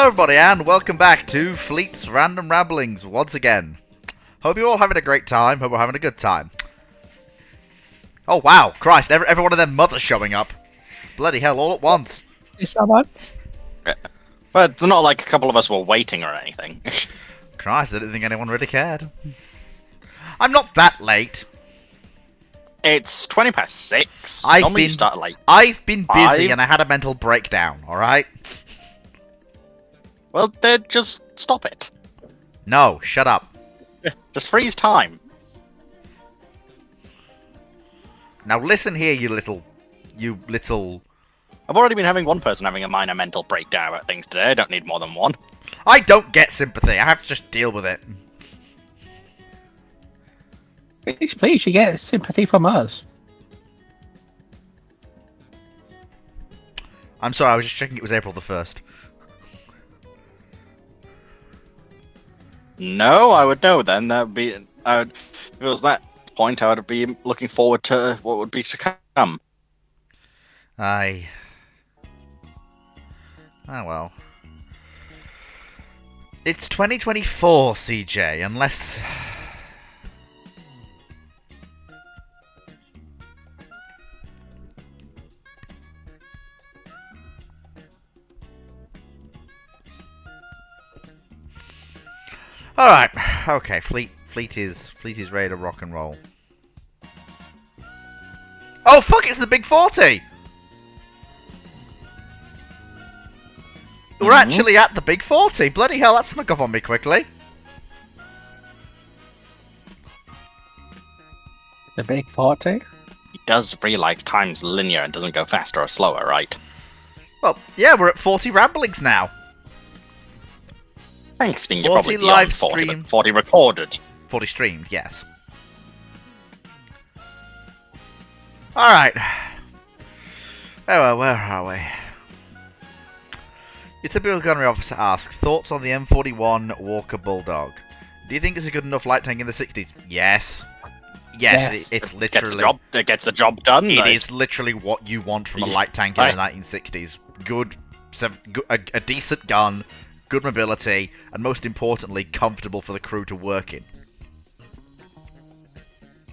everybody, and welcome back to Fleet's Random Ramblings once again. Hope you're all having a great time. Hope we're having a good time. Oh wow, Christ, every one of them mothers showing up. Bloody hell, all at once. Is someone? But it's not like a couple of us were waiting or anything. Christ, I didn't think anyone really cared. I'm not that late. It's 6:20. I've Normally you been- start late. I've been busy 5? and I had a mental breakdown, alright? Well, then just stop it. No, shut up. Just freeze time. Now listen here, you little... I've already been having one person having a minor mental breakdown about things today. I don't need more than one. I don't get sympathy, I have to just deal with it. Please, you get sympathy from us. I'm sorry, I was just checking it was April the 1st. No, I would know then. That would be. If it was that point, I would be looking forward to what would be to come. Oh well. It's 2024, CJ, unless... Alright, okay, Fleet is ready to rock and roll. Oh fuck, it's the Big 40! We're actually at the Big 40! Bloody hell, that snuck up on me quickly. The Big 40? He does realise time's linear and doesn't go faster or slower, right? Well, yeah, we're at 40 ramblings now. Thanks, being you're 40 probably live beyond 40, stream. but 40 recorded. 40 streamed, yes. Alright. Oh well, where are we? Your typical gunnery officer asks, thoughts on the M41 Walker Bulldog? Do you think it's a good enough light tank in the 60s? Yes. Yes. It's literally... It gets the job done. It is literally what you want from a light tank in the 1960s. A decent gun, good mobility, and most importantly, comfortable for the crew to work in.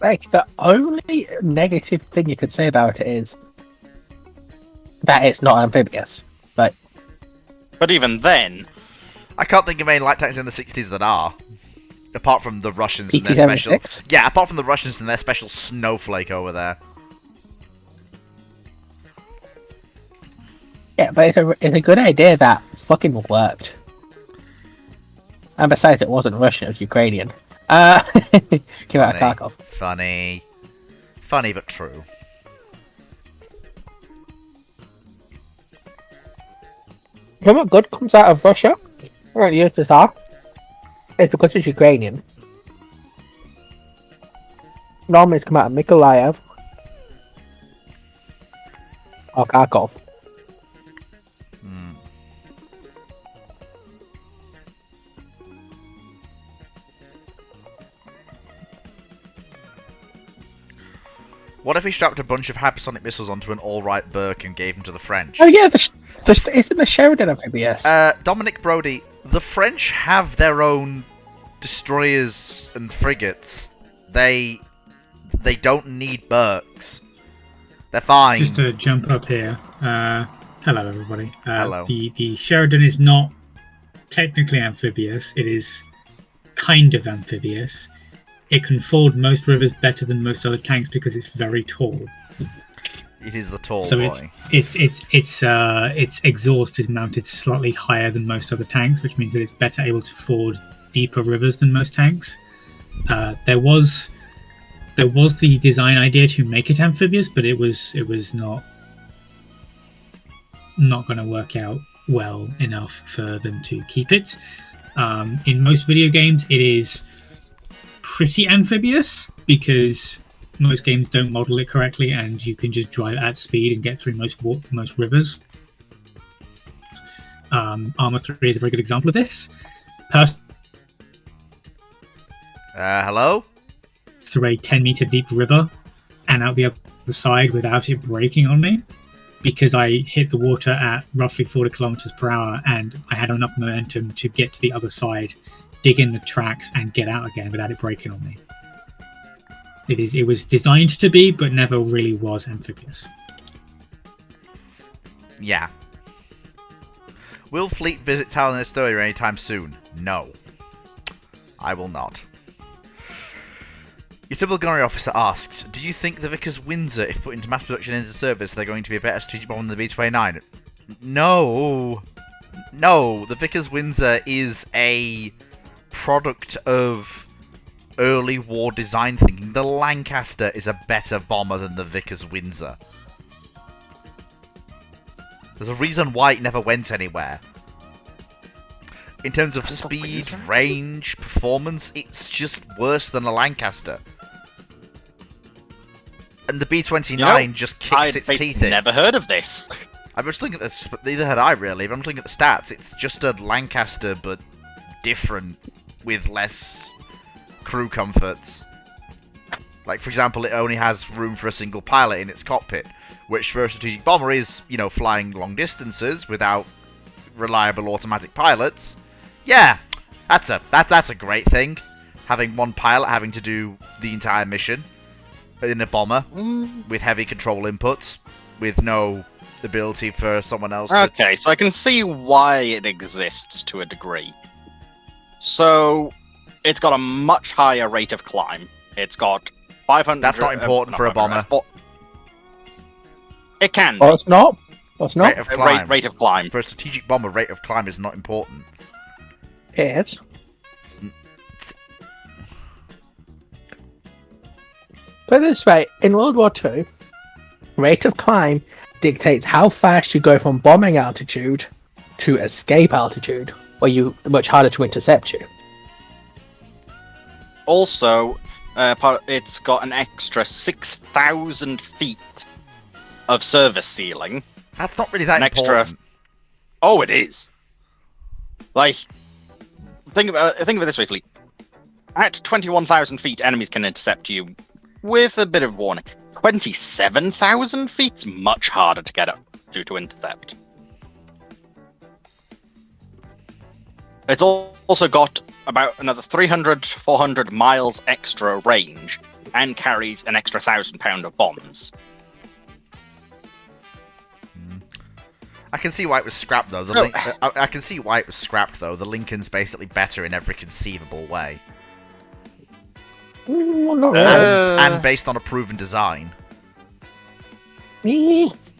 Like, the only negative thing you could say about it is that it's not amphibious. But even then... I can't think of any light tanks in the 60s that are. Apart from the Russians and their special... PT-76? Yeah, apart from the Russians and their special snowflake over there. Yeah, but it's a good idea that fucking worked. And besides, it wasn't Russian, it was Ukrainian. Came out of Kharkov. Funny. Funny, but true. You know what good comes out of Russia? Or the USSR? It's because it's Ukrainian. Normally it's come out of Mykolaiv. Or Kharkov. What if he strapped a bunch of hypersonic missiles onto an all-right Burke and gave them to the French? Oh yeah, isn't the Sheridan amphibious? Dominic Brody, the French have their own destroyers and frigates. They don't need Burkes. They're fine. Just to jump up here. Hello, everybody. Hello. The Sheridan is not technically amphibious. It is kind of amphibious. It can ford most rivers better than most other tanks because it's very tall. It is the tall So boy. its exhaust is mounted slightly higher than most other tanks, which means that it's better able to ford deeper rivers than most tanks. There was the design idea to make it amphibious, but it was not going to work out well enough for them to keep it. In most video games, it is pretty amphibious because most games don't model it correctly, and you can just drive at speed and get through most rivers. Armor 3 is a very good example of this. Hello? Through a 10-meter deep river and out the other side without it breaking on me. because I hit the water at roughly 40 kilometers per hour, and I had enough momentum to get to the other side, dig in the tracks, and get out again without it breaking on me. It was designed to be, but never really was amphibious. Yeah. Will Fleet visit Talon Estoria anytime soon? No. I will not. Your typical gunnery officer asks, do you think the Vickers Windsor, if put into mass production into service, they're going to be a better strategic bomber than the B-29? No. No, the Vickers Windsor is a product of early war design thinking. The Lancaster is a better bomber than the Vickers Windsor. There's a reason why it never went anywhere. In terms of speed, range, performance, it's just worse than a Lancaster. And the B-29 just kicks its teeth in. I've never heard of this. I'm just looking at this, but neither had I really, but I'm looking at the stats. It's just a Lancaster, but different, with less crew comforts. Like, for example, it only has room for a single pilot in its cockpit, which for a strategic bomber is, you know, flying long distances without reliable automatic pilots. Yeah, that's a great thing. Having one pilot having to do the entire mission in a bomber with heavy control inputs, with no ability for someone else to... Okay, so I can see why it exists to a degree. So, it's got a much higher rate of climb. It's got 500... That's not important for a bomber. It can Oh, be. it's not. Oh, it's not. Rate of climb. Rate of climb. For a strategic bomber, rate of climb is not important. It is. Put it this way, in World War II, rate of climb dictates how fast you go from bombing altitude to escape altitude, where you much harder to intercept you. Also, it's got an extra 6,000 feet of service ceiling. That's not really that An extra... important. Oh, it is. Like, think about it this way, Fleet. At 21,000 feet, enemies can intercept you with a bit of warning. 27,000 feet's much harder to get up through to intercept. It's also got about another 300, 400 miles extra range and carries an extra 1,000 pound of bombs. I can see why it was scrapped though. I can see why it was scrapped though. The Lincoln's basically better in every conceivable way, Well, not really. and based on a proven design. Yes.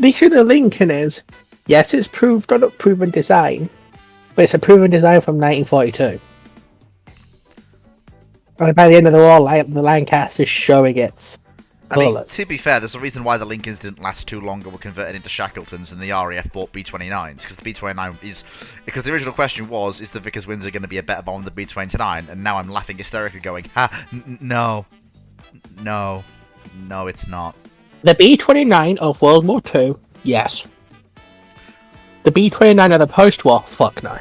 The issue of the Lincoln is, yes, it's got a proven design, but it's a proven design from 1942. And by the end of the war, the Lancaster's showing its colours. To be fair, there's a reason why the Lincolns didn't last too long and were converted into Shackletons, and the RAF bought B-29s, because the B-29 is... Because the original question was, is the Vickers Windsor going to be a better bomb than the B-29? And now I'm laughing hysterically going, no. No. No, it's not. The B-29 of World War II, yes. The B-29 of the post-war, fuck no.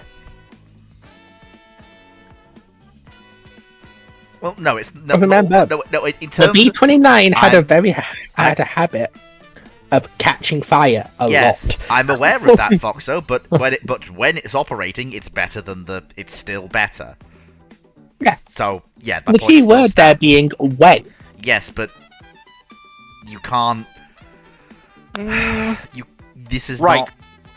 Well, no, it's... No, Remember, no, in terms the B-29 had of, had a habit of catching fire a yes, lot. I'm aware of that, Foxo, but when it's operating, it's better than it's still better. Yeah. So, yeah, The key word there being when. Yes, but you can't... This is Right. not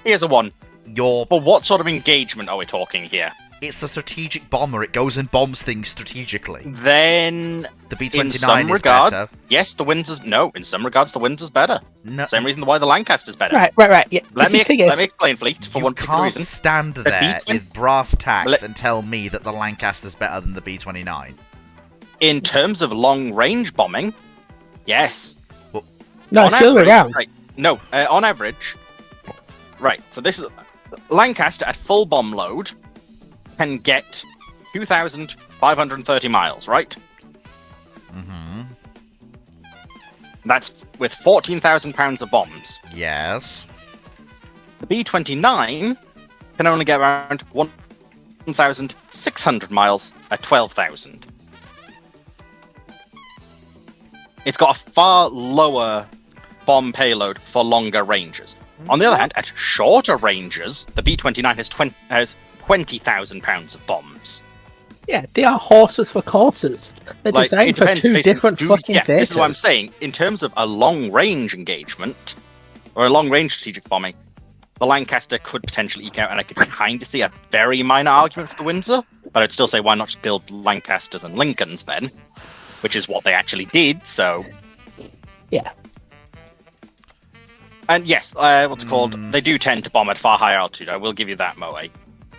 Here's a one. your... But what sort of engagement are we talking here? It's a strategic bomber. It goes and bombs things strategically. Then, The B-29 in some is regards, better. yes, the Windsor's... No, in some regards, the Windsor's better. No, Same reason why the Lancaster's better. Right. Yeah. Let me The thing is, explain, Fleet, for you one particular can't reason. stand there B-20 with brass tacks Let- and tell me that the Lancaster's better than the B-29. In terms of long-range bombing, yes. no, it's the other way around. Right. No, on average... Right, so this is... Lancaster at full bomb load can get 2,530 miles, right? Mm-hmm. That's with 14,000 pounds of bombs. Yes. The B-29 can only get around 1,600 miles at 12,000. It's got a far lower bomb payload for longer ranges. On the other hand, at shorter ranges, the B-29 has 20,000 pounds of bombs. Yeah, they are horses for courses. They're Like, designed it for depends two basically, different fucking yeah, theaters. this is what I'm saying. In terms of a long-range engagement, or a long-range strategic bombing, the Lancaster could potentially eke out, and I could kind of see a very minor argument for the Windsor, but I'd still say why not just build Lancasters and Lincolns then, which is what they actually did, so... Yeah. And yes, what's it called? They do tend to bomb at far higher altitude, I will give you that, Moe.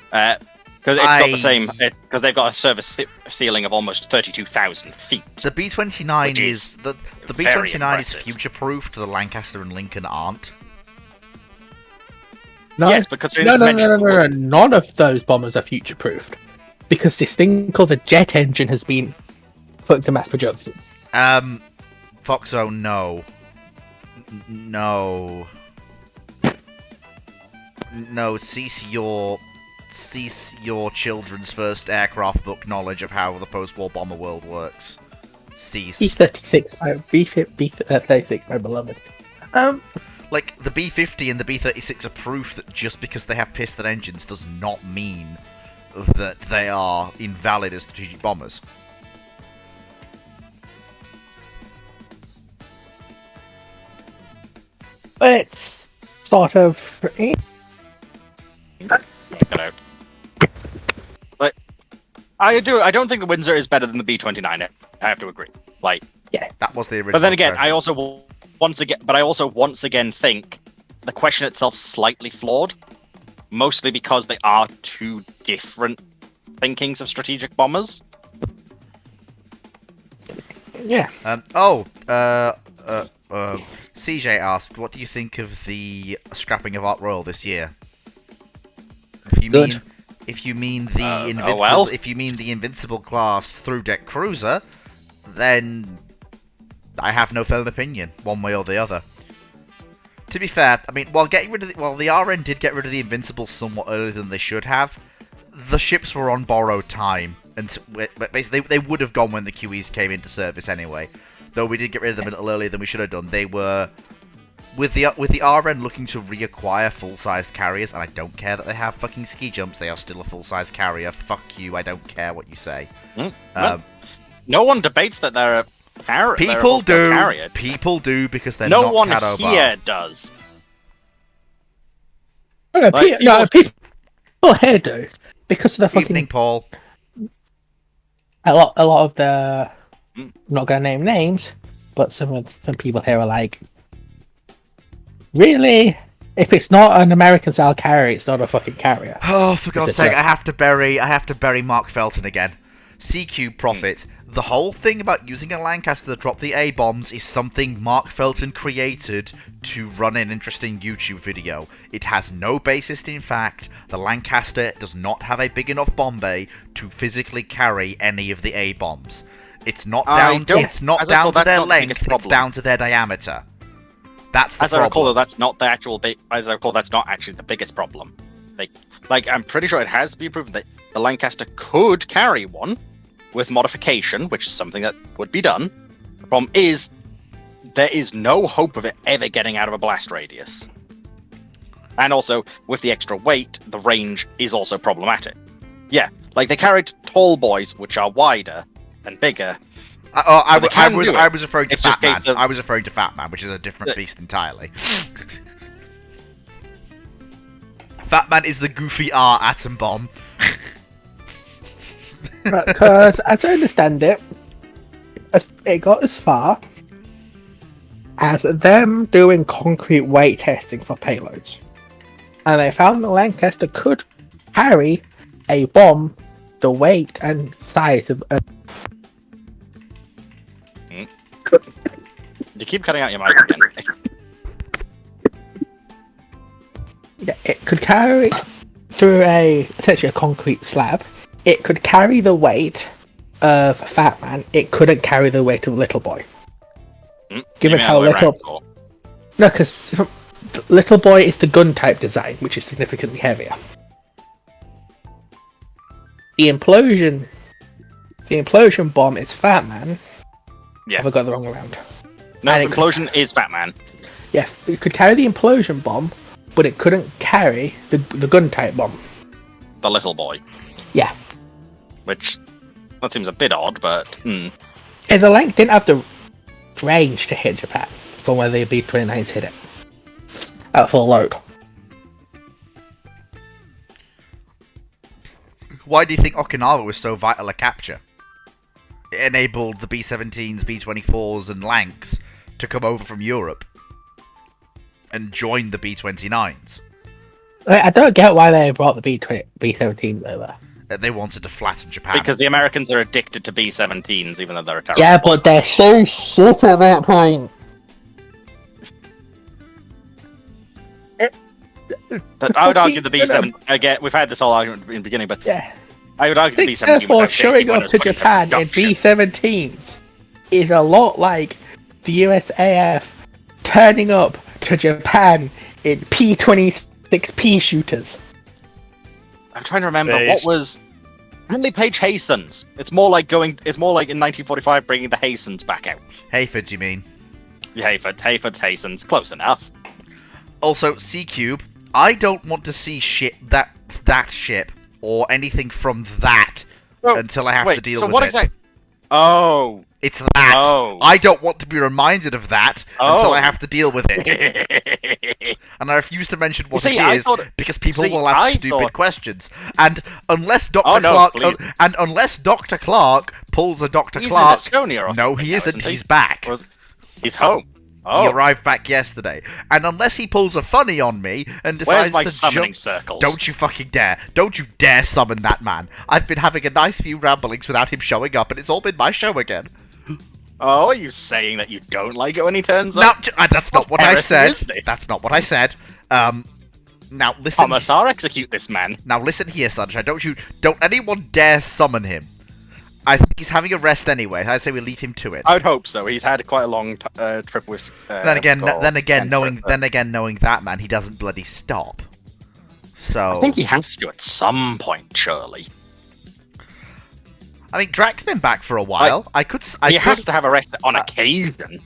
Because it's got the same, because they've got a service ceiling of almost 32,000 feet. The B-29 is... The very B-29 is impressive. future-proofed, the Lancaster and Lincoln aren't. No, Yes, but considering no, this no, dimension... no, no, no, none of those bombers are future-proofed. Because this thing called the jet engine has been put to mass production. Foxo, no. No. No, cease your children's first aircraft book knowledge of how the post-war bomber world works. Cease. B-36, my beloved. Like, the B-50 and the B-36 are proof that just because they have piston engines does not mean that they are invalid as strategic bombers. But it's sort of... Like, I don't think the Windsor is better than the B-29. I have to agree. Like, Yeah. That was the original. but then again, version. I also once again think the question itself slightly flawed, mostly because they are two different thinkings of strategic bombers. Yeah. CJ asked, what do you think of the scrapping of Art Royal this year? Good. If you mean the Invincible class through deck cruiser, then I have no firm opinion, one way or the other. To be fair, I mean, while the RN did get rid of the Invincible somewhat earlier than they should have, the ships were on borrowed time, and basically they would have gone when the QEs came into service anyway. Though we did get rid of them a little earlier than we should have done. They were with the RN looking to reacquire full-sized carriers, and I don't care that they have fucking ski jumps. They are still a full-sized carrier. Fuck you. I don't care what you say. No one debates that they're a carrier. People do. People do because they're No not one Shadow Bar. here does. No, Like, people here do. Because of the fucking... Evening, Paul. A lot of the... I'm not going to name names, but some people here are like, really? If it's not an American-style carrier, it's not a fucking carrier. Oh, for God's it sake! not? I have to bury Mark Felton again. CQ Profit. The whole thing about using a Lancaster to drop the A-bombs is something Mark Felton created to run an interesting YouTube video. It has no basis in fact. The Lancaster does not have a big enough bomb bay to physically carry any of the A-bombs. It's not down. It's not down to their length. It's down to their diameter. That's the As I problem. recall, though, that's not the actual. As I recall, that's not actually the biggest problem. Like I'm pretty sure it has been proven that the Lancaster could carry one with modification, which is something that would be done. The problem is there is no hope of it ever getting out of a blast radius, and also with the extra weight, the range is also problematic. Yeah, like they carried tall boys, which are wider and bigger. I was referring to It's just Fat Man. case of- I was referring to Fat Man, which is a different beast entirely. Fat Man is the goofy R atom bomb. Because, as I understand it, it got as far as them doing concrete weight testing for payloads. And they found the Lancaster could carry a bomb the weight and size of a... You keep cutting out your mic again. Yeah, it could carry through essentially a concrete slab. It could carry the weight of Fat Man. It couldn't carry the weight of Little Boy. Given how little... No, because Little Boy is the gun type design, which is significantly heavier. The implosion bomb is Fat Man. Yeah. Have I got the wrong around? No, And it implosion is Batman. Yeah, it could carry the implosion bomb, but it couldn't carry the gun type bomb. The little boy. Yeah. Which, that seems a bit odd, but... And the Lank didn't have the range to hit Japan from where the B-29s hit it. At full load. Why do you think Okinawa was so vital a capture? It enabled the B-17s, B-24s, and Lanks to come over from Europe and join the B-29s. I don't get why they brought the B-17s over. They wanted to flatten Japan. Because the Americans are addicted to B-17s, even though they're a terrible... Yeah, but they're so shit at that point. But I would argue the B-7... Again, we've had this whole argument in the beginning, but... Yeah. I would argue the B-17 Therefore, was showing up to Japan in B-17s is a lot like the USAF turning up to Japan in P-26P shooters. I'm trying to remember, what was... Handley Page Hastings. It's more like in 1945 bringing the Hastings back out. Hayford, you mean? Yeah, Hayford, Hastings. Close enough. Also, C-Cube, I don't want to see that ship or anything from that until I have to deal with it. Oh. It's that. Oh. I don't want to be reminded of that until I have to deal with it. And I refuse to mention what it is because people will ask stupid questions. And unless Dr. Clark pulls a Dr. Clark, no, he isn't. He's back. He's home. He arrived back yesterday. And unless he pulls a funny on me and decides Where's my to summoning circles? Don't you fucking dare. Don't you dare summon that man. I've been having a nice few ramblings without him showing up, and it's all been my show again. Oh, are you saying that you don't like it when he turns up? No, that's not what I said. That's not what I said. Now listen. Commissar, execute this man. Now listen here, Sunshine. Don't anyone dare summon him. I think he's having a rest anyway. I say we leave him to it. I would hope so. He's had quite a long trip with. Then again, knowing that man, he doesn't bloody stop. So I think he has to at some point, surely. I mean, Drak's been back for a while. He has to have a rest on occasion.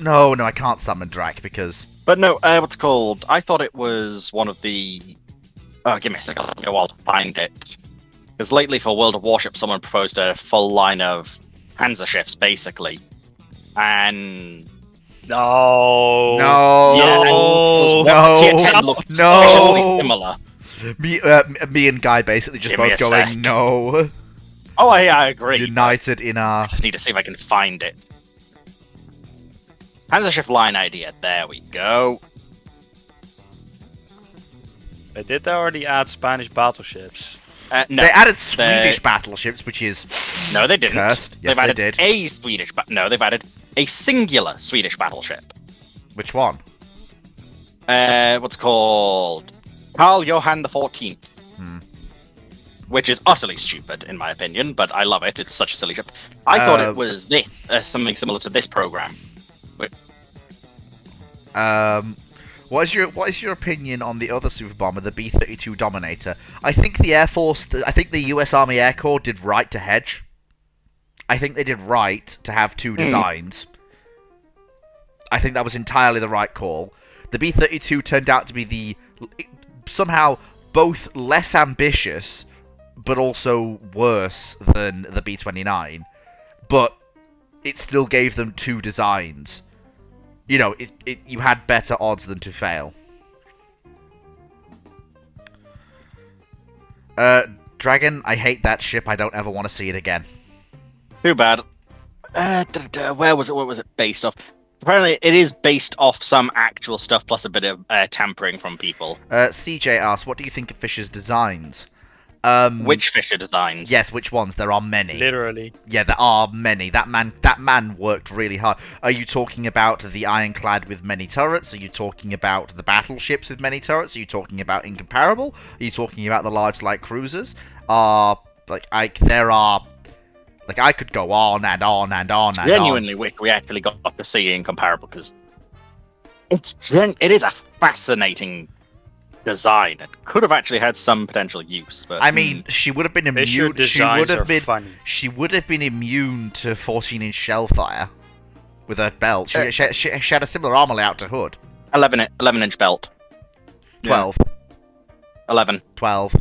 No, I can't summon Drak because. But no, what's it called? I thought it was one of the. Oh, give me a second. Let me go while to find it. Because lately for World of Warships, someone proposed a full line of Panzer ships, basically. And... No. Tier 10 looked suspiciously similar. Me and Guy basically just both going, no. Oh, yeah, I agree. United in our... I just need to see if I can find it. Panzer ship line idea. There we go. Did they already add Spanish battleships? No. They added Swedish battleships, which is no, they didn't. Cursed. Yes, they've added they did. a Swedish. They've added a singular Swedish battleship. Which one? What's it called? Karl Johan the 14th. Which is utterly stupid, in my opinion, but I love it. It's such a silly ship. I thought it was this, something similar to this program. What is your opinion on the other super bomber, the B-32 Dominator? I think the Air Force, the U.S. Army Air Corps did right to hedge. I think they did right to have two designs. I think that was entirely the right call. The B-32 turned out to be somehow both less ambitious, but also worse than the B-29. But it still gave them two designs. You know, you had better odds than to fail. Dragon, I hate that ship. I don't ever want to see it again. Too bad. Where was it? What was it based off? Apparently, it is based off some actual stuff plus a bit of tampering from people. CJ asks, what do you think of Fisher's designs? Which Fisher designs? Yes, which ones? There are many. Literally. Yeah, there are many. That man worked really hard. Are you talking about the ironclad with many turrets? Are you talking about the battleships with many turrets? Are you talking about incomparable? Are you talking about the large light cruisers? I could go on and on and on and Genuinely on. wish we actually got to see incomparable because it is a fascinating design. It could have actually had some potential use, but I mean, she would have been immune. She would have been immune to 14-inch shell fire with her belt. She had a similar armor layout to Hood. 11-inch belt. 12. 11. 12.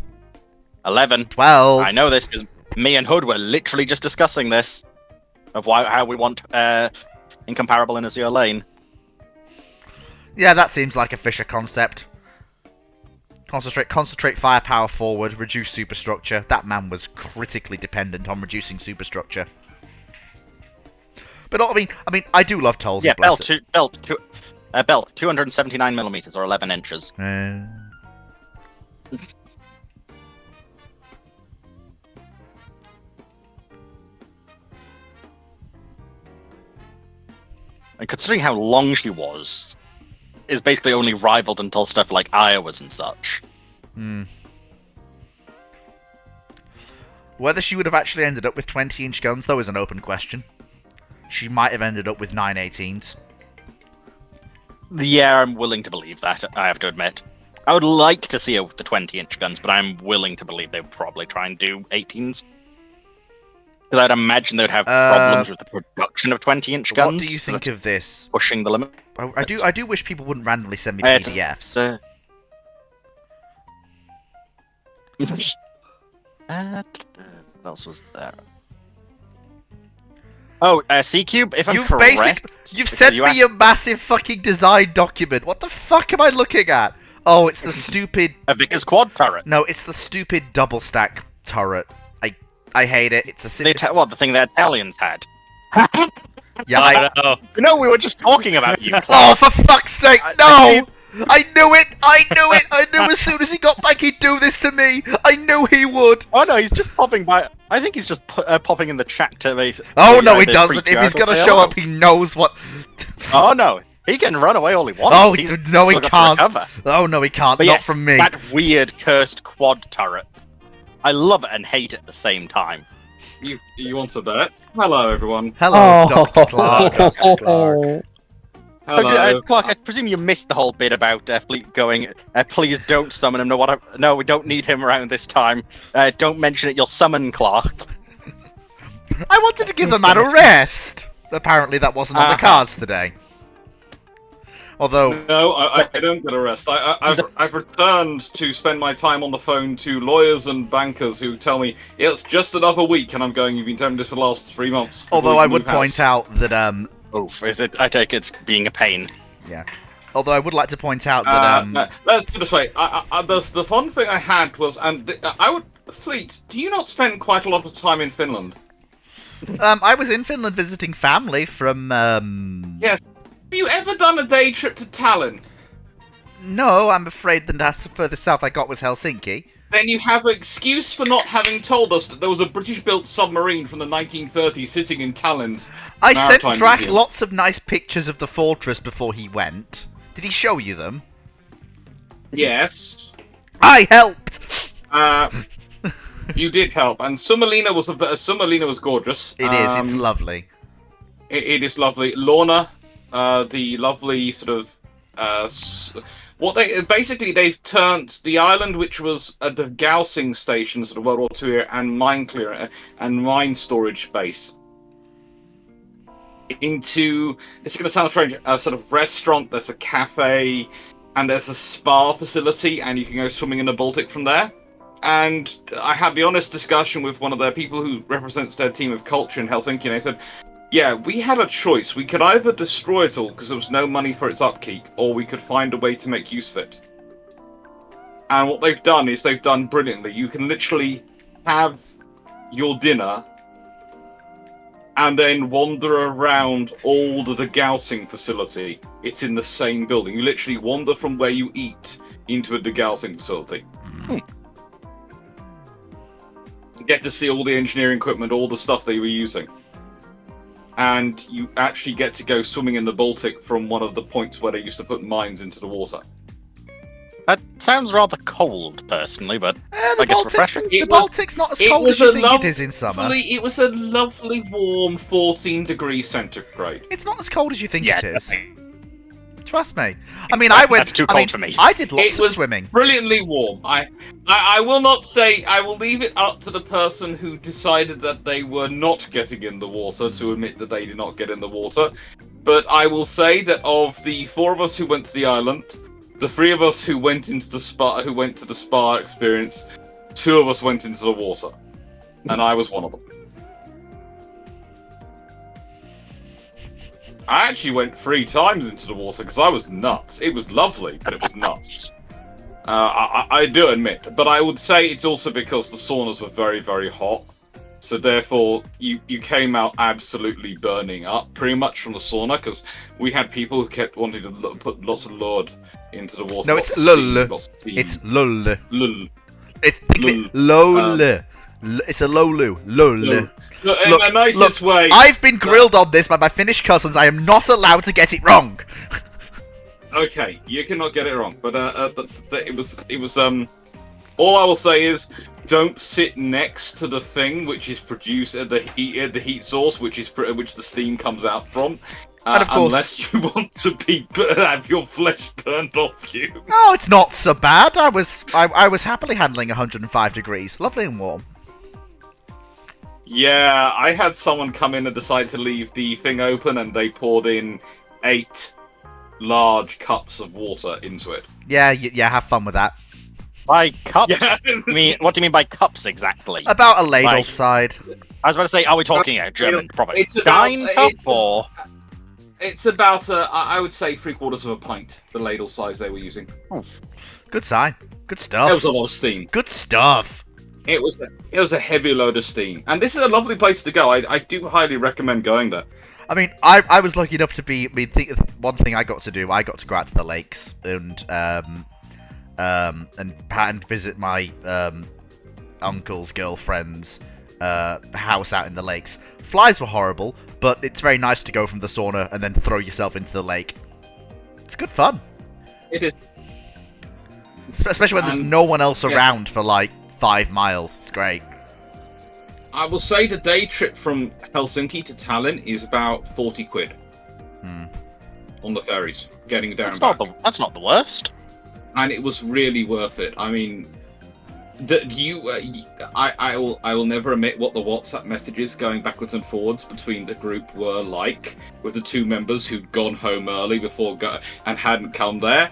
11. 12. I know this because me and Hood were literally just discussing this of how we want incomparable in Azure Lane. Yeah, that seems like a Fisher concept. Concentrate firepower forward, reduce superstructure. That man was critically dependent on reducing superstructure. But I mean, I do love Tolls. Yeah, belt 279 millimeters or 11 inches. And considering how long she was, is basically only rivaled until stuff like Iowa's and such. Whether she would have actually ended up with 20-inch guns, though, is an open question. She might have ended up with 9/18s. Yeah, I'm willing to believe that, I have to admit. I would like to see her with the 20-inch guns, but I'm willing to believe they would probably try and do 18s. Because I'd imagine they'd have problems with the production of 20-inch guns. What do you think of this? Pushing the limit. I do wish people wouldn't randomly send me PDFs. What else was there? Oh, C-Cube, if I'm correct... You've sent me a massive fucking design document. What the fuck am I looking at? Oh, it's the stupid... A Vickers quad turret. No, it's the stupid double stack turret. I hate it. It's a... The thing the Italians had. Yeah, I know. No, we were just talking about you. Oh, for fuck's sake, no! I knew it! I knew it! I knew as soon as he got back he'd do this to me! I knew he would! Oh no, he's just popping by. I think he's just popping in the chat to me. Oh no, he doesn't. If he's gonna show up, he knows what... Oh no, he can run away all he wants. Oh, He's no, he still got to can't. recover. Oh no, he can't. But Not yes, from me. that weird cursed quad turret. I love it and hate it at the same time. You want a bet? Hello, everyone. Hello, Dr. Clark. Dr. Clark. Hello. Clark, I presume you missed the whole bit about Fleet going, please don't summon him. No, we don't need him around this time. Don't mention it, you'll summon Clark. I wanted to give the man a rest. Apparently that wasn't on the cards today. Although... No, I don't get a rest. I've returned to spend my time on the phone to lawyers and bankers who tell me, it's just another week, and I'm going, you've been telling me this for the last 3 months. Although I would point out that... Oof, I take it's being a pain. Yeah. Although I would like to point out that... let's put it this way. The fun thing I had was... Fleet, do you not spend quite a lot of time in Finland? I was in Finland visiting family from... Yes. Have you ever done a day trip to Tallinn? No, I'm afraid the furthest south I got was Helsinki. Then you have an excuse for not having told us that there was a British-built submarine from the 1930s sitting in Tallinn. I sent Maritime Drac Museum. lots of nice pictures of the fortress before he went. Did he show you them? Yes. I helped! You did help, and Summerlina was gorgeous. It is, it's lovely. It is lovely. Lorna, the lovely sort of... they've turned the island, which was a degaussing station, sort of World War II era, and mine storage base, into, it's going to sound strange, a sort of restaurant. There's a cafe, and there's a spa facility, and you can go swimming in the Baltic from there. And I had the honest discussion with one of their people who represents their team of culture in Helsinki, and they said, yeah, we had a choice. We could either destroy it all because there was no money for its upkeep, or we could find a way to make use of it. And what they've done is they've done brilliantly. You can literally have your dinner and then wander around all the degaussing facility. It's in the same building. You literally wander from where you eat into a degaussing facility. You get to see all the engineering equipment, all the stuff they were using. And you actually get to go swimming in the Baltic from one of the points where they used to put mines into the water. That sounds rather cold, personally, but I guess refreshing. The Baltic's not as cold as you think it is in summer. It was a lovely, warm 14 degrees centigrade. It's not as cold as you think Yeah, it is. Trust me. I mean, I went... That's too cold for me. I did lots It of was swimming. brilliantly warm. I will not say... I will leave it up to the person who decided that they were not getting in the water to admit that they did not get in the water. But I will say that of the 4 of us who went to the island, the 3 of us who went to the spa experience, 2 of us went into the water, and I was one of them. I actually went 3 times into the water because I was nuts. It was lovely, but it was nuts. I do admit, but I would say it's also because the saunas were very, very hot. So therefore, you came out absolutely burning up, pretty much from the sauna, because we had people who kept wanting to put lots of lard into the water. No, it's lull. It's lull. Lull. It's Lull. lol. It's a lolu. Lol. In the nicest way. I've been grilled on this by my Finnish cousins. I am not allowed to get it wrong. Okay, you cannot get it wrong, but it was all I will say is, don't sit next to the thing which is produced at the heat source, which the steam comes out from, And of course, unless you want to have your flesh burned off you. Oh, it's not so bad. I was happily handling 105 degrees, lovely and warm. Yeah, I had someone come in and decide to leave the thing open, and they poured in 8 large cups of water into it. Yeah, have fun with that. By cups? Yeah. What do you mean by cups exactly? About a ladle Like- side. I was about to say, are we talking a German proper It's about- Stein cup or? It's about I would say 3/4 of a pint, the ladle size they were using. Good sign. Good There stuff. was a lot of steam. Good stuff. It was a heavy load of steam, and this is a lovely place to go. I do highly recommend going there. I mean, I was lucky enough to be. One thing I got to do, I got to go out to the lakes and visit my uncle's girlfriend's house out in the lakes. Flies were horrible, but it's very nice to go from the sauna and then throw yourself into the lake. It's good fun. It is. Especially when there's no one else around for like 5 miles. It's great. I will say the day trip from Helsinki to Tallinn is about 40 quid on the ferries, getting down and back. That's not the worst. And it was really worth it. I mean, I will never admit what the WhatsApp messages going backwards and forwards between the group were like, with the 2 members who'd gone home early and hadn't come there.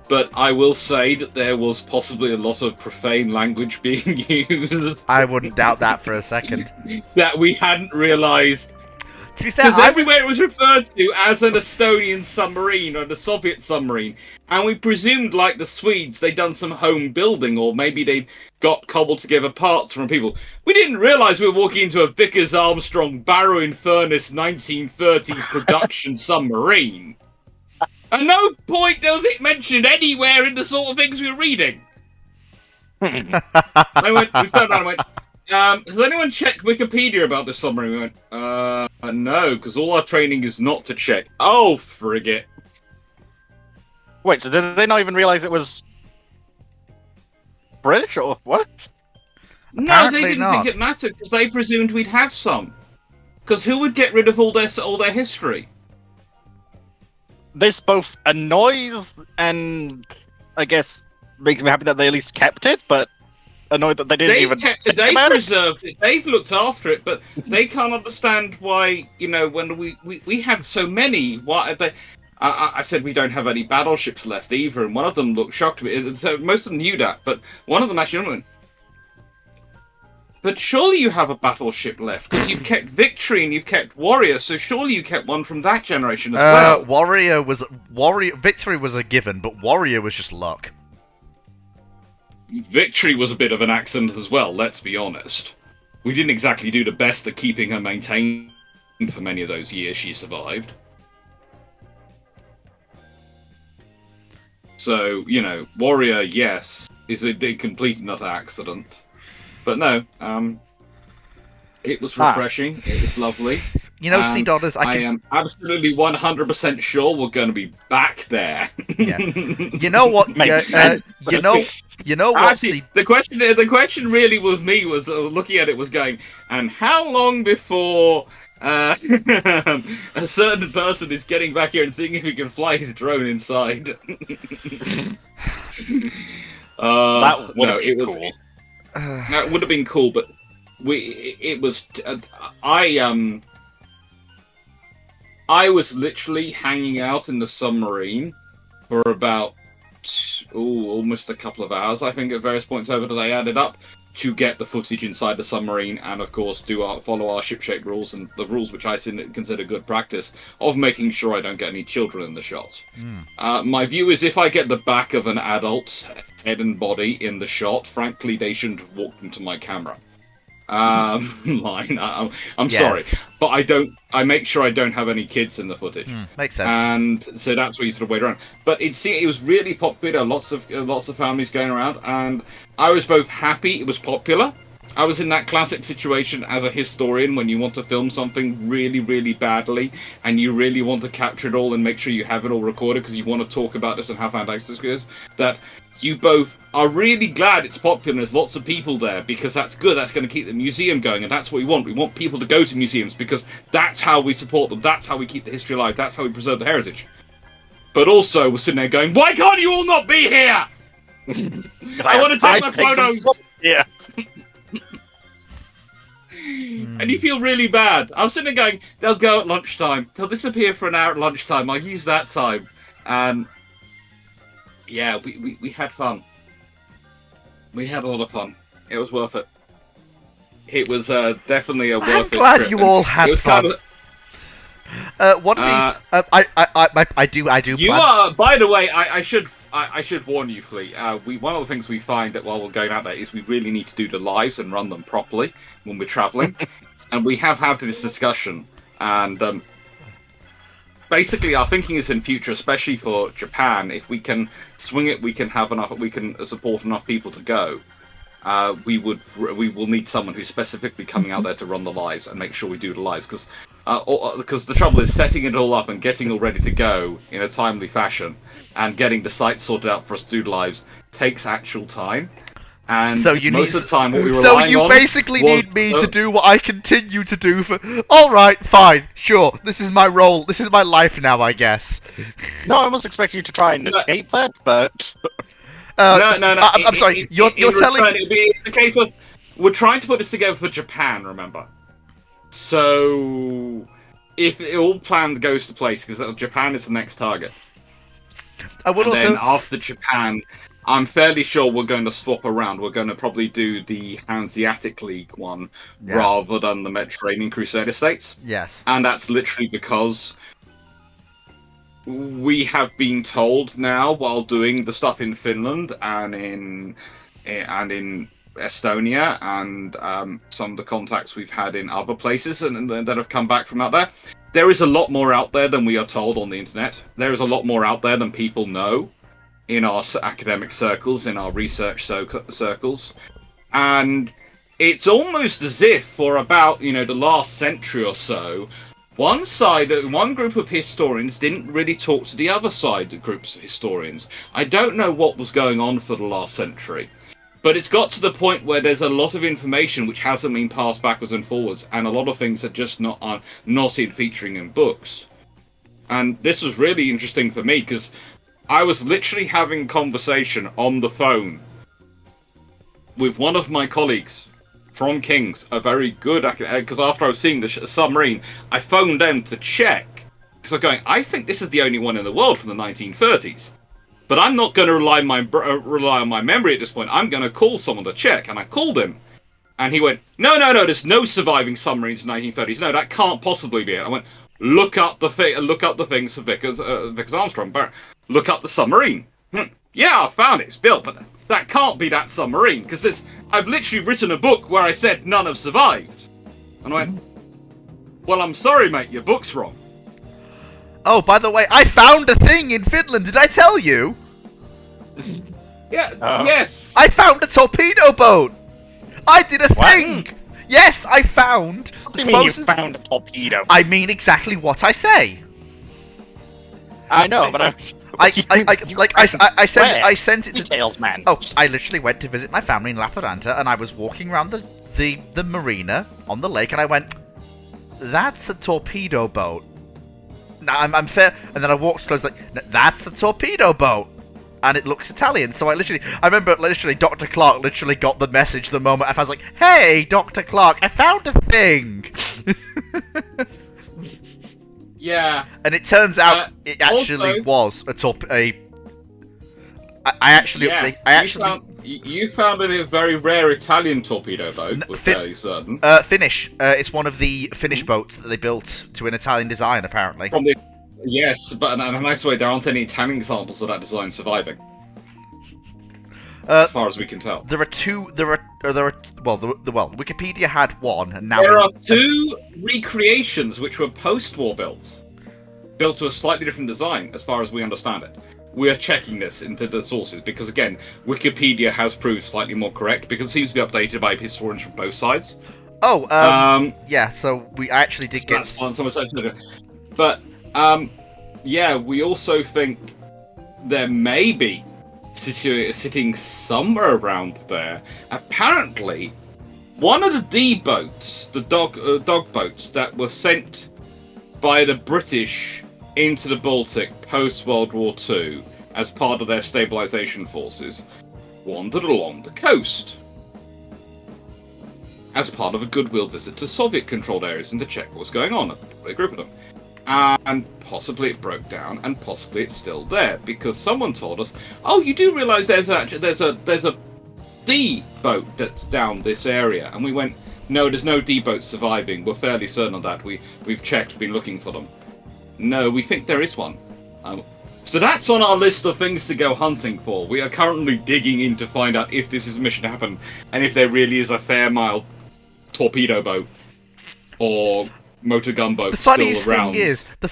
But I will say that there was possibly a lot of profane language being used. I wouldn't doubt that for a second. That we hadn't realised. To be fair, Because everywhere it was referred to as an Estonian submarine or the Soviet submarine. And we presumed, like the Swedes, they'd done some home building, or maybe they'd got cobbled together parts from people. We didn't realise we were walking into a Vickers Armstrong Barrow Furnace 1930s production submarine. At no point was it mentioned anywhere in the sort of things we were reading. We turned around and went, has anyone checked Wikipedia about this submarine? We went, no, because all our training is not to check. Oh, frigate. Wait, so did they not even realise it was British or what? No, Apparently they didn't not. think it mattered because they presumed we'd have some. Because who would get rid of all their history? This both annoys and I guess makes me happy that they at least kept it, but annoyed that they didn't even think They about it. preserved it. They've looked after it, but they can't understand why. When we had so many, why they. I said we don't have any battleships left either, and one of them looked shocked. So most of them knew that, but one of them actually went, but surely you have a battleship left, because you've kept Victory and you've kept Warrior, so surely you kept one from that generation as well. Victory was a given, but Warrior was just luck. Victory was a bit of an accident as well, let's be honest. We didn't exactly do the best at keeping her maintained for many of those years she survived. So, Warrior, yes, is a complete and utter accident. But no, it was refreshing, it was lovely. Sea Dollars, I am absolutely 100% sure we're going to be back there. Yeah. You know what? Makes sense. You know what? Actually, the question really with me was looking at it was going, and how long before a certain person is getting back here and seeing if he can fly his drone inside? That would have been cool. That would have been cool, but I was literally hanging out in the submarine for about almost a couple of hours, I think, at various points over the day added up, to get the footage inside the submarine and, of course, follow our shipshape rules and the rules which I consider good practice of making sure I don't get any children in the shot. My view is if I get the back of an adult's head and body in the shot, frankly, they shouldn't have walked into my camera. Line. I'm Yes. sorry, but I make sure I don't have any kids in the footage. Makes sense. And so that's where you sort of wait around. But it was really popular. Lots of families going around, and I was both happy it was popular. I was in that classic situation as a historian when you want to film something really, really badly, and you really want to capture it all and make sure you have it all recorded because you want to talk about this and have fantastic skills. That you both are really glad it's popular and there's lots of people there because that's good. That's going to keep the museum going, and that's what we want. We want people to go to museums because that's how we support them. That's how we keep the history alive. That's how we preserve the heritage. But also, we're sitting there going, why can't you all not be here? I want to take my photos. Yeah. And you feel really bad. I was sitting there going, they'll go at lunchtime. They'll disappear for an hour at lunchtime. I'll use that time. And yeah, we had fun. We had a lot of fun. It was worth it. It was definitely a worth it. I'm glad trip. you And all had it was fun. kind of, One of these, I do. you plan- are. By the way, I should warn you, Fleet. One of the things we find that while we're going out there is we really need to do the lives and run them properly when we're traveling, and we have had this discussion. And basically, our thinking is in future, especially for Japan, if we can swing it, we can support enough people to go. We will need someone who's specifically coming out there to run the lives and make sure we do the lives because the trouble is setting it all up and getting all ready to go in a timely fashion and getting the site sorted out for us to do the lives takes actual time. And So you most need, of the time, what we were so relying you on basically was, need me to do what I continue to do for. All right, fine, sure. This is my role. This is my life now, I guess. No, I was expecting you to try and escape that, but No. I'm sorry. You're telling. It's a case of we're trying to put this together for Japan. Remember, so if it all plan goes to place, because Japan is the next target, I would and also. then after Japan, I'm fairly sure we're going to swap around. We're going to probably do the Hanseatic League one Yeah. rather than the Mediterranean Crusader states, Yes. and that's literally because we have been told now while doing the stuff in Finland and in Estonia and some of the contacts we've had in other places and that have come back from out there is a lot more out there than we are told on the internet. There is a lot more out there than people know in our academic circles, in our research circles, and it's almost as if for about the last century or so, one group of historians didn't really talk to the other side groups of historians. I don't know what was going on for the last century, but it's got to the point where there's a lot of information which hasn't been passed backwards and forwards, and a lot of things are just not featuring in books. And this was really interesting for me because I was literally having a conversation on the phone with one of my colleagues from King's, a very good because after I was seeing the submarine, I phoned them to check because I'm going, I think this is the only one in the world from the 1930s, but I'm not going to rely on my memory at this point. I'm going to call someone to check, and I called him, and he went, no, there's no surviving submarines from the 1930s. No, that can't possibly be it. I went, look up the things for Vickers Armstrong. Look up the submarine. Yeah, I found it. It's built, but that can't be that submarine because I've literally written a book where I said none have survived. And I went, well, I'm sorry, mate, your book's wrong. Oh, by the way, I found a thing in Finland. Did I tell you? Yeah. Yes. I found a torpedo boat. I did a thing. Yes, I found. what do you mean you found a torpedo? I mean exactly what I say. I know, but I sent it to. Details, man. Oh, I literally went to visit my family in Lappeenranta, and I was walking around the marina on the lake, and I went, "That's a torpedo boat." Now I'm fair, and then I walked close, like, "That's a torpedo boat," and it looks Italian. So I remember Dr. Clark literally got the message the moment I was like, "Hey, Dr. Clark, I found a thing." Yeah. And it turns out it actually also- was a top a. I actually, Yeah. I actually You found it a very rare Italian torpedo boat. N- We're fin- fairly certain. Finnish. It's one of the Finnish boats that they built to an Italian design, apparently. From the yes, but in a nice way, there aren't any Italian examples of that design surviving, as far as we can tell. There are two. There are. Well, Wikipedia had one, and now There are 2 recreations which were post-war built to a slightly different design, as far as we understand it. We are checking this into the sources because, again, Wikipedia has proved slightly more correct because it seems to be updated by historians from both sides. Oh, yeah. So we actually did get. That's on someone's side. But yeah, we also think there may be sitting somewhere around there. Apparently, one of the D boats, the dog boats that were sent by the British into the Baltic post World War II as part of their stabilization forces, wandered along the coast as part of a goodwill visit to Soviet-controlled areas and to check what was going on. A group of them. And possibly it broke down, and possibly it's still there because someone told us, "Oh, you do realise there's a D boat that's down this area," and we went, "No, there's no D boats surviving. We're fairly certain of that. We've checked, been looking for them." No, we think there is one. So that's on our list of things to go hunting for. We are currently digging in to find out if this is a mission to happen, and if there really is a Fairmile torpedo boat or motor gunboat still around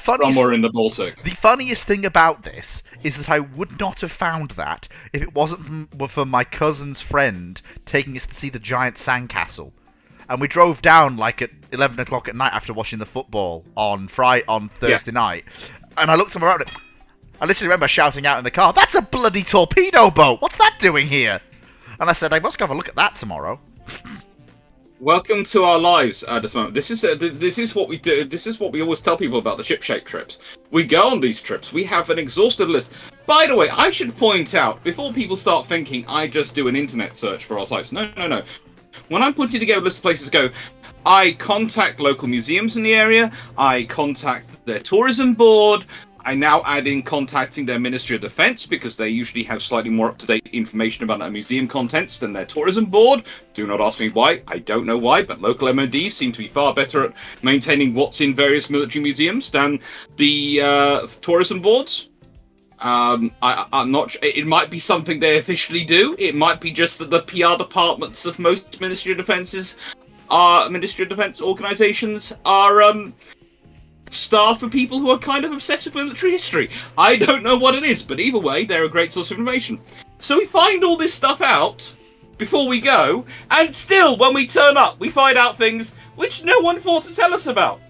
somewhere in the Baltic. The funniest thing about this is that I would not have found that if it wasn't for my cousin's friend taking us to see the giant sandcastle. And we drove down like at 11 o'clock at night after watching the football on Thursday night. And I looked somewhere around it. I literally remember shouting out in the car, "That's a bloody torpedo boat! What's that doing here?" And I said, "I must go have a look at that tomorrow." Welcome to our lives at this moment. This is what we do. This is what we always tell people about the ship-shape trips. We go on these trips. We have an exhaustive list. By the way, I should point out, before people start thinking I just do an internet search for our sites. No. When I'm putting together a list of places to go, I contact local museums in the area, I contact their tourism board, I now add in contacting their Ministry of Defence because they usually have slightly more up-to-date information about their museum contents than their tourism board. Do not ask me why, I don't know why, but local MODs seem to be far better at maintaining what's in various military museums than the tourism boards. I'm not. It might be something they officially do. It might be just that the PR departments of most Ministry of Defence organisations are staffed with people who are kind of obsessed with military history. I don't know what it is, but either way, they're a great source of information. So we find all this stuff out before we go, and still, when we turn up, we find out things which no one thought to tell us about.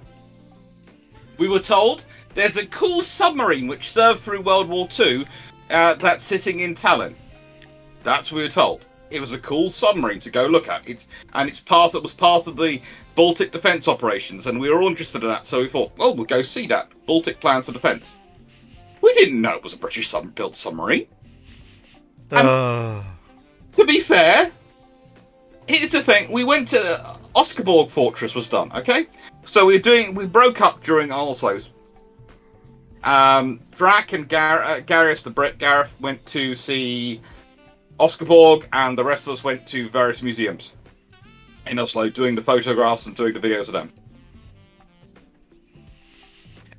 We were told there's a cool submarine which served through World War II that's sitting in Tallinn. That's what we were told. It was a cool submarine to go look at. It was part of the Baltic defence operations, and we were all interested in that. So we thought, well, we'll go see that. Baltic plans for defence. We didn't know it was a British built submarine. To be fair, here's the thing: we went to Oscaborg Fortress was done. Okay, so we broke up during Oslo's. Drac and Gareth the Brit, Gareth went to see Oscaborg, and the rest of us went to various museums in Oslo, doing the photographs and doing the videos of them.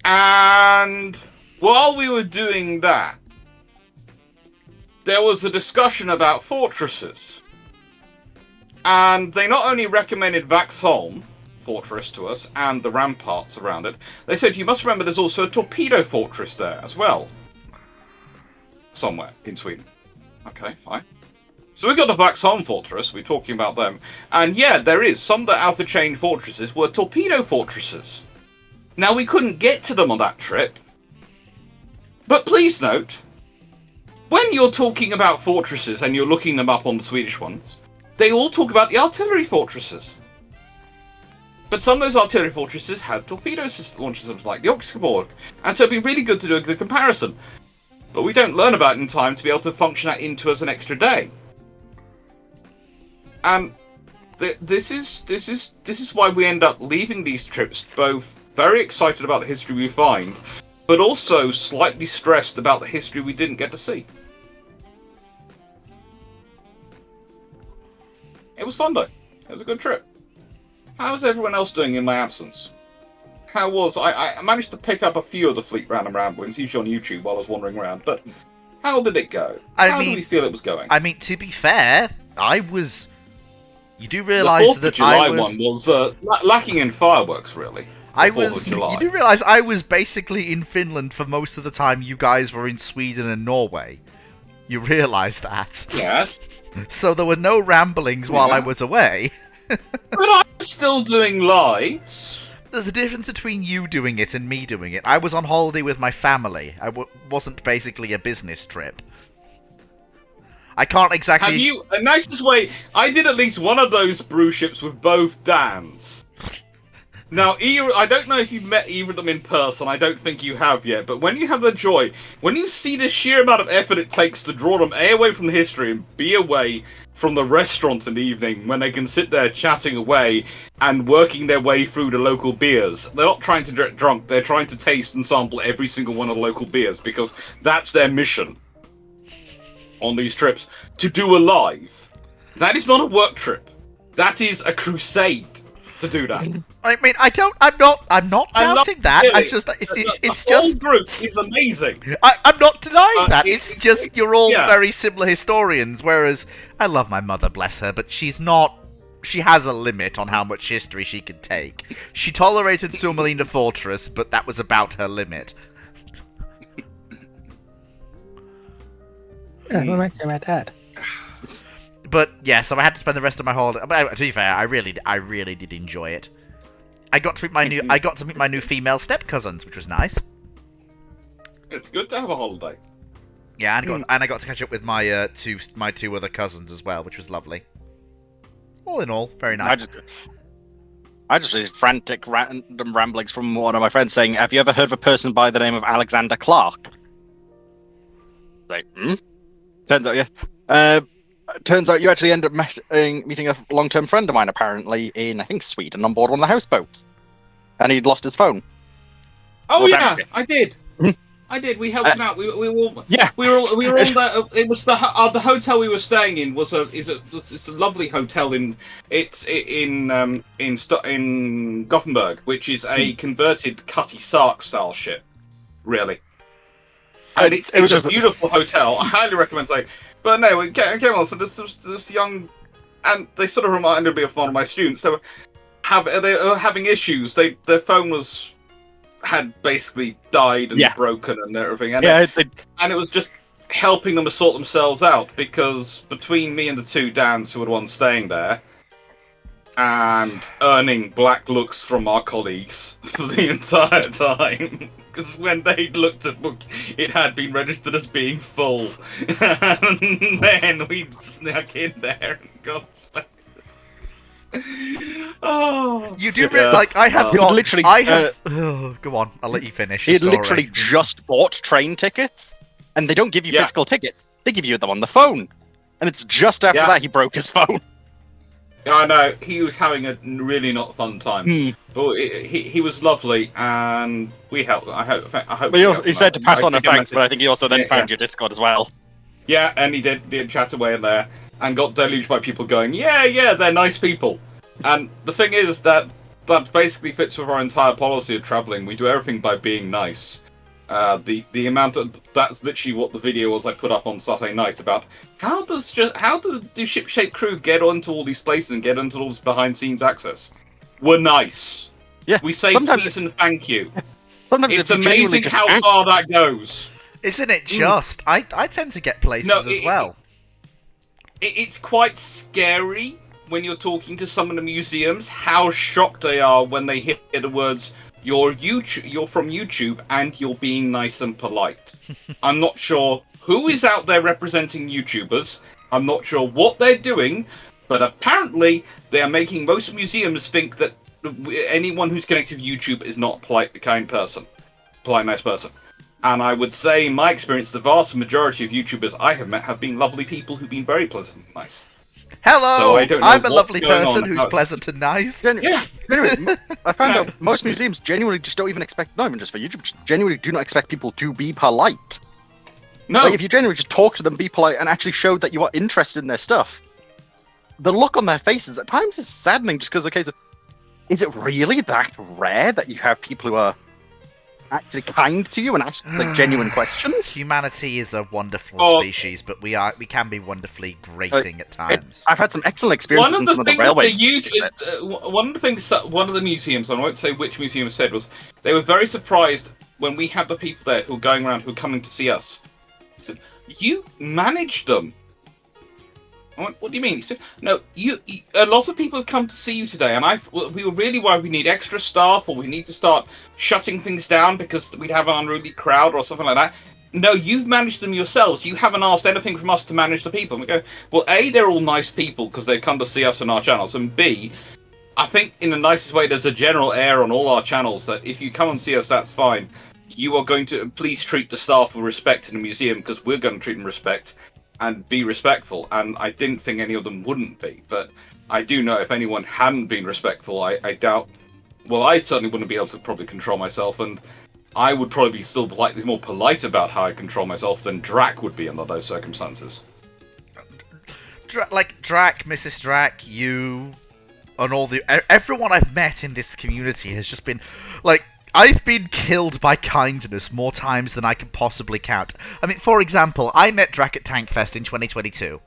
And while we were doing that, there was a discussion about fortresses. And they not only recommended Vaxholm fortress to us and the ramparts around it, they said, you must remember there's also a torpedo fortress there as well. Somewhere in Sweden. Okay, fine. So we got the Vaxholm fortress, we're talking about them. And yeah, there is. Some of the outer chain fortresses were torpedo fortresses. Now, we couldn't get to them on that trip. But please note, when you're talking about fortresses and you're looking them up on the Swedish ones, they all talk about the artillery fortresses. But some of those artillery fortresses had torpedo launch systems like the Oxenborg, and so it'd be really good to do the comparison. But we don't learn about it in time to be able to function that into as an extra day. And this is why we end up leaving these trips both very excited about the history we find, but also slightly stressed about the history we didn't get to see. It was fun though. It was a good trip. How's everyone else doing in my absence? How was I managed to pick up a few of the Fleet Random Ramblings, usually on YouTube while I was wandering around, but how did it go? How did we feel it was going? I mean, to be fair, I was. You do The realise 4th of that July I was. one was lacking in fireworks, really. I The 4th was. of July. You do realise I was basically in Finland for most of the time. You guys were in Sweden and Norway. You realise that? Yes. So there were no ramblings while I was away. But I'm still doing lives. There's a difference between you doing it and me doing it. I was on holiday with my family. I wasn't basically a business trip. I can't exactly... Have you... A nicest way... I did at least one of those brew ships with both Dans. Now, I don't know if you've met either of them in person. I don't think you have yet. But when you have the joy, when you see the sheer amount of effort it takes to draw them A, away from the history, and B, away from the restaurant in the evening, when they can sit there chatting away and working their way through the local beers. They're not trying to get drunk. They're trying to taste and sample every single one of the local beers, because that's their mission on these trips. To do a live. That is not a work trip. That is a crusade to do that. I mean, I'm not doubting that. Really, I just, it's the just. whole group is amazing. I'm not denying that. it- It's just you're all yeah. very similar historians. Whereas I love my mother, bless her, but she's not. She has a limit on how much history she can take. She tolerated Sumalina Fortress, but that was about her limit. Yeah, what am I saying my dad? But yeah, so I had to spend the rest of my holiday. But to be fair, I really did enjoy it. I got to meet my new female step cousins, which was nice. It's good to have a holiday. Yeah, and I got to catch up with my two other cousins as well, which was lovely. All in all, very nice. I just read frantic random ramblings from one of my friends saying, "Have you ever heard of a person by the name of Alexander Clark?" Like, Turns out, yeah. Turns out you actually end up meeting a long-term friend of mine, apparently, in, I think, Sweden, on board one of the houseboats. And he'd lost his phone. Oh Well, yeah, that- I did. I did. We helped him out. We were all. Yeah. We were all there. It was the hotel we were staying in it's a lovely hotel in Gothenburg, which is a converted Cutty Sark style ship, really. And it's was a just beautiful hotel. I highly recommend staying. But no, it came on. So this young, and they sort of reminded me of one of my students. They were having issues. Their phone had basically died and broken and everything. And and it was just helping them to sort themselves out, because between me and the two Dans who were the ones staying there, and earning black looks from our colleagues for the entire time. Because when they looked at book, it had been registered as being full. And then we snuck in there and got Oh, You do like I have got literally. go on, I'll let you finish. He had Sorry. literally just bought train tickets, and they don't give you physical tickets. They give you them on the phone, and it's just after that he broke his phone. I know, he was having a really not fun time. But he was lovely, and we helped. I hope. But he said to pass on a thanks, but I think he also then found your Discord as well. Yeah, and he did chat away in there, and got deluged by people going, yeah, they're nice people. And the thing is that basically fits with our entire policy of travelling. We do everything by being nice. The amount of that's literally what the video was I put up on Saturday night about how do ship-shape crew get onto all these places and get into all this behind-scenes access? We're nice. Yeah. We say please and thank you. Sometimes It's amazing how far that goes. Isn't it just? I tend to get places as well. It's quite scary when you're talking to some of the museums how shocked they are when they hear the words you're from YouTube and you're being nice and polite. I'm not sure who is out there representing YouTubers. I'm not sure what they're doing, but apparently they are making most museums think that anyone who's connected to YouTube is not a polite, nice person. And I would say, in my experience, the vast majority of YouTubers I have met have been lovely people who've been very pleasant and nice. Hello, So I don't know I'm a what's lovely going person on. who's pleasant and nice. Yeah. Genuinely, I found out most museums genuinely just don't even expect, not even just for YouTube, just genuinely do not expect people to be polite. No. Like, if you genuinely just talk to them, be polite, and actually show that you are interested in their stuff, the look on their faces at times is saddening just because, okay, so is it really that rare that you have people who are actually kind to you and ask like genuine questions? Humanity is a wonderful Oh. species, but we can be wonderfully grating at times. I've had some excellent experiences One in of some the of the things railway. the huge, one of the things that one of the museums, I won't say which museum said, was they were very surprised when we had the people there who were going around who were coming to see us. He said, "You managed them." I went, "What do you mean?" He said, "No, a lot of people have come to see you today, and we were really worried we need extra staff or we need to start shutting things down because we'd have an unruly crowd or something like that. No, you've managed them yourselves. You haven't asked anything from us to manage the people." And we go, "Well, A, they're all nice people because they've come to see us on our channels, and B, I think in the nicest way there's a general air on all our channels that if you come and see us, that's fine. You are going to please treat the staff with respect in the museum because we're going to treat them with respect and be respectful." And I didn't think any of them wouldn't be, but I do know if anyone hadn't been respectful, I doubt. Well, I certainly wouldn't be able to probably control myself, and I would probably be still more polite about how I control myself than Drac would be under those circumstances. Drac, Mrs. Drac, you, and everyone I've met in this community has just been like, I've been killed by kindness more times than I can possibly count. I mean, for example, I met Drac at Tankfest in 2022.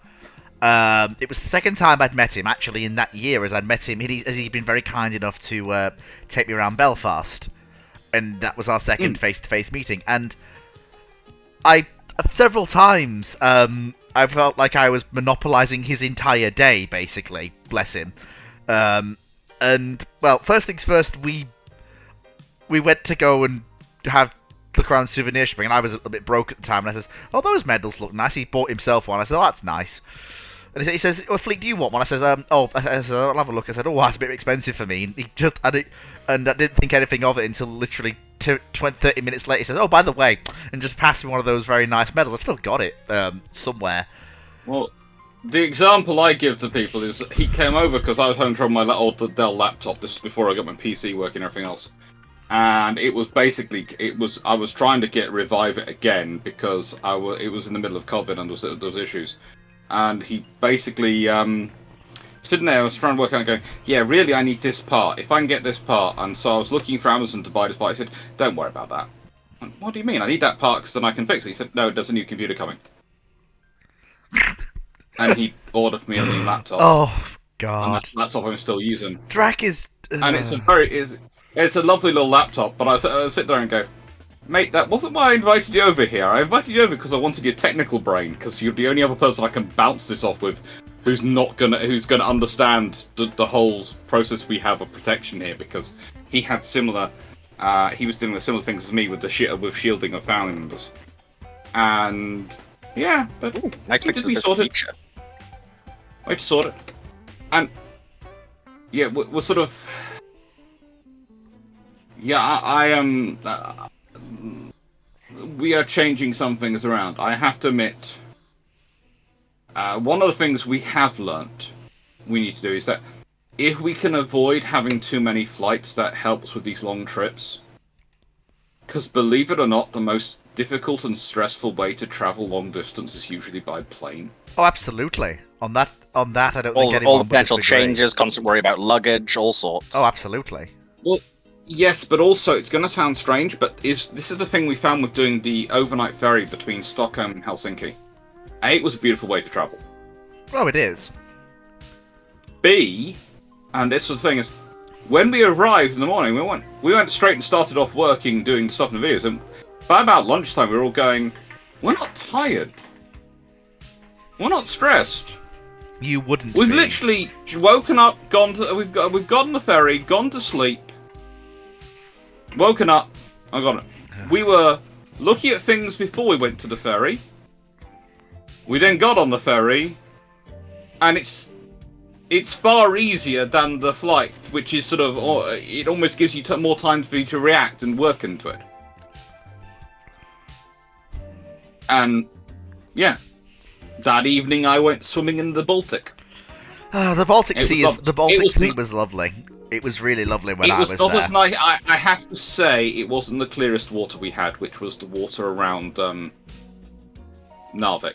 It was the second time I'd met him, actually, in that year as I'd met him. He'd been very kind enough to take me around Belfast. And that was our second face-to-face meeting. And several times, I felt like I was monopolising his entire day, basically. Bless him. And, well, first things first, we went to go and look around souvenir shopping, and I was a little bit broke at the time, and I says, "Oh, those medals look nice." He bought himself one. I said, "Oh, that's nice." And he says, "Oh, Fleet, do you want one?" I says, "Oh," I said, "I'll have a look." I said, "Oh, that's a bit expensive for me." And I didn't think anything of it until literally 30 minutes later. He says, "Oh, by the way," and just passed me one of those very nice medals. I've still got it somewhere. Well, the example I give to people is he came over because I was home from my old Dell laptop. This was before I got my PC working and everything else. And it was basically, I was trying to revive it again because it was in the middle of COVID and there was issues. And he basically, sitting there, I was trying to work out, going, "Yeah, really, I need this part. If I can get this part." And so I was looking for Amazon to buy this part. He said, "Don't worry about that." And, "What do you mean? I need that part because then I can fix it." He said, "No, there's a new computer coming." And he ordered me a new laptop. Oh, And God. that laptop I'm still using. Drac is... And it's a lovely little laptop, but I sit there and go, "Mate, that wasn't why I invited you over here. I invited you over because I wanted your technical brain, because you're the only other person I can bounce this off with who's gonna understand the whole process we have of protection here," because he had similar he was dealing with similar things as me with shielding of family members. And yeah, but Nice pictures of we this sorted. feature. Way to sort it. And yeah, we're sort of. Yeah, I am. We are changing some things around. I have to admit, one of the things we have learnt we need to do is that if we can avoid having too many flights, that helps with these long trips. Because believe it or not, the most difficult and stressful way to travel long distance is usually by plane. Oh, absolutely. On that, I don't think anyone All the would potential disagree. changes, constant worry about luggage, all sorts. Oh, absolutely. Well, yes, but also it's going to sound strange, but this is the thing we found with doing the overnight ferry between Stockholm and Helsinki. A, it was a beautiful way to travel. Oh, it is. B, and this was the thing is, when we arrived in the morning, we went straight and started off working, doing stuff in the videos, and by about lunchtime we were all going, "We're not tired. We're not stressed. You wouldn't We've be. literally woken up, we've got on the ferry, gone to sleep, woken up, I got it. We were looking at things before we went to the ferry. We then got on the ferry, and it's far easier than the flight, which is sort of, it almost gives you more time for you to react and work into it. And yeah, that evening I went swimming in the Baltic. The Baltic It Sea was is not- the Baltic it was Sea not- was lovely. It was really lovely when It I was was not there. as nice. I have to say, it wasn't the clearest water we had, which was the water around Narvik.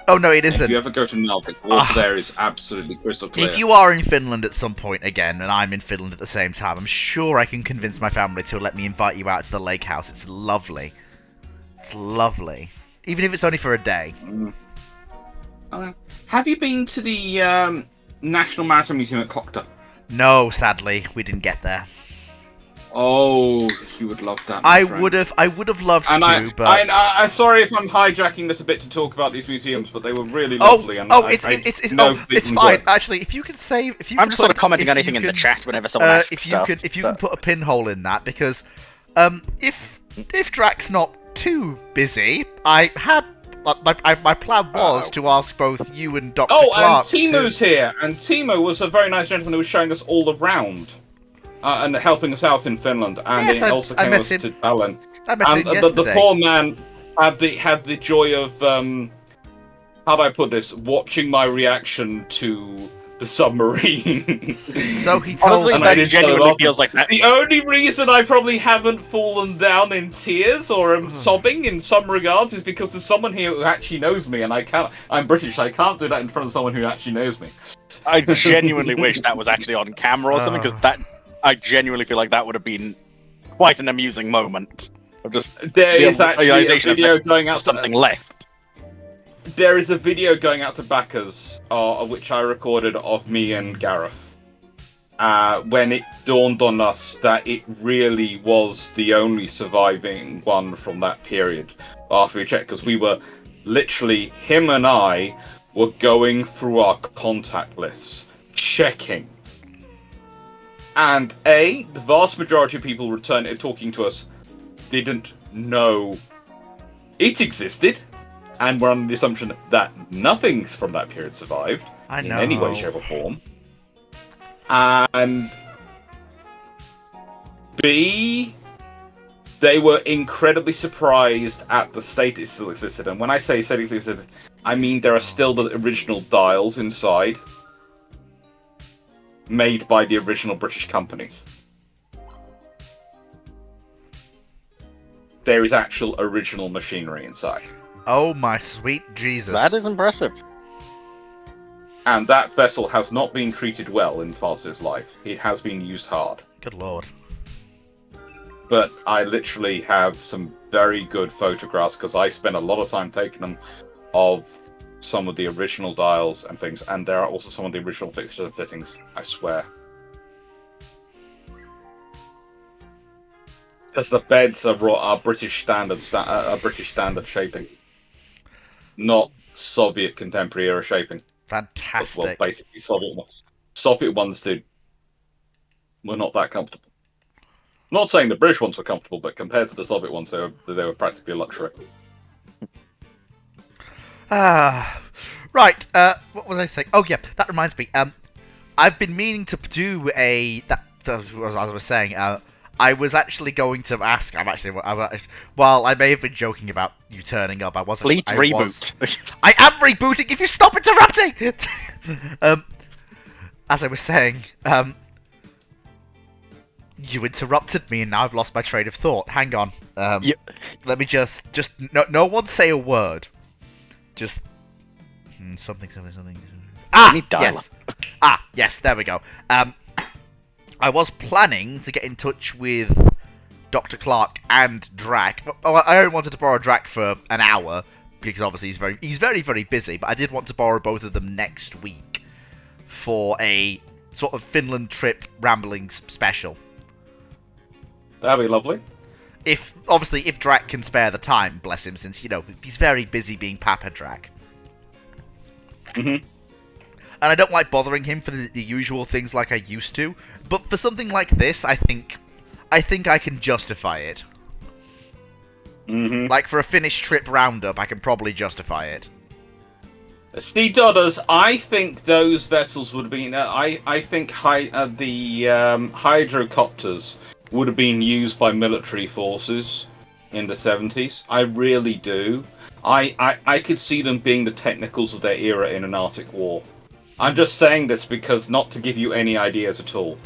Oh no, it If isn't. you ever go to Narvik, water Ah. there is absolutely crystal clear. If you are in Finland at some point again, and I'm in Finland at the same time, I'm sure I can convince my family to let me invite you out to the lake house. It's lovely. It's lovely. Even if it's only for a day. Have you been to the National Maritime Museum at Kokta? No, sadly, we didn't get there. Oh, you would love that. my I friend. would have loved And to, but I'm sorry if I'm hijacking this a bit to talk about these museums, but they were really lovely. And it's know it's people fine. enjoy it. Actually, if you can save, if you I'm can just sort of put- commenting if anything you in the can- chat whenever someone asks if you stuff. can, if you but- can put a pinhole in that, because if Drax's not too busy, I had my plan was to ask both you and Dr. Oh, and Clark. Timu's here, and Timu was a very nice gentleman who was showing us all around and helping us out in Finland, and Yes, he also I came met us him. to Tallinn. I met And him the yesterday. poor man had the joy of how do I put this? Watching my reaction to the submarine. So he told Honestly, And I that didn't genuinely follow up. feels like that. The only reason I probably haven't fallen down in tears or am sobbing in some regards is because there's someone here who actually knows me, and I'm British. I can't do that in front of someone who actually knows me. I genuinely wish that was actually on camera or something, because I genuinely feel like that would have been quite an amusing moment. Of just There the is actually a realization of video that going out. something left. There is a video going out to backers, which I recorded of me and Gareth. When it dawned on us that it really was the only surviving one from that period after we checked, because we were literally, him and I were going through our contact lists, checking. And the vast majority of people talking to us didn't know it existed, and were under the assumption that nothing from that period survived I in know. any way, shape, or form. And B, they were incredibly surprised at the state it still existed. And when I say state it existed, I mean there are still the original dials inside, made by the original British companies. There is actual original machinery inside. Oh my sweet Jesus! That is impressive. And that vessel has not been treated well in part of its life. It has been used hard. Good lord. But I literally have some very good photographs, because I spent a lot of time taking them, of some of the original dials and things, and there are also some of the original fixtures and fittings, I swear. Because the beds are British standard shaping, not Soviet contemporary era shaping. Fantastic. Well, basically Soviet ones were not that comfortable. I'm not saying the British ones were comfortable, but compared to the Soviet ones, they were practically a luxury. Right. What was I saying? Oh yeah, that reminds me. I've been meaning to do as I was saying. I was actually going to ask. While I may have been joking about you turning up, I wasn't. Fleet I reboot. I am rebooting. If you stop interrupting. As I was saying, you interrupted me, and now I've lost my train of thought. Hang on. Let me just no one say a word. Just something. Ah, need dial-up. yes. Yes. There we go. I was planning to get in touch with Dr. Clark and Drac. Oh, I only wanted to borrow Drac for an hour because obviously he's very busy. But I did want to borrow both of them next week for a sort of Finland trip ramblings special. That'd be lovely. If Drac can spare the time, bless him, since he's very busy being Papa Drac. Mm-hmm. And I don't like bothering him for the usual things like I used to. But for something like this, I think I can justify it. Mm-hmm. Like for a Finnish trip roundup, I can probably justify it. Steve Dodders, I think those vessels would have been. I think the hydrocopters would have been used by military forces in the 70s. I really do. I could see them being the technicals of their era in an Arctic war. I'm just saying this because not to give you any ideas at all.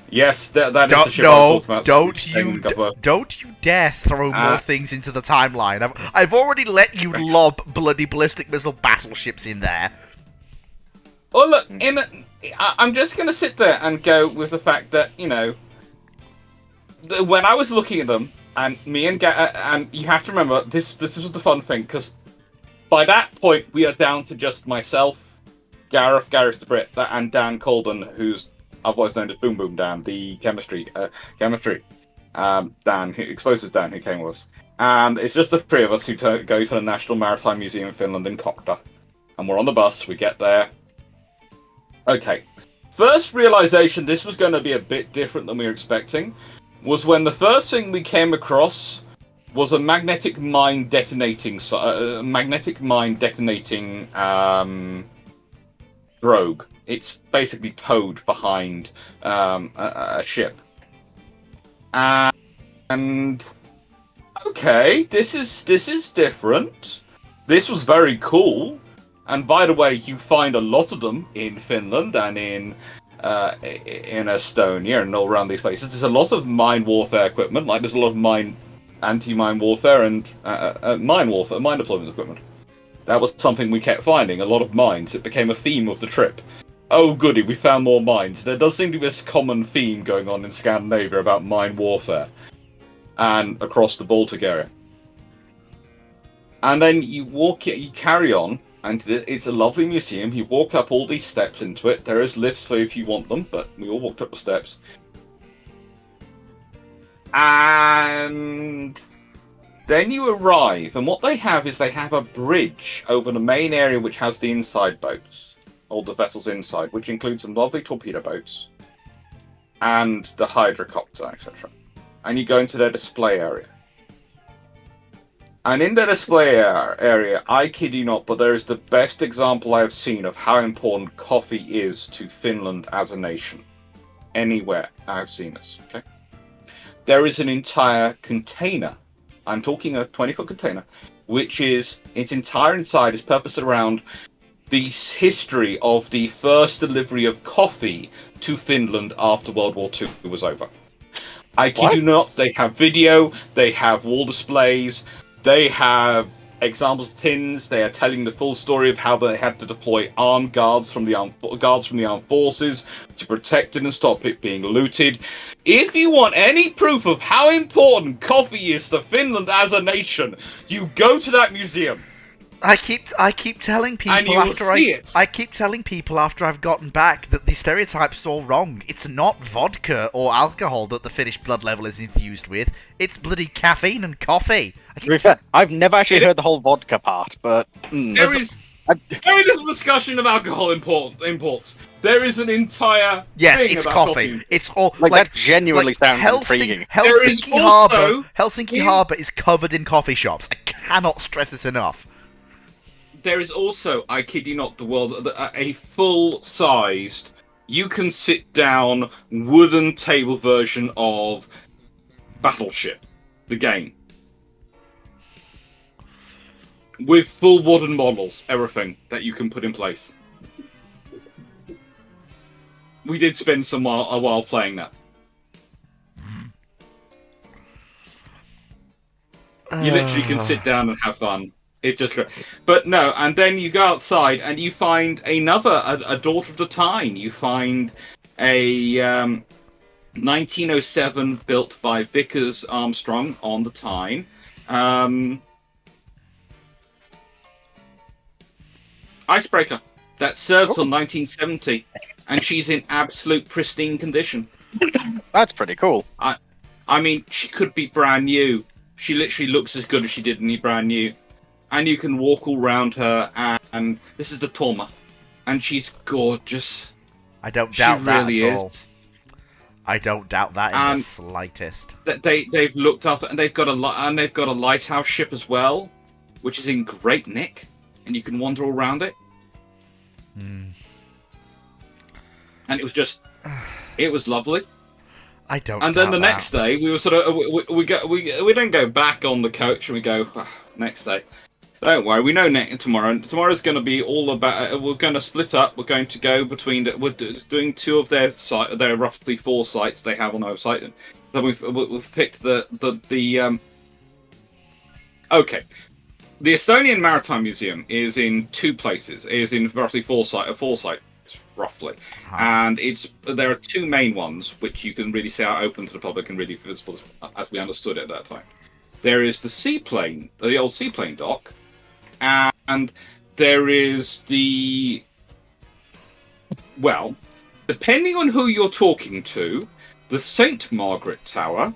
Yes, that is the Don't, ship I was no, talking about. don't you dare throw more things into the timeline. I've already let you lob bloody ballistic missile battleships in there. Well, look, I'm just going to sit there and go with the fact that, when I was looking at them, and me and and you have to remember, this was the fun thing, because by that point, we are down to just myself, Gareth the Brit, and Dan Colden, who's otherwise known as Boom Boom Dan, the chemistry Dan, explosives Dan, who came with us. And it's just the three of us who go to the National Maritime Museum in Finland in Kokta. And we're on the bus, we get there. Okay. First realization this was going to be a bit different than we were expecting was when the first thing we came across was a magnetic mine detonating drogue. It's basically towed behind a ship. And okay, this is different. This was very cool. And by the way, you find a lot of them in Finland and in Estonia and all around these places. There's a lot of mine warfare equipment, like there's a lot of anti-mine warfare and mine deployment equipment. That was something we kept finding, a lot of mines. It became a theme of the trip. Oh goody, we found more mines. There does seem to be this common theme going on in Scandinavia about mine warfare. And across the Baltic area. And then you carry on, and it's a lovely museum. You walk up all these steps into it. There is lifts for if you want them, but we all walked up the steps. And then you arrive, and what they have is they have a bridge over the main area which has the inside boats, all the vessels inside, which includes some lovely torpedo boats and the hydrocopter, etc. And you go into their display area. And in the display area, I kid you not, but there is the best example I have seen of how important coffee is to Finland as a nation. Anywhere I have seen this, okay? There is an entire container, I'm talking a 20-foot container, which is, its entire inside is purposed around the history of the first delivery of coffee to Finland after World War II was over. I kid you not, they have video, they have wall displays, they have examples of tins, they are telling the full story of how they had to deploy armed guards from the armed forces to protect it and stop it being looted. If you want any proof of how important coffee is to Finland as a nation, you go to that museum. I keep telling people I keep telling people after I've gotten back that the stereotype's all wrong. It's not vodka or alcohol that the Finnish blood level is infused with. It's bloody caffeine and coffee. To be fair, I've never actually heard the whole vodka part, but there is very little discussion of alcohol imports. There is an entire thing it's about coffee. It's all that genuinely sounds intriguing. Helsinki Harbour is covered in coffee shops. I cannot stress this enough. There is also, I kid you not, a full-sized, you can sit down wooden table version of Battleship, the game. With full wooden models, everything that you can put in place. We did spend a while playing that. You literally can sit down and have fun. It's just great. But no, and then you go outside and you find a daughter of the Tyne. You find a 1907 built by Vickers Armstrong on the Tyne. Icebreaker that served till 1970, and she's in absolute pristine condition. That's pretty cool. I mean, she could be brand new. She literally looks as good as she did when brand new. And you can walk all around her, and this is the Torma, and she's gorgeous. I don't doubt that really at all. I don't doubt that in the slightest. They've looked after, and they've got a lighthouse ship as well, which is in great nick, and you can wander all around it. And it was lovely. I don't. And then the next day, we were sort of we don't go back on the coach, and we go next day. Don't worry, we know tomorrow. Tomorrow's going to be all about. We're going to split up. We're going to go between. We're doing 2 of their site. There are roughly 4 sites they have on the website. So we've picked the. Okay, the Estonian Maritime Museum is in 2 places. It is in roughly 4 sites, roughly, and there are 2 main ones which you can really see are open to the public and really visible as we understood it at that time. There is the seaplane, the old seaplane dock. And there is depending on who you're talking to, the St. Margaret Tower,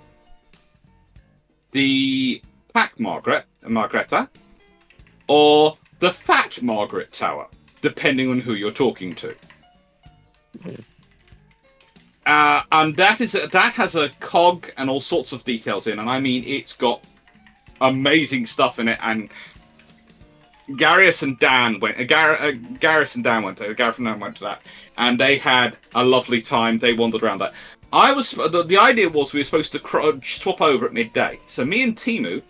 the Pack Margareta, or the Fat Margaret Tower, depending on who you're talking to. And that has a cog and all sorts of details in, and I mean it's got amazing stuff in it. And Gareth and Dan went to that, and they had a lovely time. They wandered around that. The idea was we were supposed to swap over at midday. So me and Timu,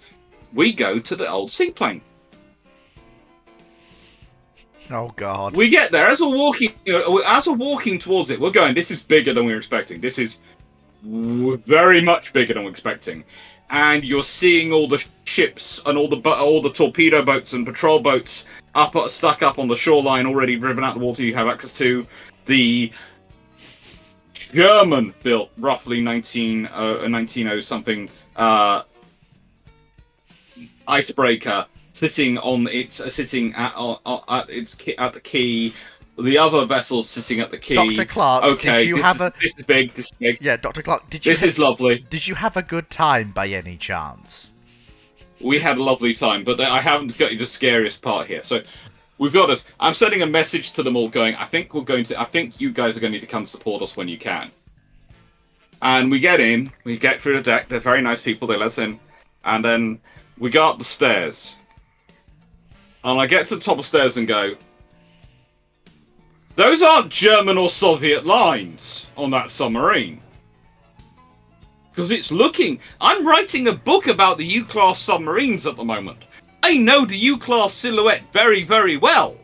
we go to the old seaplane. Oh God! We get there as we're walking towards it. We're going. This is bigger than we were expecting. This is very much bigger than we were expecting. And you're seeing all the ships and all the torpedo boats and patrol boats stuck up on the shoreline, already driven out the water. You have access to the German-built, roughly 1900 something icebreaker sitting at the quay. The other vessels sitting at the quay. Dr. Clark, okay, this is big. Yeah, Dr. Clark, this is lovely. Did you have a good time by any chance? We had a lovely time, but I haven't got you the scariest part here. So we've got us. I'm sending a message to them all, going, I think you guys are going to need to come support us when you can. And we get in. We get through the deck. They're very nice people. They let us in, and then we go up the stairs. And I get to the top of the stairs and go, those aren't German or Soviet lines on that submarine. Because I'm writing a book about the U-class submarines at the moment. I know the U-class silhouette very, very well.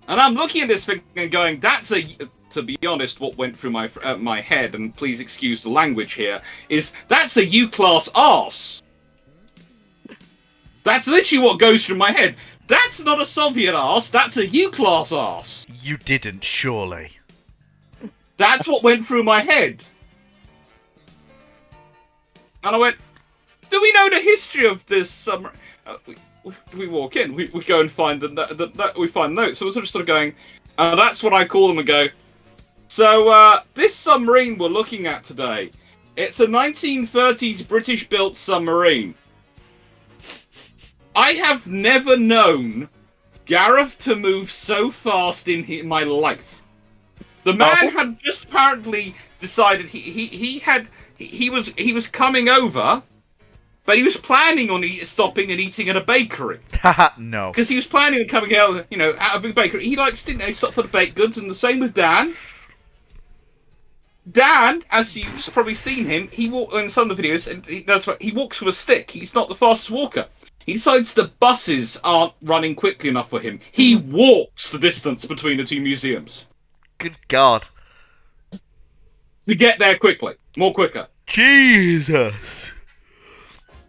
And I'm looking at this thing and going, to be honest, what went through my head, and please excuse the language here, is that's a U-class arse. That's literally what goes through my head. That's not a Soviet arse, that's a U-class arse. You didn't, surely. That's what went through my head. And I went, do we know the history of this submarine? We walk in, we go and find we find notes. So we're sort of going, and that's what I call them and go, so this submarine we're looking at today, it's a 1930s British-built submarine. I have never known Gareth to move so fast in my life. The man had just apparently decided he was coming over, but he was planning on stopping and eating at a bakery. No. Because he was planning on coming out, out of a bakery. He stopped for the baked goods, and the same with Dan. Dan, as you've probably seen him, he walks in some of the videos, and he walks with a stick. He's not the fastest walker. He decides the buses aren't running quickly enough for him. He walks the distance between the 2 museums. Good God. To get there quicker. Jesus.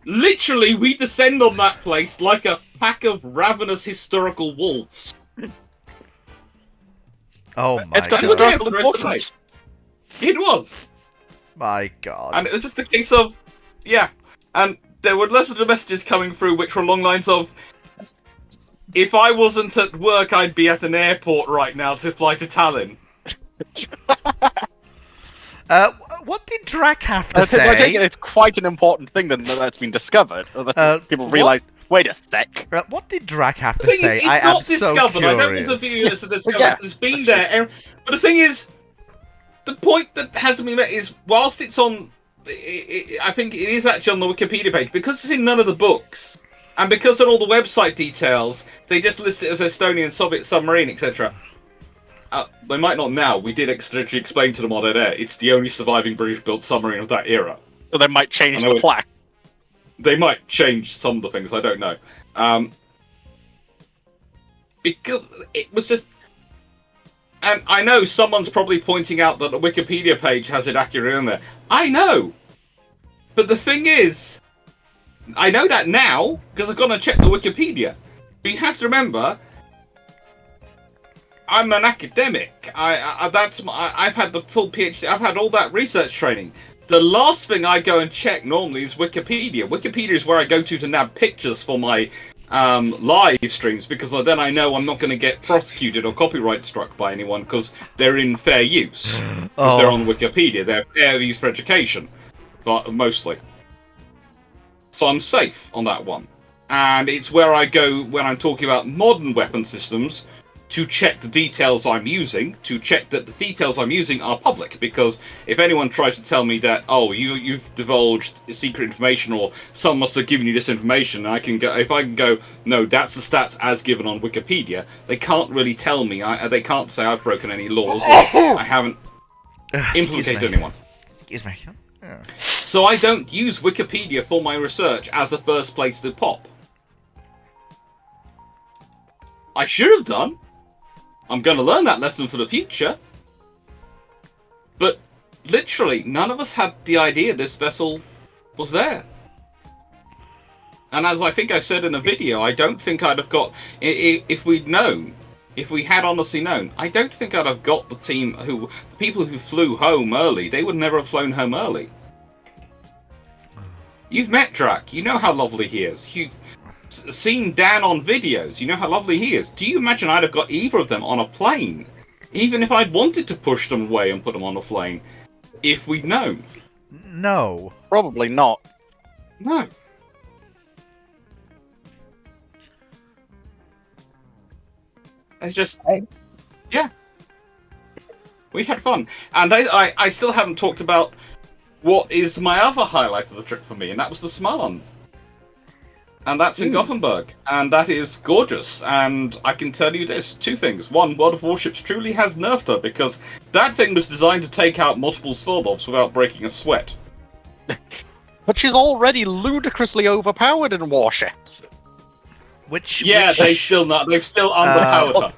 Literally, we descend on that place like a pack of ravenous historical wolves. Oh my It's got God. historical importance. It was. My God. And it was just a case of, yeah. And there were lots of the messages coming through which were along lines of, if I wasn't at work, I'd be at an airport right now to fly to Tallinn. What did Drac have to I say? take it it's quite an important thing that's been discovered. That people realise, wait a sec. What did Drac have to The thing say? is, it's I am not so discovered. curious. I don't want to view it as a discovered. Yeah. It's been there. But the thing is, the point that hasn't been met is, whilst it's on, I think it is actually on the Wikipedia page, because it's in none of the books, and because of all the website details, they just list it as Estonian Soviet submarine, etc. They might not now. We did actually explain to them on it air. It's the only surviving British-built submarine of that era. So they might change the plaque. They might change some of the things. I don't know. because it was just. And I know someone's probably pointing out that the Wikipedia page has it accurate in there. I know, but the thing is, I know that now because I've gone and checked the Wikipedia. But you have to remember, I'm an academic. I've had the full PhD. I've had all that research training. The last thing I go and check normally is Wikipedia. Wikipedia is where I go to nab pictures for my live streams, because then I know I'm not going to get prosecuted or copyright struck by anyone because they're in fair use. Because they're on Wikipedia. They're fair use for education, but mostly. So I'm safe on that one. And it's where I go when I'm talking about modern weapon systems to check the details I'm using, to check that the details I'm using are public. Because if anyone tries to tell me that, oh, you've divulged secret information or someone must have given you this information, I can go. If I can go, no, that's the stats as given on Wikipedia. They can't really tell me. They can't say I've broken any laws or I haven't implicated anyone. Excuse me. So I don't use Wikipedia for my research as a first place to pop. I should have done. I'm going to learn that lesson for the future. But literally, none of us had the idea this vessel was there. And as I think I said in a video, I don't think I'd have got... If we'd known, if we had honestly known, I don't think I'd have got the people who flew home early. They would never have flown home early. You've met Drac. You know how lovely he is. You've seen Dan on videos. You know how lovely he is. Do you imagine I'd have got either of them on a plane? Even if I'd wanted to push them away and put them on a plane, if we'd known? No. Probably not. No. It's just... Yeah. We had fun. And I still haven't talked about what is my other highlight of the trip for me, and that was the Smalland. And that's in Gothenburg, and that is gorgeous. And I can tell you this, two things. One, World of Warships truly has nerfed her, because that thing was designed to take out multiple Sverdlovs without breaking a sweat. But she's already ludicrously overpowered in warships. They've still underpowered her.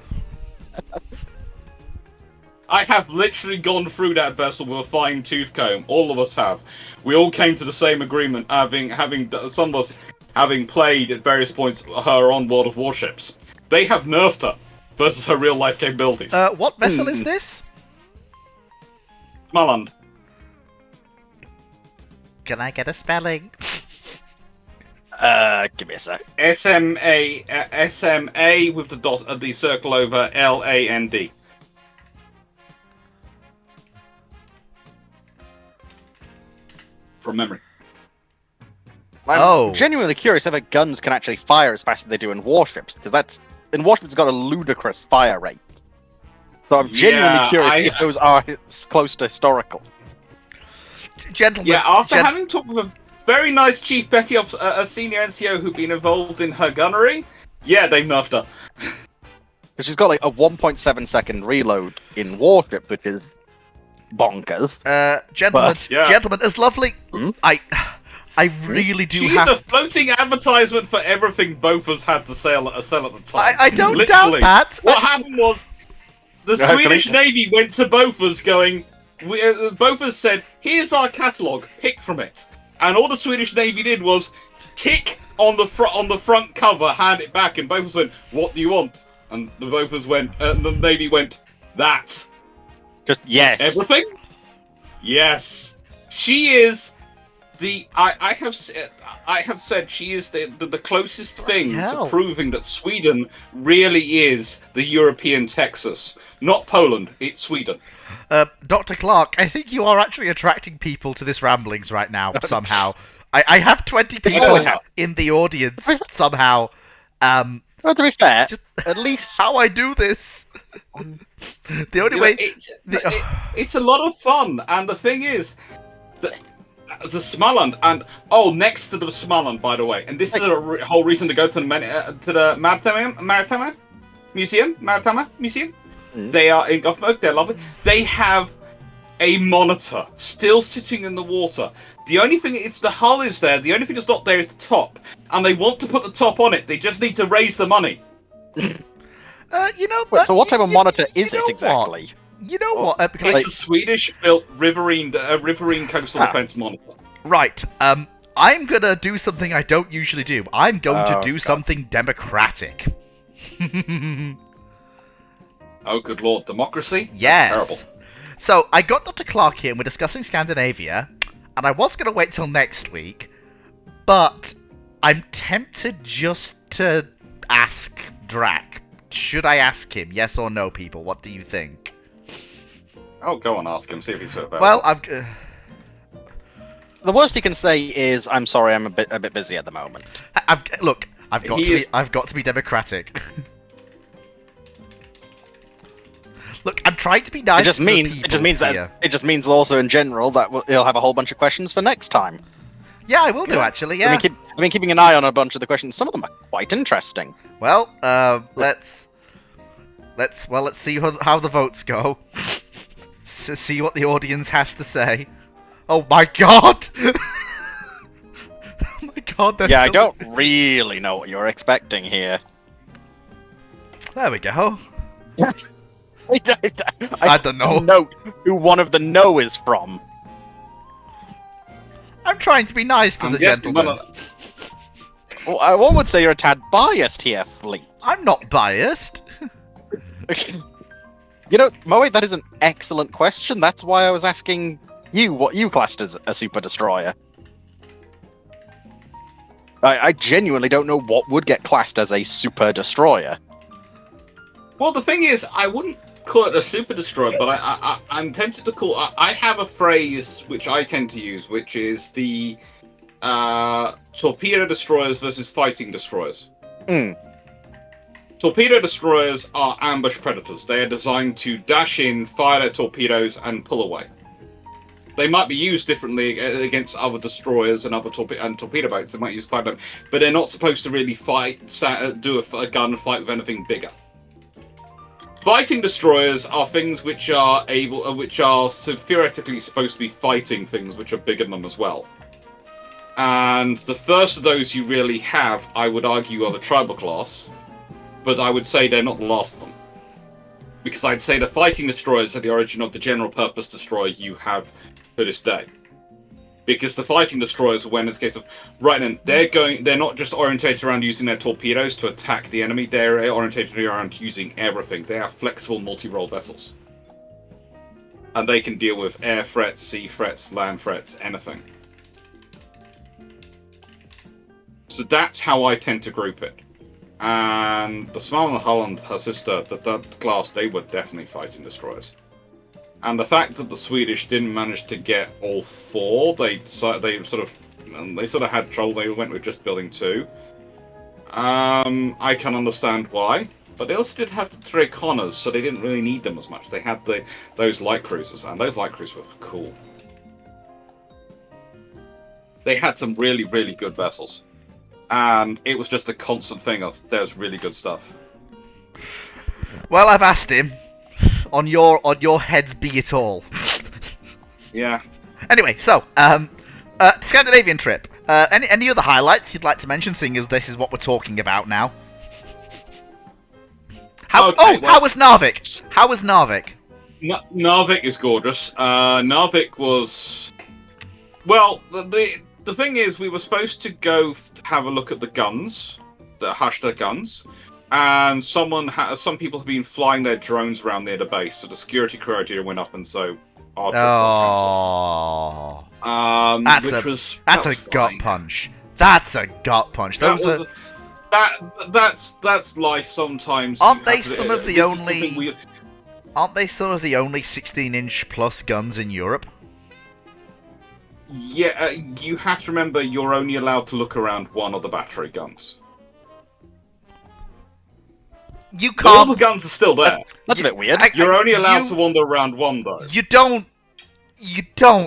I have literally gone through that vessel with a fine-tooth comb. All of us have. We all came to the same agreement, having some of us having played at various points her on World of Warships. They have nerfed her versus her real-life capabilities. What vessel is this? Smalland. Can I get a spelling? Give me a sec. SMA with the circle over LAND. From memory. I'm genuinely curious if guns can actually fire as fast as they do in warships, because in warships it's got a ludicrous fire rate. So I'm genuinely curious if those are close to historical. Gentlemen. Yeah, after having talked with a very nice Chief Petty a senior NCO who'd been involved in her gunnery, yeah, they nerfed her. Because she's got like a 1.7 second reload in warships, which is bonkers. Gentlemen, it's lovely. I really do She's a floating advertisement for everything both of us had to sell at the time. I don't doubt that. What happened was, the Swedish Navy went to both of us going, both of us said, here's our catalogue, pick from it. And all the Swedish Navy did was tick on the front cover, hand it back, and both of us went, what do you want? And the both of us went, the Navy went, that. Just yes. Everything? Yes. She is I have said she is the closest thing to proving that Sweden really is the European Texas. Not Poland, it's Sweden. Dr. Clark, I think you are actually attracting people to this ramblings right now, somehow. I have 20 people in the audience, somehow. Well, to be fair, at least... How I do this. The only way... It's a lot of fun, and the thing is... The Smalland, and next to the Smalland, by the way, and this is a whole reason to go to the Maritime Museum. They are in Gothenburg. They're lovely. They have a monitor still sitting in the water. The only thing is the hull is there. The only thing that's not there is the top, and they want to put the top on it. They just need to raise the money. You know. Wait, so what type of monitor is you it know exactly? What? You know Oh, what? Because It's a Swedish-built riverine coastal Ah. defense monitor. right. I'm gonna do something I don't usually do. I'm going to Oh, do God. something democratic. Oh, good lord, democracy? That's Yes. terrible. So I got Dr. Clark here and we're discussing Scandinavia, and I was going to wait till next week, but I'm tempted just to ask Drac. Should I ask him? Yes or no, people? What do you think? Oh, go on, ask him, see if he's available. Well, I'm... The worst he can say is, "I'm sorry, I'm a bit busy at the moment." look, I've got to be democratic. Look, I'm trying to be nice. It just means also in general that he'll have a whole bunch of questions for next time. Yeah, I will do actually. Yeah. I've been keeping an eye on a bunch of the questions. Some of them are quite interesting. Well, let's see how the votes go. See what the audience has to say. Oh my god! Oh my god! Yeah, I don't really know what you're expecting here. There we go. I don't know. Note who one of the no is from. I'm trying to be nice to the gentleman. Well, one would say you're a tad biased here, Fleet. I'm not biased. You know, Moe, that is an excellent question. That's why I was asking you what you classed as a super destroyer. I genuinely don't know what would get classed as a super destroyer. Well, the thing is, I wouldn't call it a super destroyer, but I'm tempted to call. I have a phrase which I tend to use, which is the torpedo destroyers versus fighting destroyers. Torpedo destroyers are ambush predators. They are designed to dash in, fire their torpedoes, and pull away. They might be used differently against other destroyers and other torpedo boats. They might use fire them, but they're not supposed to really do a gun fight with anything bigger. Fighting destroyers are things which are theoretically supposed to be fighting things which are bigger than them as well. And the first of those you really have, I would argue, are the tribal class, but I would say they're not the last of them. Because I'd say the fighting destroyers are the origin of the general purpose destroyer you have to this day. Because the fighting destroyers, when it's a case of right then, they're not just orientated around using their torpedoes to attack the enemy, they're orientated around using everything. They are flexible multi-role vessels. And they can deal with air threats, sea threats, land threats, anything. So that's how I tend to group it. And the Small and Holland, her sister, that class, they were definitely fighting destroyers. And the fact that the Swedish didn't manage to get all four, they sort of had trouble. They went with just building two. I can understand why, but they also did have the three Connors, so they didn't really need them as much. They had those light cruisers, and those light cruisers were cool. They had some really, really good vessels, and it was just a constant thing of there's really good stuff. Well, I've asked him. On your heads be it all. Yeah. Anyway, so Scandinavian trip. Any other highlights you'd like to mention, seeing as this is what we're talking about now? How was Narvik? How was Narvik? Narvik is gorgeous. Narvik was... Well, the thing is, we were supposed to go have a look at the guns, the Hashta guns, and some people have been flying their drones around near the base, so the security criteria went up, and so our trip got cancelled. That's a gut punch. That's a gut punch. That's life sometimes. Aren't they some of the only 16-inch plus guns in Europe? Yeah, you have to remember you're only allowed to look around one of the battery guns. You can't. All the guns are still there. That's a bit weird. You're only allowed to wander around one, though. You don't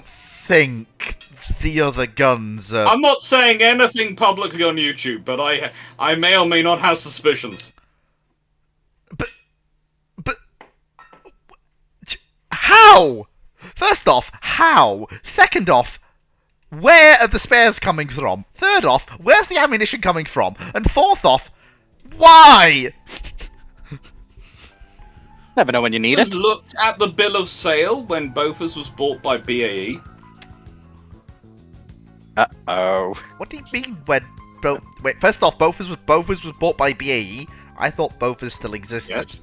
think the other guns are... I'm not saying anything publicly on YouTube, but I may or may not have suspicions. But how? First off, how? Second off, where are the spares coming from? Third off, where's the ammunition coming from? And fourth off, why? Never know when you need it. Looked at the bill of sale when Bofors was bought by BAE. Uh-oh. What do you mean when... Wait, first off, Bofors was bought by BAE. I thought Bofors still existed.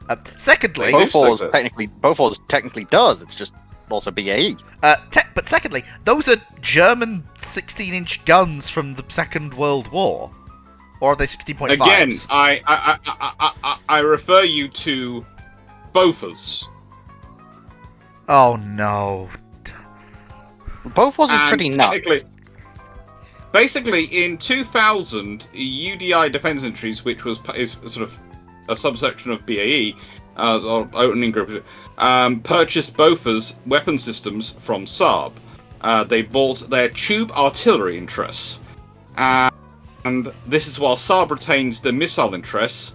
Yes. Secondly... They do still Bofors technically does, it's just also BAE. But secondly, those are German 16-inch guns from the Second World War. Or are they 16.5s? Again, I refer you to Bofors. Oh no. Bofors is And pretty nuts. Basically, in 2000, UDI Defence Industries, which is sort of a subsection of BAE, or owning group, purchased Bofors weapon systems from Saab. They bought their tube artillery interests, and this is while Saab retains the missile interests.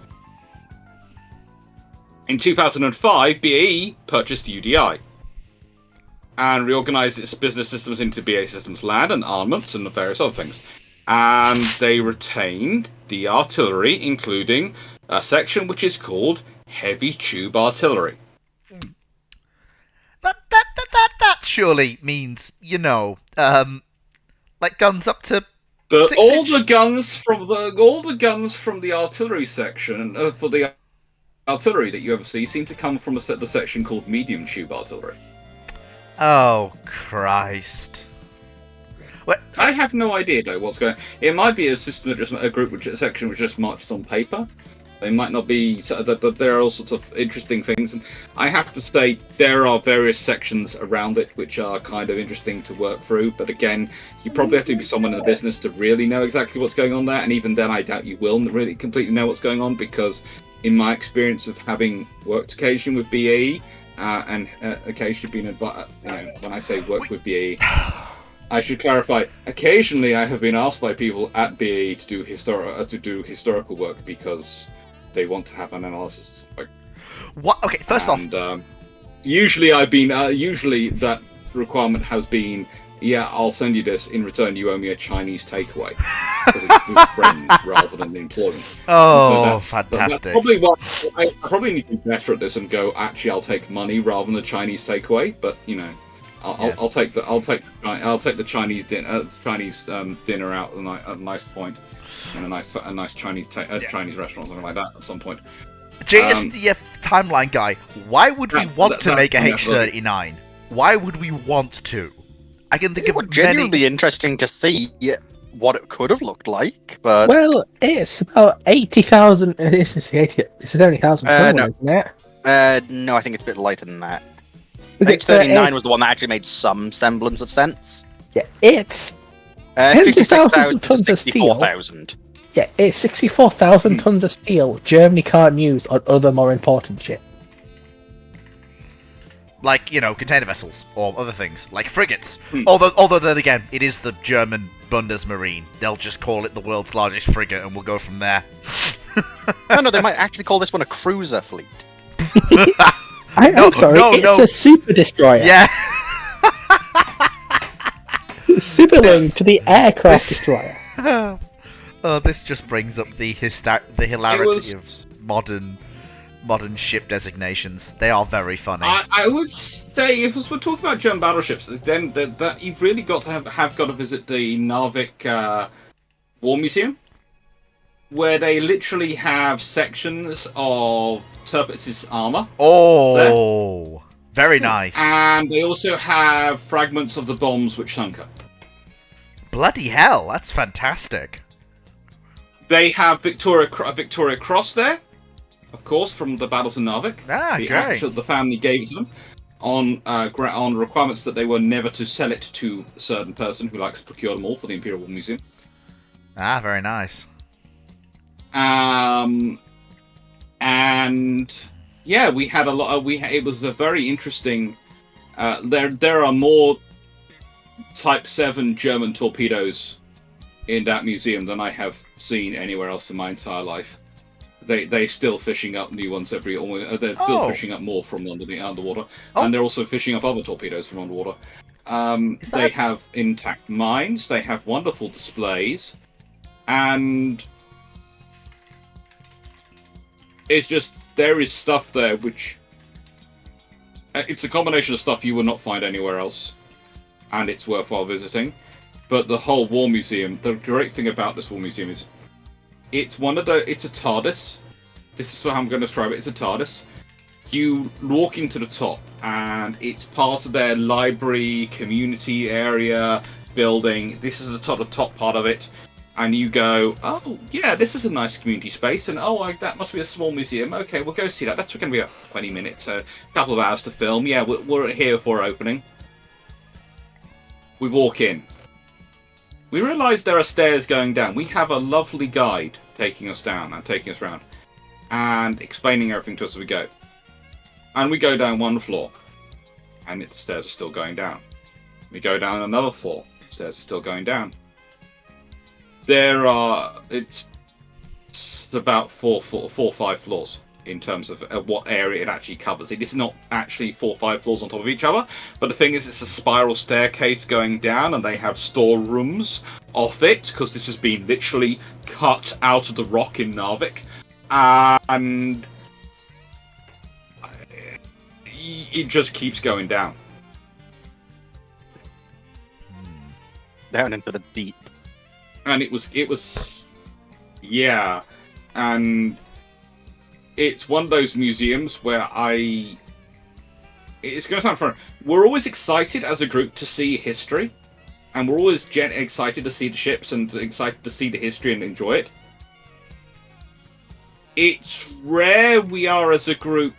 In 2005, BAE purchased UDI and reorganized its business systems into BAE Systems Land and Armaments and various other things. And they retained the artillery, including a section which is called Heavy Tube Artillery. That surely means, like guns up to All the guns from the artillery section for the artillery that you ever see seem to come from the section called medium tube artillery. Oh Christ! What? I have no idea though what's going on. It might be a system that a section which just marches on paper. They might not be. There are all sorts of interesting things, and I have to say there are various sections around it which are kind of interesting to work through. But again, you probably have to be someone in the business to really know exactly what's going on there, and even then, I doubt you will really completely know what's going on, because in my experience of having worked occasionally with BAE and occasionally been advised, when I say work with BAE. I should clarify. Occasionally, I have been asked by people at BAE to do historical work because they want to have an analysis. What? Okay, first off, usually usually that requirement has been, yeah, I'll send you this. In return, you owe me a Chinese takeaway because it's with friends rather than employment. Oh, so fantastic! That's probably what I probably need to be better at this and go. Actually, I'll take money rather than the Chinese takeaway. But I'll take the Chinese dinner out at a nice point, in a nice Chinese Chinese restaurant, something like that at some point. JSDF timeline guy, why would we want to make a H39? Why would we want to? I can think It would of genuinely many. be interesting to see what it could have looked like, but Well, it's about 80,000. This is only 1,000 no. ton, isn't it? no, I think it's a bit lighter than that. Okay, H39 was the one that actually made some semblance of sense. Yeah, it's 56,000 to tons of steel. 64,000. Yeah, it's 64,000 tons of steel Germany can't use on other more important shit. Like, container vessels or other things, like frigates. Although then again, it is the German Bundesmarine. They'll just call it the world's largest frigate and we'll go from there. No, they might actually call this one a cruiser fleet. I'm sorry, it's a super destroyer. Yeah. Sibling to the aircraft destroyer. Oh, this just brings up the hilarity of modern ship designations. They are very funny. I would say, if we're talking about German battleships, then that you've really got to have got to visit the Narvik War Museum, where they literally have sections of Tirpitz's armor. Oh, very nice. And they also have fragments of the bombs which sunk up. Bloody hell, that's fantastic. They have Victoria Cross there, of course, from the battles in Narvik. Great. The family gave it to them on requirements that they were never to sell it to a certain person who likes to procure them all for the Imperial War Museum. Very nice. And yeah, we had a lot. It was a very interesting. There are more Type 7 German torpedoes in that museum than I have seen anywhere else in my entire life. They're still fishing up new ones they're still fishing up more from underwater, and they're also fishing up other torpedoes from underwater. They have intact mines. They have wonderful displays, and it's just there is stuff there which it's a combination of stuff you will not find anywhere else, and it's worthwhile visiting. But the whole War Museum, the great thing about this War Museum is it's a TARDIS. This is how I'm going to describe it. It's a TARDIS. You walk into the top, and it's part of their library, community area, building. This is the top part of it. And you go, oh, yeah, this is a nice community space. And, that must be a small museum. Okay, we'll go see that. That's going to be 20 minutes, a couple of hours to film. Yeah, we're here for opening. We walk in. We realise there are stairs going down. We have a lovely guide taking us down and taking us around and explaining everything to us as we go. And we go down one floor, and the stairs are still going down. We go down another floor, the stairs are still going down. It's about four or five floors in terms of what area it actually covers. It is not actually 4 or 5 floors on top of each other, but the thing is, it's a spiral staircase going down, and they have storerooms off it, because this has been literally cut out of the rock in Narvik. And it just keeps going down. Down into the deep. And it was, yeah, and it's one of those museums where it's going to sound fun. We're always excited as a group to see history, and we're always excited to see the ships and excited to see the history and enjoy it. It's rare we are as a group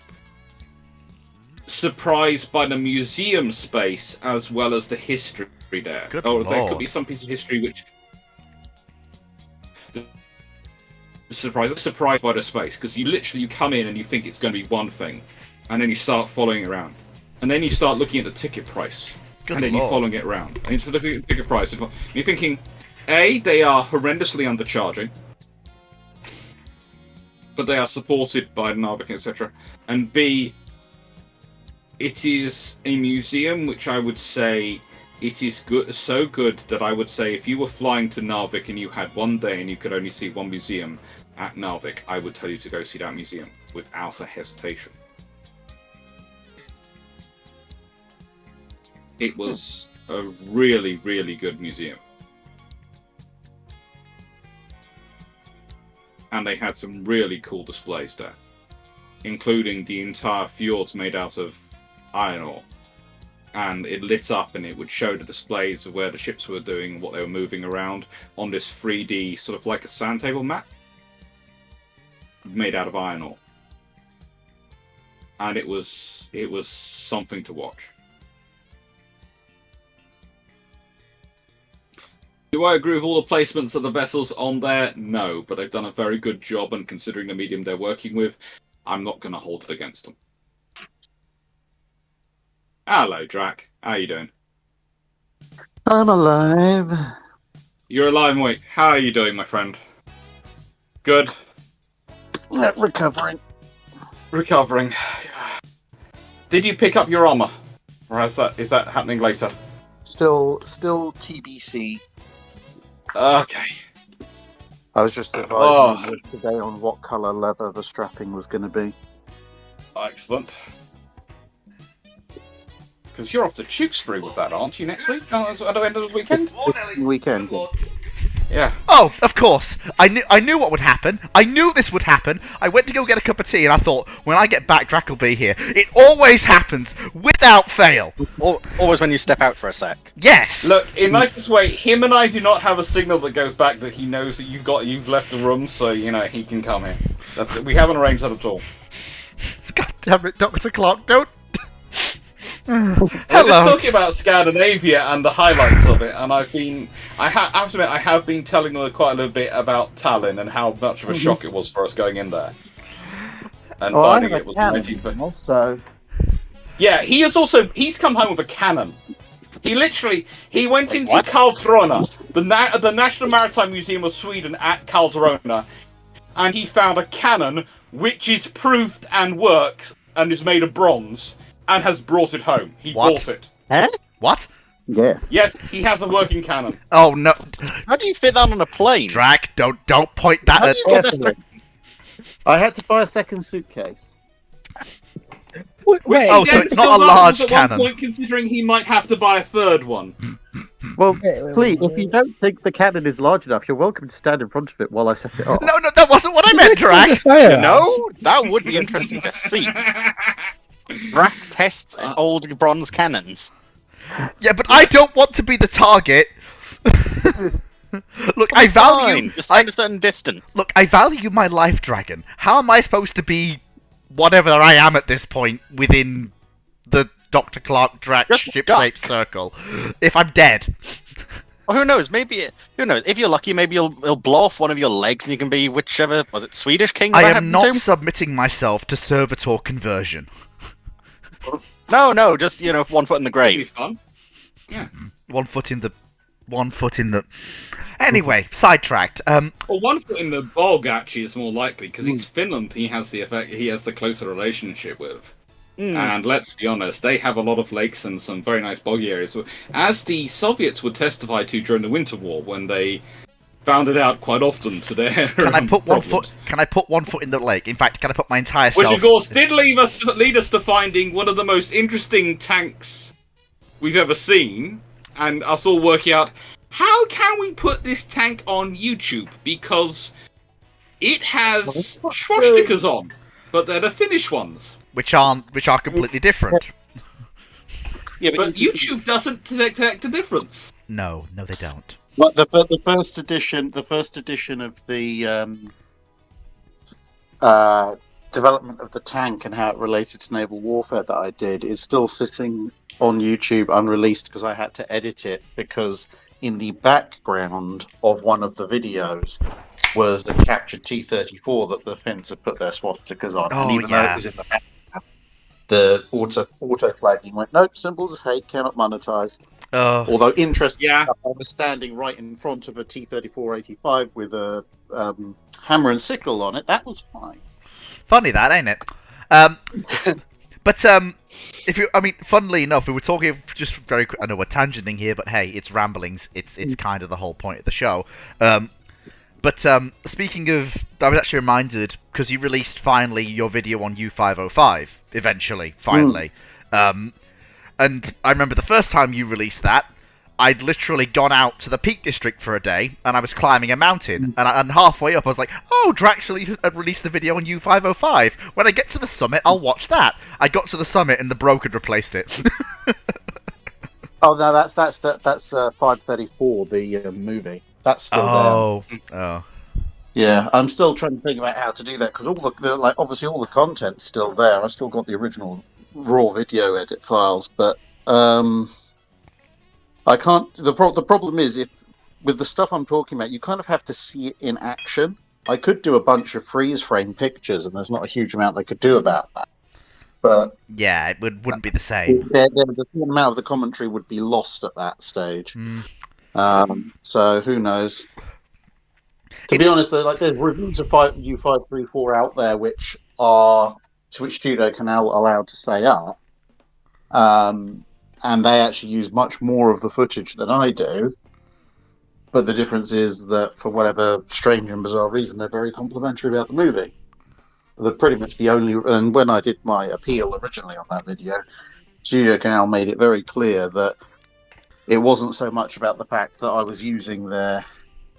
surprised by the museum space as well as the history there. Good There Lord. could be some piece of history which surprised by the space, because you come in and you think it's going to be one thing, and then you start following it around, and then you start looking at the ticket price, Good and then Lord. you're following it around, and you're looking at the ticket price, and you're thinking, A, they are horrendously undercharging, but they are supported by Narvik, etc., and B, it is a museum which I would say it is good, so good that I would say if you were flying to Narvik and you had one day and you could only see one museum at Narvik, I would tell you to go see that museum without a hesitation. It was a really, really good museum. And they had some really cool displays there, including the entire fjords made out of iron ore. And it lit up, and it would show the displays of where the ships were doing, what they were moving around on this 3D, sort of like a sand table map, made out of iron ore. And it was something to watch. Do I agree with all the placements of the vessels on there? No, but they've done a very good job, and considering the medium they're working with, I'm not going to hold it against them. Hello, Drac. How you doing? I'm alive. You're alive, mate. How are you doing, my friend? Good. Recovering. Recovering. Did you pick up your armor? Or is that happening later? Still TBC. Okay. I was just Oh. advising today on what colour leather the strapping was going to be. Excellent. Because you're off to Tewkesbury with that, aren't you, next week? No, that's at the end of the weekend? Weekend. Yeah. Oh, of course. I knew what would happen. I knew this would happen. I went to go get a cup of tea, and I thought, when I get back, Drac will be here. It always happens, without fail. Always when you step out for a sec. Yes. Look, in nicest way, him and I do not have a signal that goes back that he knows that you've left the room, so he can come here. That's it. We haven't arranged that at all. God damn it, Dr. Clark, don't. We're just Hello. talking about Scandinavia and the highlights of it, and I have to admit, I have been telling them quite a little bit about Tallinn and how much of a shock it was for us going in there. And finding it was 1950. Also, Yeah, he's come home with a cannon. He went into what? Karlskrona, the National Maritime Museum of Sweden at Karlskrona, and he found a cannon which is proofed and works and is made of bronze, and has brought it home. He What? bought it. Huh? What? yes. Yes, he has a working cannon. Oh no, How do you fit that on a plane? Drac, don't point that How at. do you get that Carefully. I had to buy a second suitcase. Wait, Oh, so it's not a large at cannon. one point, considering he might have to buy a third one. Well, wait, please, if you don't think the cannon is large enough, you're welcome to stand in front of it while I set it off. No, that wasn't what I meant, Drac. You know, that would be interesting to see. Drac tests old bronze cannons. Yeah, but I don't want to be the target. Look, I value. Fine, just stand a certain distance. Look, I value my life, Dragon. How am I supposed to be whatever I am at this point within the Dr. Clark Drac Just ship-shaped circle if I'm dead? Well, who knows? Maybe who knows? If you're lucky, maybe he'll blow off one of your legs, and you can be whichever was it Swedish king. I that am happened not to? submitting myself to servitor conversion. No, just 1 foot in the That'd be grave. fun. 1 foot in the. Anyway, sidetracked. Well, 1 foot in the bog actually is more likely because it's Finland. He has the closer relationship with. And let's be honest, they have a lot of lakes and some very nice boggy areas. So, as the Soviets would testify to during the Winter War, when they found it out quite often to their Can I put 1 problems. foot? Can I put 1 foot in the lake? In fact, can I put my entire Which, self? of course, did lead us to finding one of the most interesting tanks we've ever seen, and us all working out how can we put this tank on YouTube because it has swastikas on, but they're the Finnish ones. which are completely different. Yeah, But YouTube doesn't detect the difference. No, they don't. But the first edition of the development of the tank and how it related to naval warfare that I did is still sitting on YouTube unreleased because I had to edit it because in the background of one of the videos was a captured T-34 that the Finns had put their swastikas on, and even though it was in the background, the auto flagging went, nope, symbols of hate cannot monetize. Although interesting, Yeah. I was standing right in front of a T-34-85 with a hammer and sickle on it. That was fine. Funny that, ain't it? But funnily enough, we were talking just very quick. I know we're tangenting here, but hey, it's ramblings. It's kind of the whole point of the show. But speaking of, I was actually reminded because you released finally your video on U505 eventually, finally. And I remember the first time you released that, I'd literally gone out to the Peak District for a day, and I was climbing a mountain, and halfway up I was like, oh, Draxley had released the video on U505. When I get to the summit, I'll watch that. I got to the summit, and the broke had replaced it. Oh no, that's 534, the movie. That's still there. Oh. Yeah, I'm still trying to think about how to do that because obviously all the content's still there. I still got the original raw video edit files, but I can't. The problem is if with the stuff I'm talking about, you kind of have to see it in action. I could do a bunch of freeze frame pictures, and there's not a huge amount they could do about that. But Yeah, it wouldn't be the same. the amount of the commentary would be lost at that stage. So who knows? To be honest, there's reviews of U534 out there which are Switch Studio Canal allowed to stay up, and they actually use much more of the footage than I do. But the difference is that for whatever strange and bizarre reason, they're very complimentary about the movie. They're pretty much the only. And when I did my appeal originally on that video, Studio Canal made it very clear that it wasn't so much about the fact that I was using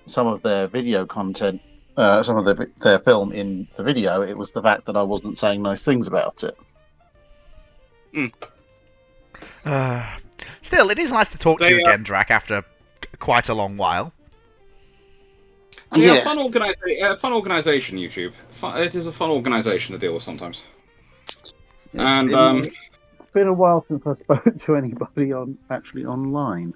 some of their video content, some of their film in the video. It was the fact that I wasn't saying nice things about it. Still, it is nice to talk to you They, again, Drac, after quite a long while. Yeah, Yeah. fun organisation, YouTube. It is a fun organisation to deal with sometimes. And It's been a while since I spoke to anybody actually online.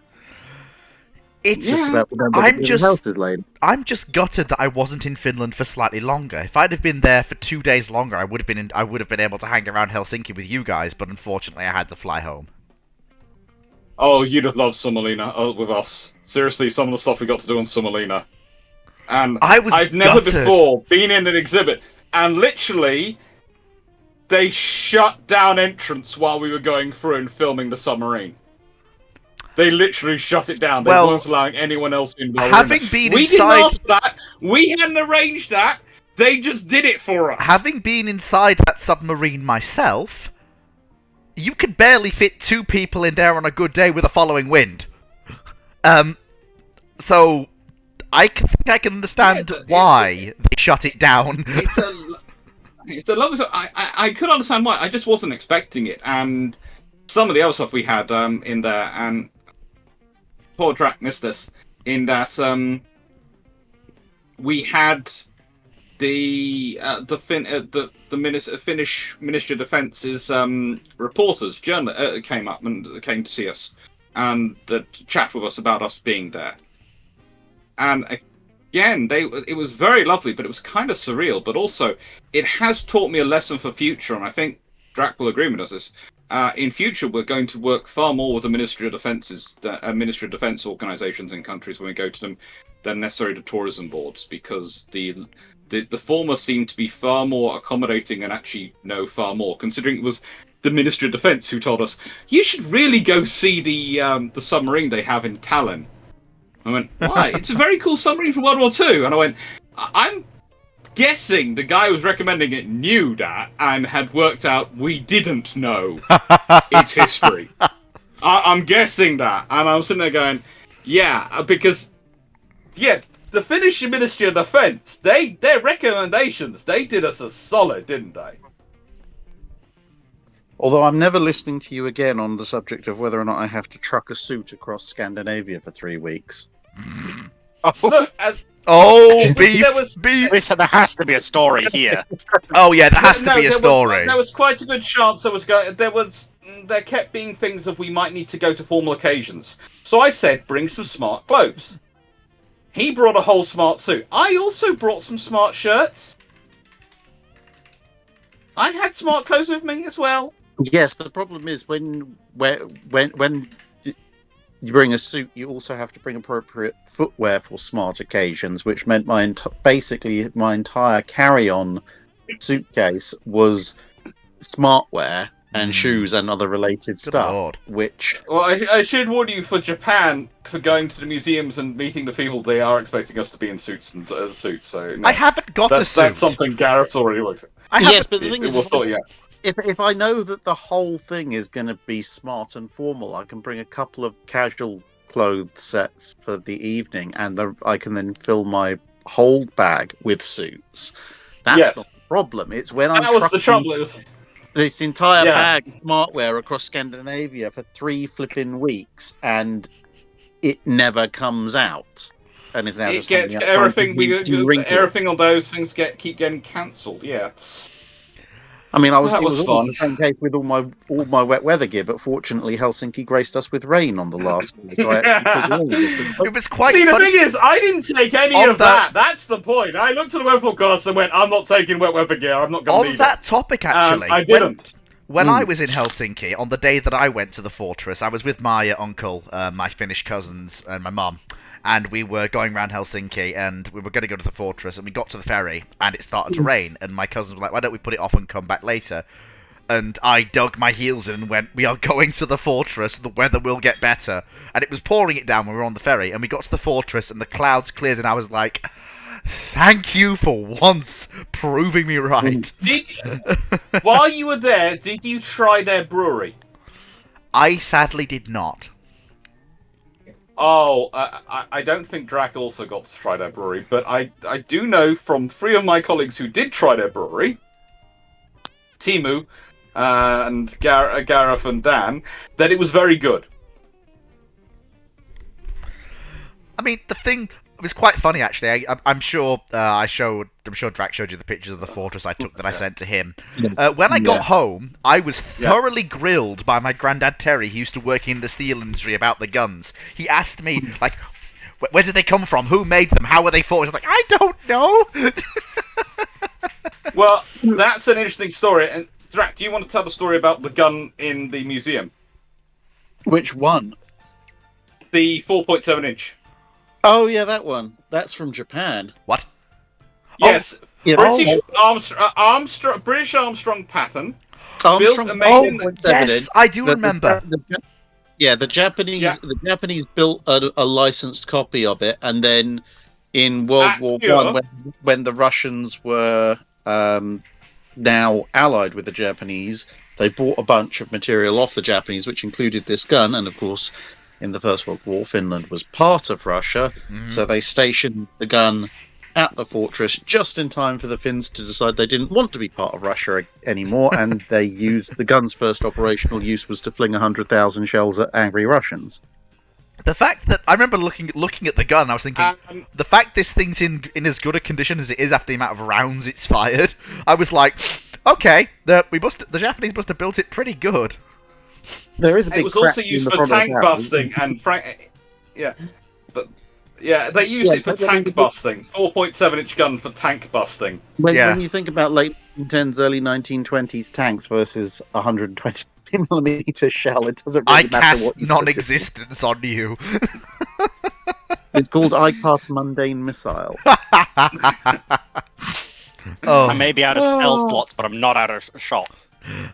It's Just about remember I'm that the just- house is laid. I'm just gutted that I wasn't in Finland for slightly longer. If I'd have been there for 2 days longer, I would have been able to hang around Helsinki with you guys. But unfortunately, I had to fly home. oh, you'd have loved Sommelina with us. Seriously, some of the stuff we got to do on Sommelina. And I've never gutted. before been in an exhibit, and literally, they shut down entrance while we were going through and filming the submarine. They literally shut it down. They Well, weren't allowing anyone else in. while we were in having there. been we inside- didn't ask for that. We hadn't arranged that. They just did it for us. Having been inside that submarine myself, you could barely fit 2 people in there on a good day with a following wind. So I think I can understand why they shut it down. It's a lovely. I could understand why. I just wasn't expecting it, and some of the other stuff we had in there, and poor Drac missed this. In that we had the Finnish Ministry of Defence's reporters came up and came to see us and chat with us about us being there. And again, it was very lovely, but it was kind of surreal. But also, it has taught me a lesson for future, and I think Drac will agree with us this. In future, we're going to work far more with the Ministry of Defense organisations in countries when we go to them than necessarily the tourism boards, because the former seemed to be far more accommodating and actually know far more, considering it was the Ministry of Defence who told us, you should really go see the submarine they have in Tallinn. I went, why? It's a very cool submarine from World War II. And I went, I'm guessing the guy who was recommending it knew that and had worked out we didn't know its history. I'm guessing that. And I'm sitting there going, yeah, because, yeah, the Finnish Ministry of Defence, their recommendations, they did us a solid, didn't they? Although I'm never listening to you again on the subject of whether or not I have to truck a suit across Scandinavia for 3 weeks. Look, Beef! Listen, there has to be a story here. Oh yeah, there has to be a story. There was quite a good chance there kept being things of we might need to go to formal occasions. So I said, bring some smart clothes. He brought a whole smart suit. I also brought some smart shirts. I had smart clothes with me as well. Yes, the problem is when you bring a suit, you also have to bring appropriate footwear for smart occasions, which meant basically my entire carry-on suitcase was smartwear and shoes and other related stuff. Lord. Which, well, I should warn you for Japan, for going to the museums and meeting the people, they are expecting us to be in suits and suits. So no. I haven't got a suit. That's something Garrett's already looked at. yes, but the thing is, yeah. if I know that the whole thing is going to be smart and formal, I can bring a couple of casual clothes sets for the evening, and I can then fill my hold bag with suits. That's not the problem. It's when I'm that was the trouble. It was this entire bag of smartwear across Scandinavia for 3 flipping weeks, and it never comes out. And is now it gets everything on those things keep getting cancelled. Yeah. I mean, that was fun. The same case with all my wet weather gear, but fortunately Helsinki graced us with rain on the last day. So I actually it was quite See, funny. the thing is, I didn't take any of that. That's the point. I looked at the weather forecast and went, I'm not taking wet weather gear. I'm not going to need it. On that topic, actually. I didn't. When I was in Helsinki, on the day that I went to the fortress, I was with my uncle, my Finnish cousins, and my mum. And we were going around Helsinki, and we were going to go to the fortress, and we got to the ferry, and it started to rain, and my cousins were like, why don't we put it off and come back later? And I dug my heels in and went, we are going to the fortress, the weather will get better. And it was pouring it down when we were on the ferry, and we got to the fortress, and the clouds cleared, and I was like, thank you for once proving me right. While you were there, did you try their brewery? I sadly did not. Oh, I don't think Drac also got to try their brewery, but I do know from 3 of my colleagues who did try their brewery, Timu and Gareth and Dan, that it was very good. I mean, the thing it was quite funny actually. I'm sure Drac showed you the pictures of the fortress I took that I sent to him. When I got home, I was thoroughly grilled by my granddad Terry, who used to work in the steel industry, about the guns. He asked me like, where did they come from? Who made them? How were they forged? I was like, I don't know. Well, that's an interesting story. And Drac, do you want to tell the story about the gun in the museum? Which one? The 4.7 inch. Oh yeah, that one. That's from Japan. What? Yes, British Armstrong pattern. Yes, I do remember. The Japanese built a licensed copy of it, and then in World War Sure. One, when the Russians were now allied with the Japanese, they bought a bunch of material off the Japanese, which included this gun. And of course, in the First World War, Finland was part of Russia, so they stationed the gun at the fortress just in time for the Finns to decide they didn't want to be part of Russia anymore, and they used the gun's first operational use was to fling 100,000 shells at angry Russians. The fact that I remember looking at the gun, I was thinking the fact this thing's in as good a condition as it is after the amount of rounds it's fired. I was like, okay, the Japanese must have built it pretty good. There is a big It was crack also in used the for tank prototype. busting, and they used it for tank busting. 4.7-inch gun for tank busting. When you think about late 1910s, early 1920s tanks versus 120mm shell, it doesn't really I matter cast what you non-existence on you. It's called I cast mundane missile. Oh. I may be out of spell slots, but I'm not out of shot.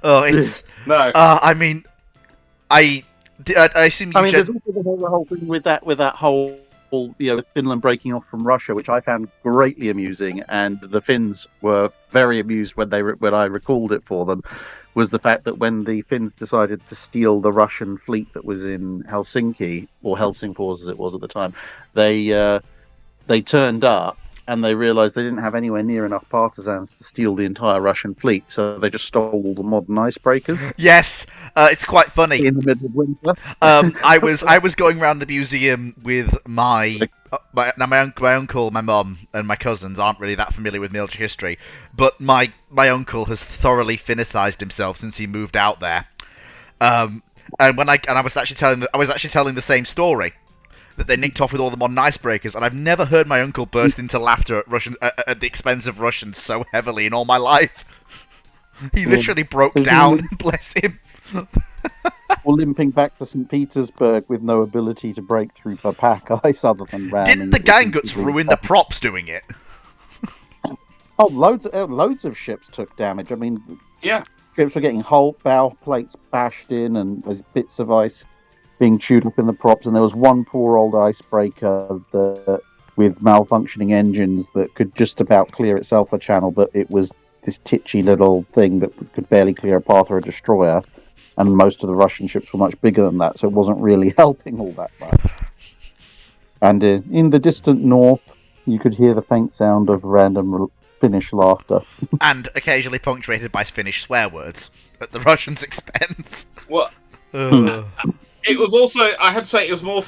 Oh, it's. No. I mean, I assume you. There's also the whole thing with that whole, Finland breaking off from Russia, which I found greatly amusing, and the Finns were very amused when I recalled it for them. Was the fact that when the Finns decided to steal the Russian fleet that was in Helsinki, or Helsingfors as it was at the time, they turned up and they realised they didn't have anywhere near enough partisans to steal the entire Russian fleet, so they just stole all the modern icebreakers. Yes, it's quite funny. In the middle of winter. I was going around the museum with my uncle, my mum, and my cousins aren't really that familiar with military history, but my uncle has thoroughly Finnicized himself since he moved out there. And I was actually telling the same story, that they nicked off with all the modern icebreakers, and I've never heard my uncle burst into laughter at the expense of Russians so heavily in all my life. He literally broke down, bless him. Or limping back to St. Petersburg with no ability to break through for pack ice other than ramming. Didn't the Ganguts ruin the props doing it? Oh, loads of ships took damage. I mean, Yeah. ships were getting whole bow plates bashed in, and there's bits of ice being chewed up in the props. And there was one poor old icebreaker with malfunctioning engines that could just about clear itself a channel, but it was this titchy little thing that could barely clear a path or a destroyer. And most of the Russian ships were much bigger than that, so it wasn't really helping all that much. And in the distant north, you could hear the faint sound of random Finnish laughter. And occasionally punctuated by Finnish swear words at the Russians' expense. Well, it was also, I have to say, it was more.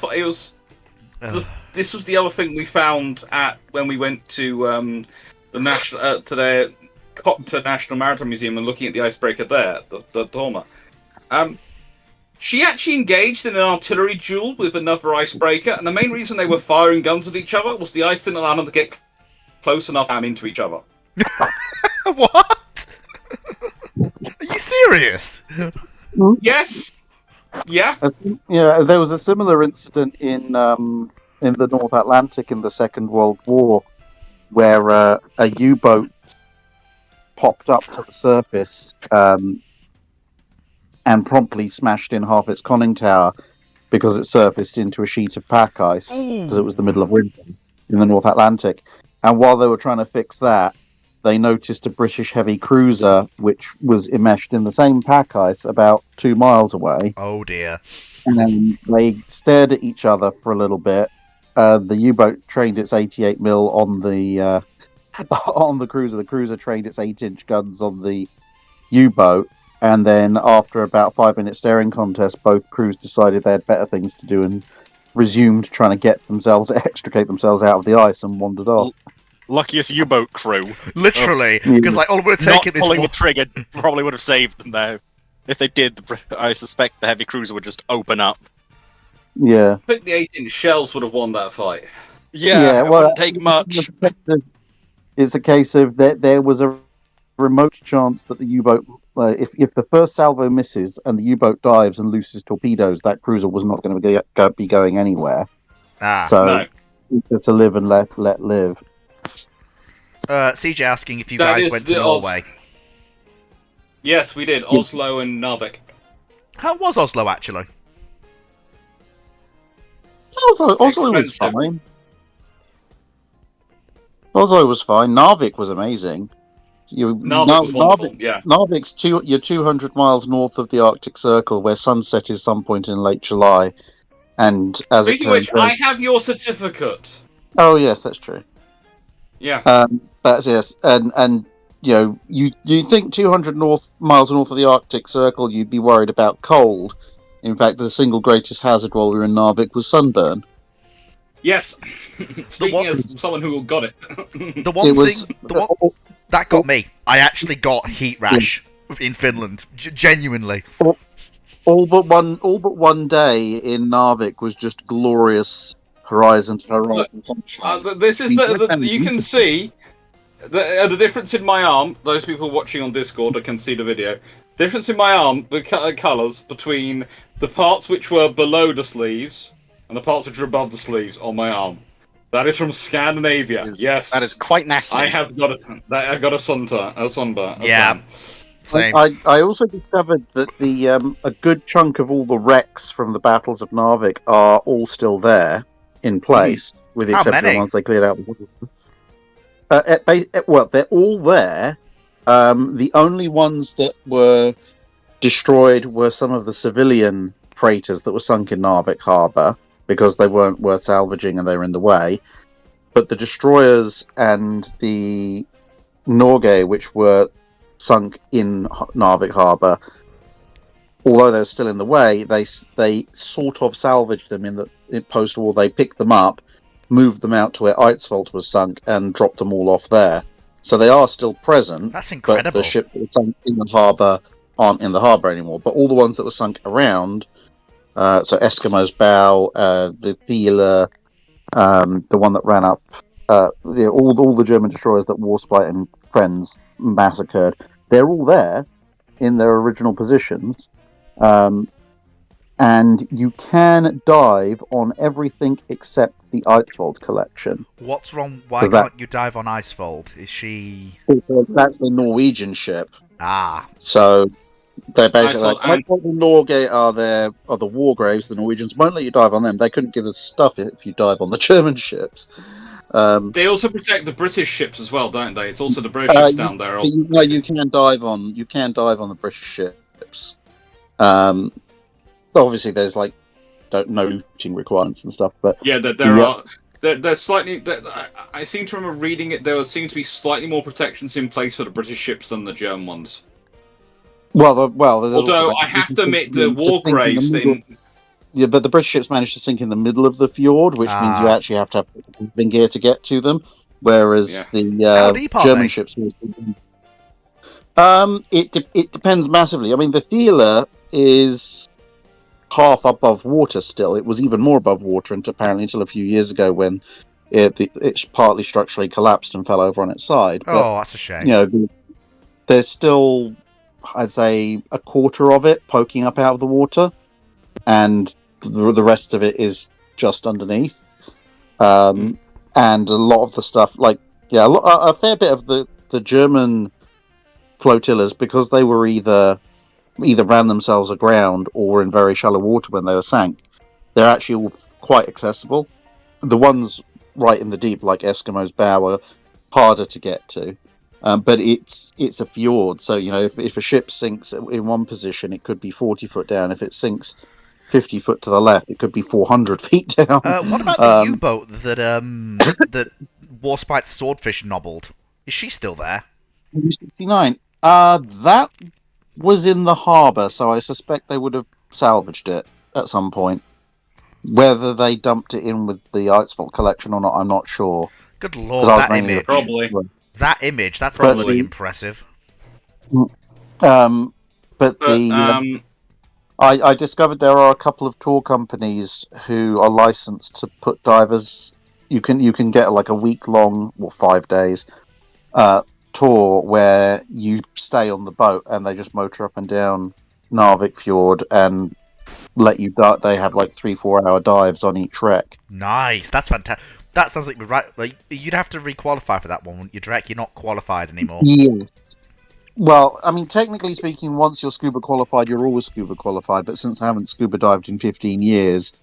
This was the other thing we found when we went to the national to National Maritime Museum and looking at the icebreaker there, the Torma. She actually engaged in an artillery duel with another icebreaker, and the main reason they were firing guns at each other was the ice didn't allow them to get close enough into each other. What? Are you serious? Yes. Yeah. Yeah, there was a similar incident in the North Atlantic in the Second World War, where a U-boat popped up to the surface and promptly smashed in half its conning tower because it surfaced into a sheet of pack ice because it was the middle of winter in the North Atlantic. And while they were trying to fix that, they noticed a British heavy cruiser which was enmeshed in the same pack ice about 2 miles away. Oh dear. And then they stared at each other for a little bit. The U-boat trained its 88mm on the cruiser. The cruiser trained its 8-inch guns on the U-boat. And then after about 5-minute staring contest, both crews decided they had better things to do and resumed trying to extricate themselves out of the ice and wandered off. Luckiest U-boat crew. Literally, because all it would have taken Not pulling the trigger probably would have saved them though. If they did, I suspect the heavy cruiser would just open up. Yeah. I think the 8-inch shells would have won that fight. Yeah, it wouldn't take much. It's a case of there was a remote chance that the U-boat, if the first salvo misses and the U-boat dives and looses torpedoes, that cruiser was not going to be going anywhere. It's a live and let live. CJ asking if you guys went to Norway. Yes, we did. Oslo and Narvik. How was Oslo, actually? Oslo was fine. Oslo was fine. Narvik was amazing. Narvik was wonderful. Yeah. Narvik's you're 200 miles north of the Arctic Circle, where sunset is some point in late July. And as Speaking of which, I have your certificate. Oh yes, that's true. Yeah. But yes, and you think 200 miles north of the Arctic Circle, you'd be worried about cold. In fact, the single greatest hazard while we were in Narvik was sunburn. Yes. Speaking as someone who got it. The one that got me, I actually got heat rash in Finland. Genuinely. All but one day in Narvik was just glorious horizon to horizon sunshine. This is you can see the difference in my arm. Those people watching on Discord can see the video. Difference in my arm, the colours between the parts which were below the sleeves and the parts which were above the sleeves on my arm. That is from Scandinavia. Yes, that is quite nasty. I got a sunburn. Yeah. Same. I also discovered that a good chunk of all the wrecks from the battles of Narvik are all still there in place, with the exception of the ones they cleared out. Well, they're all there. The only ones that were destroyed were some of the civilian freighters that were sunk in Narvik harbour because they weren't worth salvaging and they were in the way. But the destroyers and the Norge, which were sunk in Narvik harbour, although they were still in the way, they sort of salvaged them in post-war. They picked them up, moved them out to where Eidsvold was sunk, and dropped them all off there. So they are still present. That's incredible. But the ships that were sunk in the harbour aren't in the harbour anymore. But all the ones that were sunk around, so Eskimo's Bow, the Thieler, the one that ran up, all the German destroyers that Warspite and friends massacred, they're all there in their original positions. And you can dive on everything except the Eidsvold collection. What's wrong? Why can't you dive on Eidsvold? Is she... Because that's the Norwegian ship. Ah. So they're basically Eidsvold and Norge are the war graves. The Norwegians won't let you dive on them. They couldn't give us stuff if you dive on the German ships. They also protect the British ships as well, don't they? It's also the British ships down there. Also. You can dive on the British ships. Obviously, there's no looting requirements and stuff, but yeah, there are. There's slightly. I seem to remember reading it. There seem to be slightly more protections in place for the British ships than the German ones. Although I have to admit, the war graves. Yeah, but the British ships managed to sink in the middle of the fjord, which means you actually have to have diving gear to get to them. Whereas the German ships. It depends massively. I mean, the Thieler is half above water still. It was even more above water until a few years ago when it's partly structurally collapsed and fell over on its side. But, that's a shame. There's still, I'd say, a quarter of it poking up out of the water, and the rest of it is just underneath. And a lot of the stuff, a fair bit of the German flotillas, because they were either ran themselves aground or were in very shallow water when they were sank, they're actually all quite accessible. The ones right in the deep, like Eskimo's Bow, are harder to get to. But it's a fjord, so if a ship sinks in one position, it could be 40 foot down. If it sinks 50 foot to the left, it could be 400 feet down. What about the U-boat that that Warspite's Swordfish nobbled? Is she still there? 69. That was in the harbour, so I suspect they would have salvaged it at some point. Whether they dumped it in with the Eidsvold collection or not, I'm not sure. Good lord, that image. Probably. That image, that's probably impressive. I discovered there are a couple of tour companies who are licensed to put divers. You can get a week-long, 5 days, tour where you stay on the boat and they just motor up and down Narvik Fjord and let you dive. They have 3-4 hour dives on each wreck. Nice, that's fantastic. That sounds like you'd have to re-qualify for that one, wouldn't you, Drek? You're not qualified anymore. Yes. Well, I mean, technically speaking, once you're scuba qualified, you're always scuba qualified. But since I haven't scuba dived in 15 years,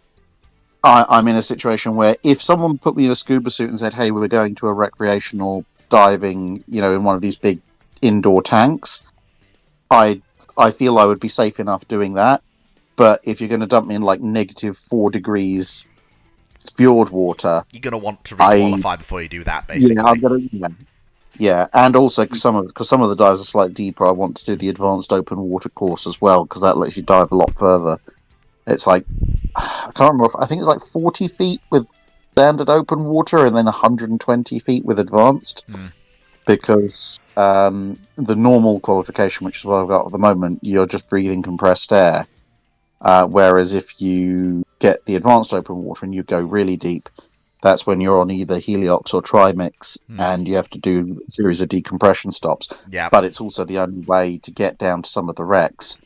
I'm in a situation where if someone put me in a scuba suit and said, "Hey, we're going to a recreational diving, in one of these big indoor tanks," I feel I would be safe enough doing that. But if you're going to dump me in like -4 degrees fjord water, You're gonna want to requalify before you do that, basically. I'm gonna. Yeah, and also because some of the dives are slightly deeper, I want to do the advanced open water course as well because that lets you dive a lot further. It's like I can't remember. I think it's like 40 feet with standard open water, and then 120 feet with advanced. Because the normal qualification, which is what I've got at the moment, you're just breathing compressed air. Whereas if you get the advanced open water and you go really deep, that's when you're on either Heliox or Trimix, and you have to do a series of decompression stops. Yeah. But it's also the only way to get down to some of the wrecks.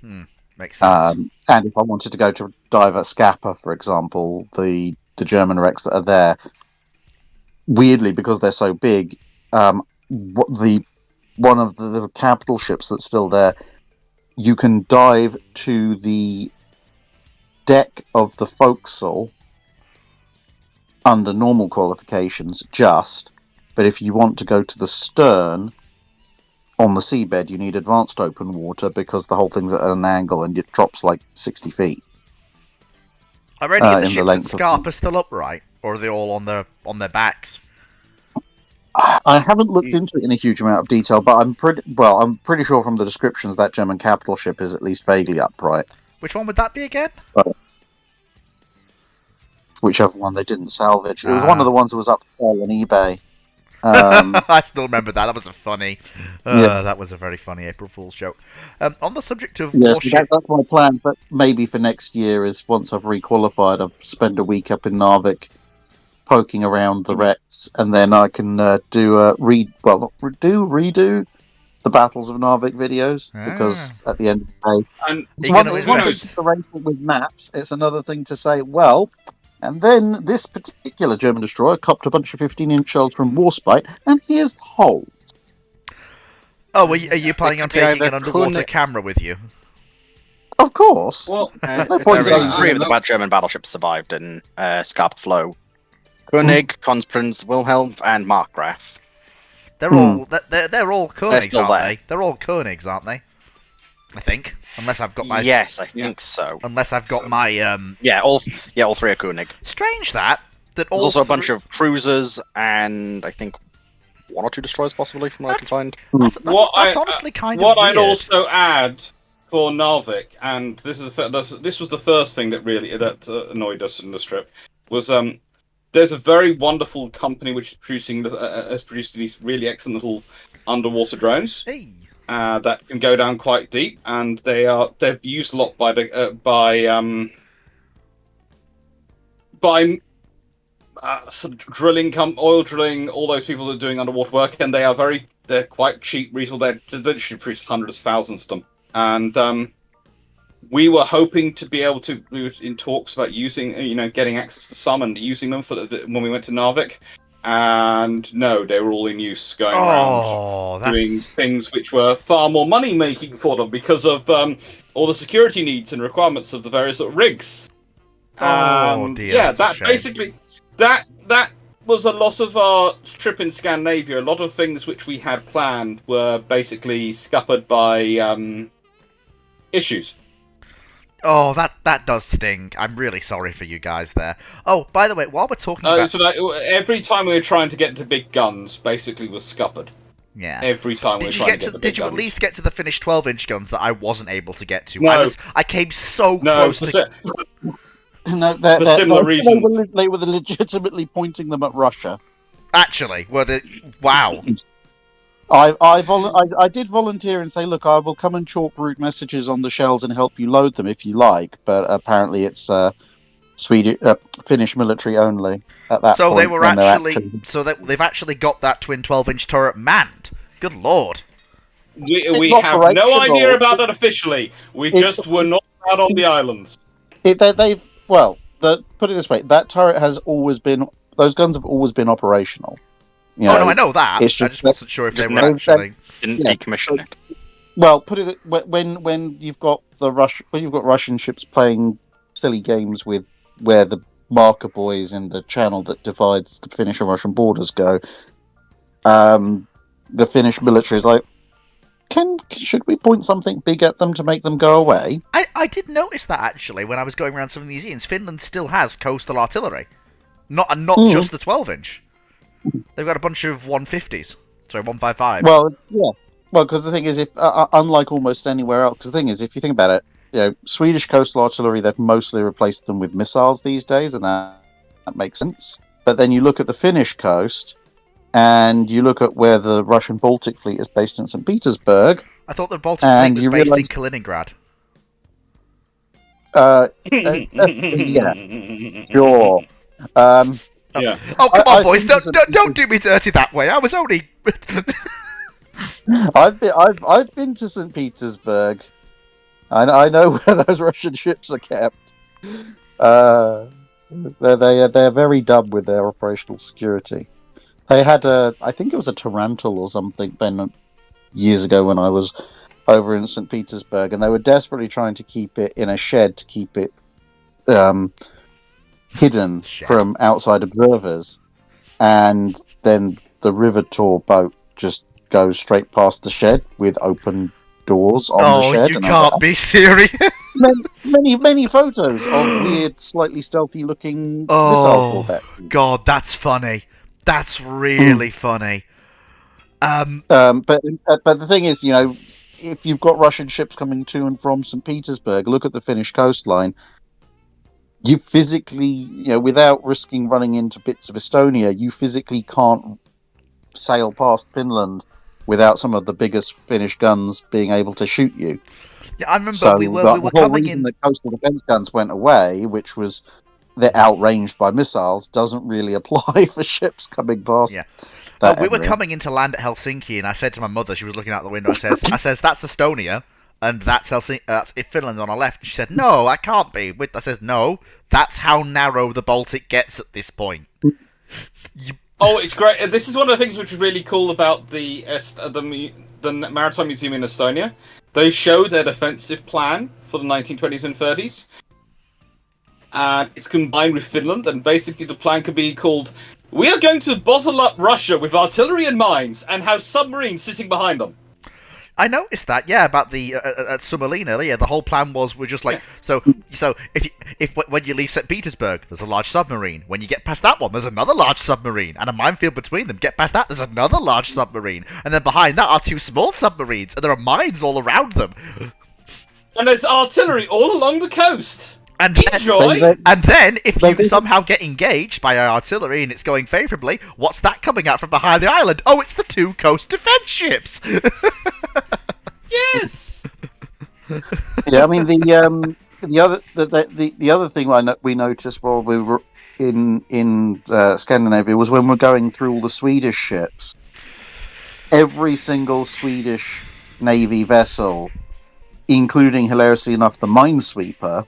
Makes sense. And if I wanted to go to dive at Scapa, for example, the German wrecks that are there, weirdly, because they're so big, one of the capital ships that's still there, you can dive to the deck of the forecastle under normal qualifications, but if you want to go to the stern on the seabed, you need advanced open water because the whole thing's at an angle and it drops like 60 feet. Are any of the in the ships at length of- Scarpa still upright, or are they all on their backs? I haven't looked into it in a huge amount of detail, but I'm pretty sure from the descriptions that German capital ship is at least vaguely upright. Which one would that be again? Whichever one they didn't salvage. It was one of the ones that was up for sale on eBay. I still remember that. That was that was a very funny April Fool's joke. On the subject of Yes, warship, that's my plan. But maybe for next year is once I've requalified, I'll spend a week up in Narvik, poking around the wrecks, and then I can redo the Battles of Narvik videos because at the end of the day, And it's one thing to rate it with maps. It's another thing to say, well. And then this particular German destroyer copped a bunch of 15-inch shells from Warspite, and here's the hole. Oh, are you planning on could be taking either an underwater Kun- camera with you? Of course. well, no point There is saying- 3 of the bad German battleships survived in Scarpa Flow. König, Konstanz, Wilhelm, and Markgraf. They're all Koenigs, still aren't there. they? They're all Koenigs, aren't they? I think, unless I've got my Yes, I think so. unless I've got my Yeah, all 3 are König. Strange that all There's also a bunch of cruisers and I think 1 or 2 destroyers possibly from what I can find. That's honestly kind of what weird. I'd also add for Narvik, and this was the first thing that really annoyed us in the strip, was there's a very wonderful company which is has produced these really excellent little underwater drones. Hey. That can go down quite deep, and they're used a lot by sort of oil drilling, all those people that are doing underwater work, and they're quite cheap, reasonable. They literally produce hundreds of thousands of them, and we were hoping to be able to. We were in talks about using, getting access to some and using them when we went to Narvik. And no, they were all in use going around doing things which were far more money making for them because of all the security needs and requirements of the various sort of rigs. Dear, yeah, that's a that shame. basically that was a lot of our trip in Scandinavia. A lot of things which we had planned were basically scuppered by issues. Oh, that does sting. I'm really sorry for you guys there. Oh, by the way, while we're talking about... Every time we were trying to get the big guns, basically was scuppered. Yeah. Every time we were trying to get the big Did you guns. at least get to the finished 12-inch guns that I wasn't able to get to? No. I came so No, close to... No, for similar reasons. They were legitimately pointing them at Russia. Actually, wow. I did volunteer and say, look, I will come and chalk root messages on the shells and help you load them if you like, but apparently it's Finnish military only at that So point. they were they've actually got that twin 12-inch turret manned. Good lord. We have no idea about that officially. We just were not out on the islands. Put it this way, that turret has always been, those guns have always been operational. No, I know that. It's I just wasn't sure if they were never- actually... Didn't decommission it. Well, put it when you've got Russian ships playing silly games with where the marker boys in the channel that divides the Finnish and Russian borders go, the Finnish military is like, should we point something big at them to make them go away? I did notice that actually when I was going around some of the museums. Finland still has coastal artillery, not just the 12-inch. They've got a bunch of 150s, sorry 155s. Well, yeah. Well, because the thing is, if unlike almost anywhere else, because the thing is, if you think about it, Swedish coastal artillery, they've mostly replaced them with missiles these days, and that makes sense. But then you look at the Finnish coast, and you look at where the Russian Baltic Fleet is based in St. Petersburg. I thought the Baltic Fleet was based in Kaliningrad. Yeah, sure. Yeah. Oh, come on, boys! Don't do me dirty that way. I was only. I've been to St. Petersburg. I know where those Russian ships are kept. They're very dumb with their operational security. They had I think it was a Tarantul or something, Ben, years ago when I was over in St. Petersburg, and they were desperately trying to keep it in a shed to keep it hidden from outside observers, and then the Rivetor boat just goes straight past the shed with open doors on the shed. Oh, you can't be serious! Many photos of weird, slightly stealthy-looking missile corvettes. God, that's funny. That's really funny. But the thing is, if you've got Russian ships coming to and from St. Petersburg, look at the Finnish coastline. You physically, without risking running into bits of Estonia, you physically can't sail past Finland without some of the biggest Finnish guns being able to shoot you. Yeah, I remember So we were the whole coming reason in. that coastal defense guns went away, which was they're outranged by missiles, doesn't really apply for ships coming past. Yeah. That We were area. coming into land at Helsinki, and I said to my mother, she was looking out the window, I says, that's Estonia, and that's Finland on our left. And she said, no, I can't be. I says, no, that's how narrow the Baltic gets at this point. Oh, it's great. This is one of the things which is really cool about the Maritime Museum in Estonia. They show their defensive plan for the 1920s and 30s. And it's combined with Finland, and basically the plan could be called, we are going to bottle up Russia with artillery and mines, and have submarines sitting behind them. I noticed that, yeah, about the at Sumalina. Yeah, the whole plan was we're just like so if when you leave St. Petersburg, there's a large submarine. When you get past that one, there's another large submarine, and a minefield between them. Get past that, there's another large submarine, and then behind that are two small submarines, and there are mines all around them. And there's artillery all along the coast. And Enjoy. then, if you somehow get engaged by our artillery and it's going favourably, what's that coming out from behind the island? Oh, it's the two coast defence ships. Yes. Yeah, I mean the other thing we noticed while we were in Scandinavia was when we're going through all the Swedish ships. Every single Swedish Navy vessel, including hilariously enough the Minesweeper,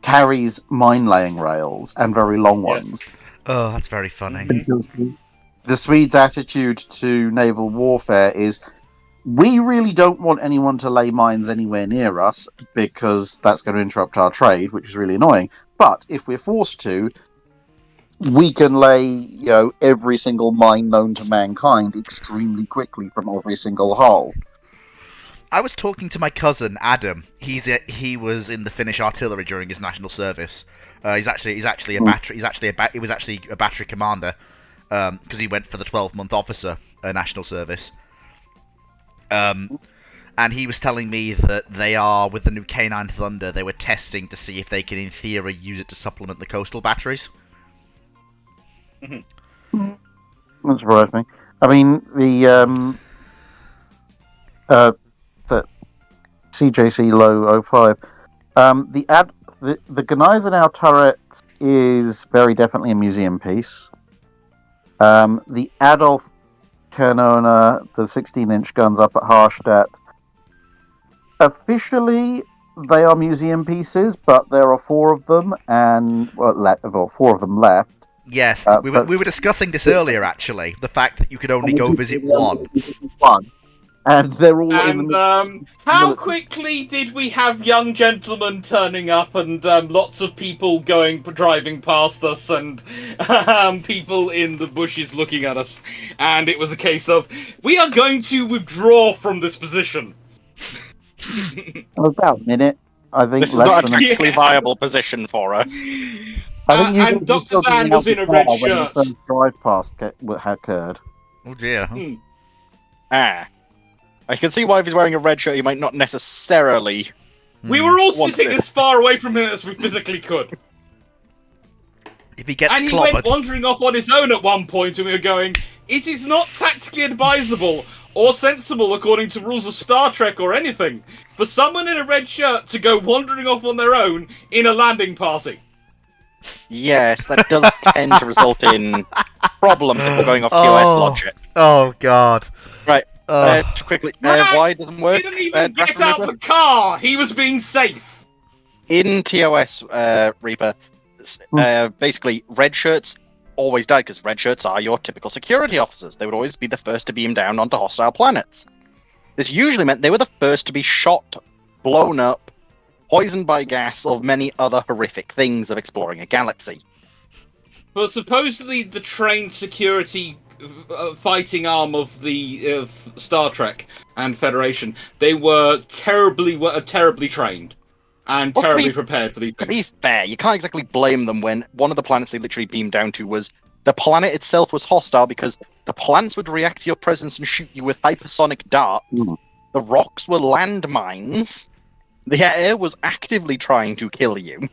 carries mine-laying rails and very long ones. Oh, that's very funny. Because the Swedes' attitude to naval warfare is, we really don't want anyone to lay mines anywhere near us because that's going to interrupt our trade, which is really annoying. But if we're forced to, we can lay every single mine known to mankind extremely quickly from every single hull. I was talking to my cousin Adam. He was in the Finnish artillery during his national service. He's actually a battery. He was actually a battery commander because he went for the 12-month officer national service. And he was telling me that they are, with the new K9 Thunder, they were testing to see if they can, in theory, use it to supplement the coastal batteries. That surprised me. I mean, the CJC Low 05. The Gneisenau turret is very definitely a museum piece. The Adolf Kanone, the 16-inch guns up at Harstadt, officially they are museum pieces, but there are four of them, and four of them left. Yes, we were discussing this earlier, actually. The fact that you could only go visit one. and they're all in And the how military. quickly did we have young gentlemen turning up and lots of people driving past us and people in the bushes looking at us? And it was a case of, we are going to withdraw from this position. About a minute, I think. This is less not a than technically Yeah. viable position for us. I think you And were Dr. still Dan getting was out in the a red car when the shirt. first drive past had occurred. Oh dear. Ah. I can see why if he's wearing a red shirt, he might not necessarily. We were all What's sitting this? as far away from him as we physically could. If he gets And he went clobbered, wandering off on his own at one point, and we were going, it is not tactically advisable or sensible according to rules of Star Trek or anything for someone in a red shirt to go wandering off on their own in a landing party. Yes, that does tend to result in problems if we're going off TOS Oh. logic. oh god. Right. Oh. Quickly, Right. why doesn't He work? didn't even Draft get out Reaper? the car. He was being safe. In TOS, Reaper, basically, red shirts always died because red shirts are your typical security officers. They would always be the first to beam down onto hostile planets. This usually meant they were the first to be shot, blown up, poisoned by gas, or many other horrific things of exploring a galaxy. Well, supposedly the trained security fighting arm of the Star Trek and Federation, they were terribly trained and Well, terribly prepared for these To things. be fair, you can't exactly blame them when one of the planets they literally beamed down to was the planet itself was hostile because the plants would react to your presence and shoot you with hypersonic darts. Mm. The rocks were landmines. The air was actively trying to kill you.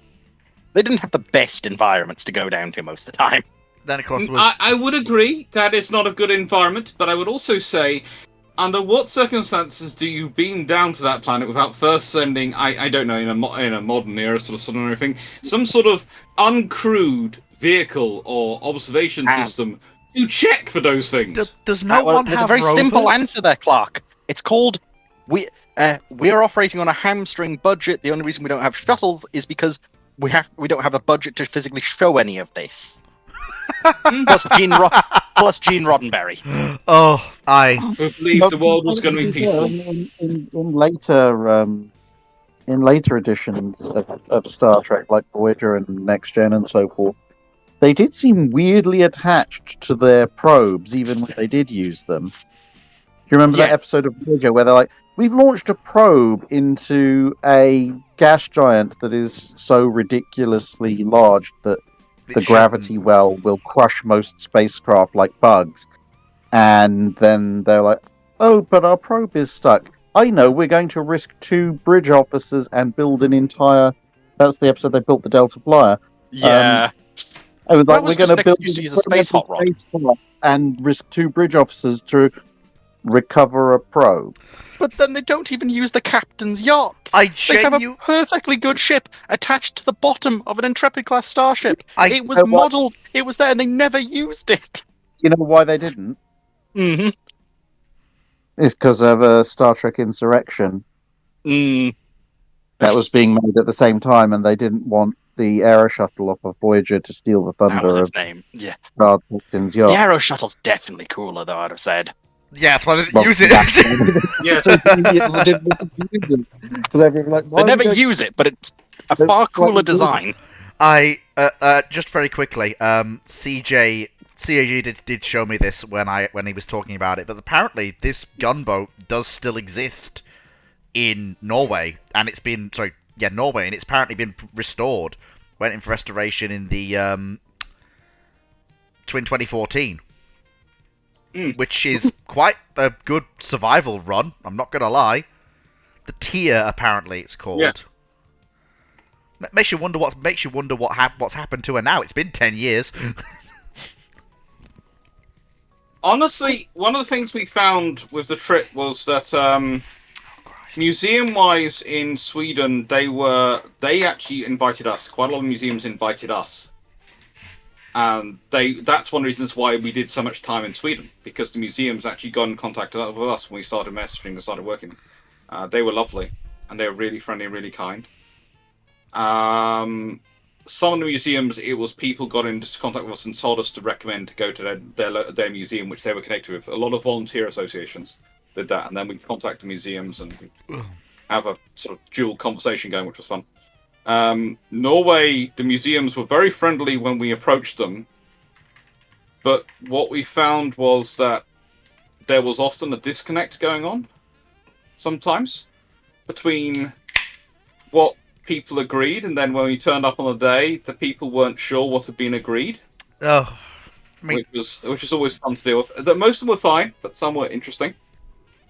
They didn't have the best environments to go down to most of the time. Then of course there was I would agree that it's not a good environment, but I would also say, under what circumstances do you beam down to that planet without first sending, I don't know, in a modern era sort of thing, some sort of uncrewed vehicle or observation system to check for those things? does no one There's have a very rovers? simple answer there, Clark. It's called we're operating on a hamstring budget. The only reason we don't have shuttles is because we don't have the budget to physically show any of this. plus Gene Roddenberry. Oh, I Who believed the world was going to be peaceful. In later editions of Star Trek, like Voyager and Next Gen and so forth, they did seem weirdly attached to their probes, even when they did use them. Do you remember that Yeah. episode of Voyager where they're like, we've launched a probe into a gas giant that is so ridiculously large that the gravity well will crush most spacecraft like bugs. And then they're like, oh, but our probe is stuck. I know, we're going to risk 2 bridge officers and build an entire... That's the episode they built the Delta Flyer. Yeah. I was That like, was we're just going to an build excuse to use a space hot rod. spacecraft and risk 2 bridge officers to recover a probe. But then they don't even use the captain's yacht. I They have a genu- perfectly good ship attached to the bottom of an Intrepid-class starship. It was You know what? modelled, it was there, and they never used it. You know why they didn't? Mm-hmm. It's because of a Star Trek Insurrection Mm. that was being made at the same time, and they didn't want the Aero Shuttle off of Voyager to steal the That was thunder its of name. Yeah. Guard Captain's The yacht. Arrow Shuttle's definitely cooler, though, I'd have said. Yeah, that's why they didn't Well, use it. Yeah. So they didn't want to use them. 'Cause everyone was like, why They are we never going- use it, but it's a They're far slightly cooler cooler. design. I just very quickly, CAG did show me this when he was talking about it, but apparently this gunboat does still exist in Norway, and it's been Norway, and it's apparently been restored. Went in for restoration in the Twin 2014, which is quite a good survival run. I'm not gonna lie. The Tier, apparently, it's called. Yeah. Makes you wonder what's happened to her now. It's been 10 years. Honestly, one of the things we found with the trip was that museum-wise in Sweden, they actually invited us. Quite a lot of museums invited us, and that's one of the reasons why we did so much time in Sweden, because the museums actually got in contact with us when we started messaging and started working. They were lovely, and they were really friendly and really kind. Some of the museums, it was people got into contact with us and told us to recommend to go to their museum, which they were connected with. A lot of volunteer associations did that, and then we contacted museums and have a sort of dual conversation going, which was fun. Norway, the museums were very friendly when we approached them, but what we found was that there was often a disconnect going on, sometimes, between what people agreed, and then when we turned up on the day, the people weren't sure what had been agreed. Oh, I mean, Which is always fun to deal with. Most of them were fine, but some were interesting.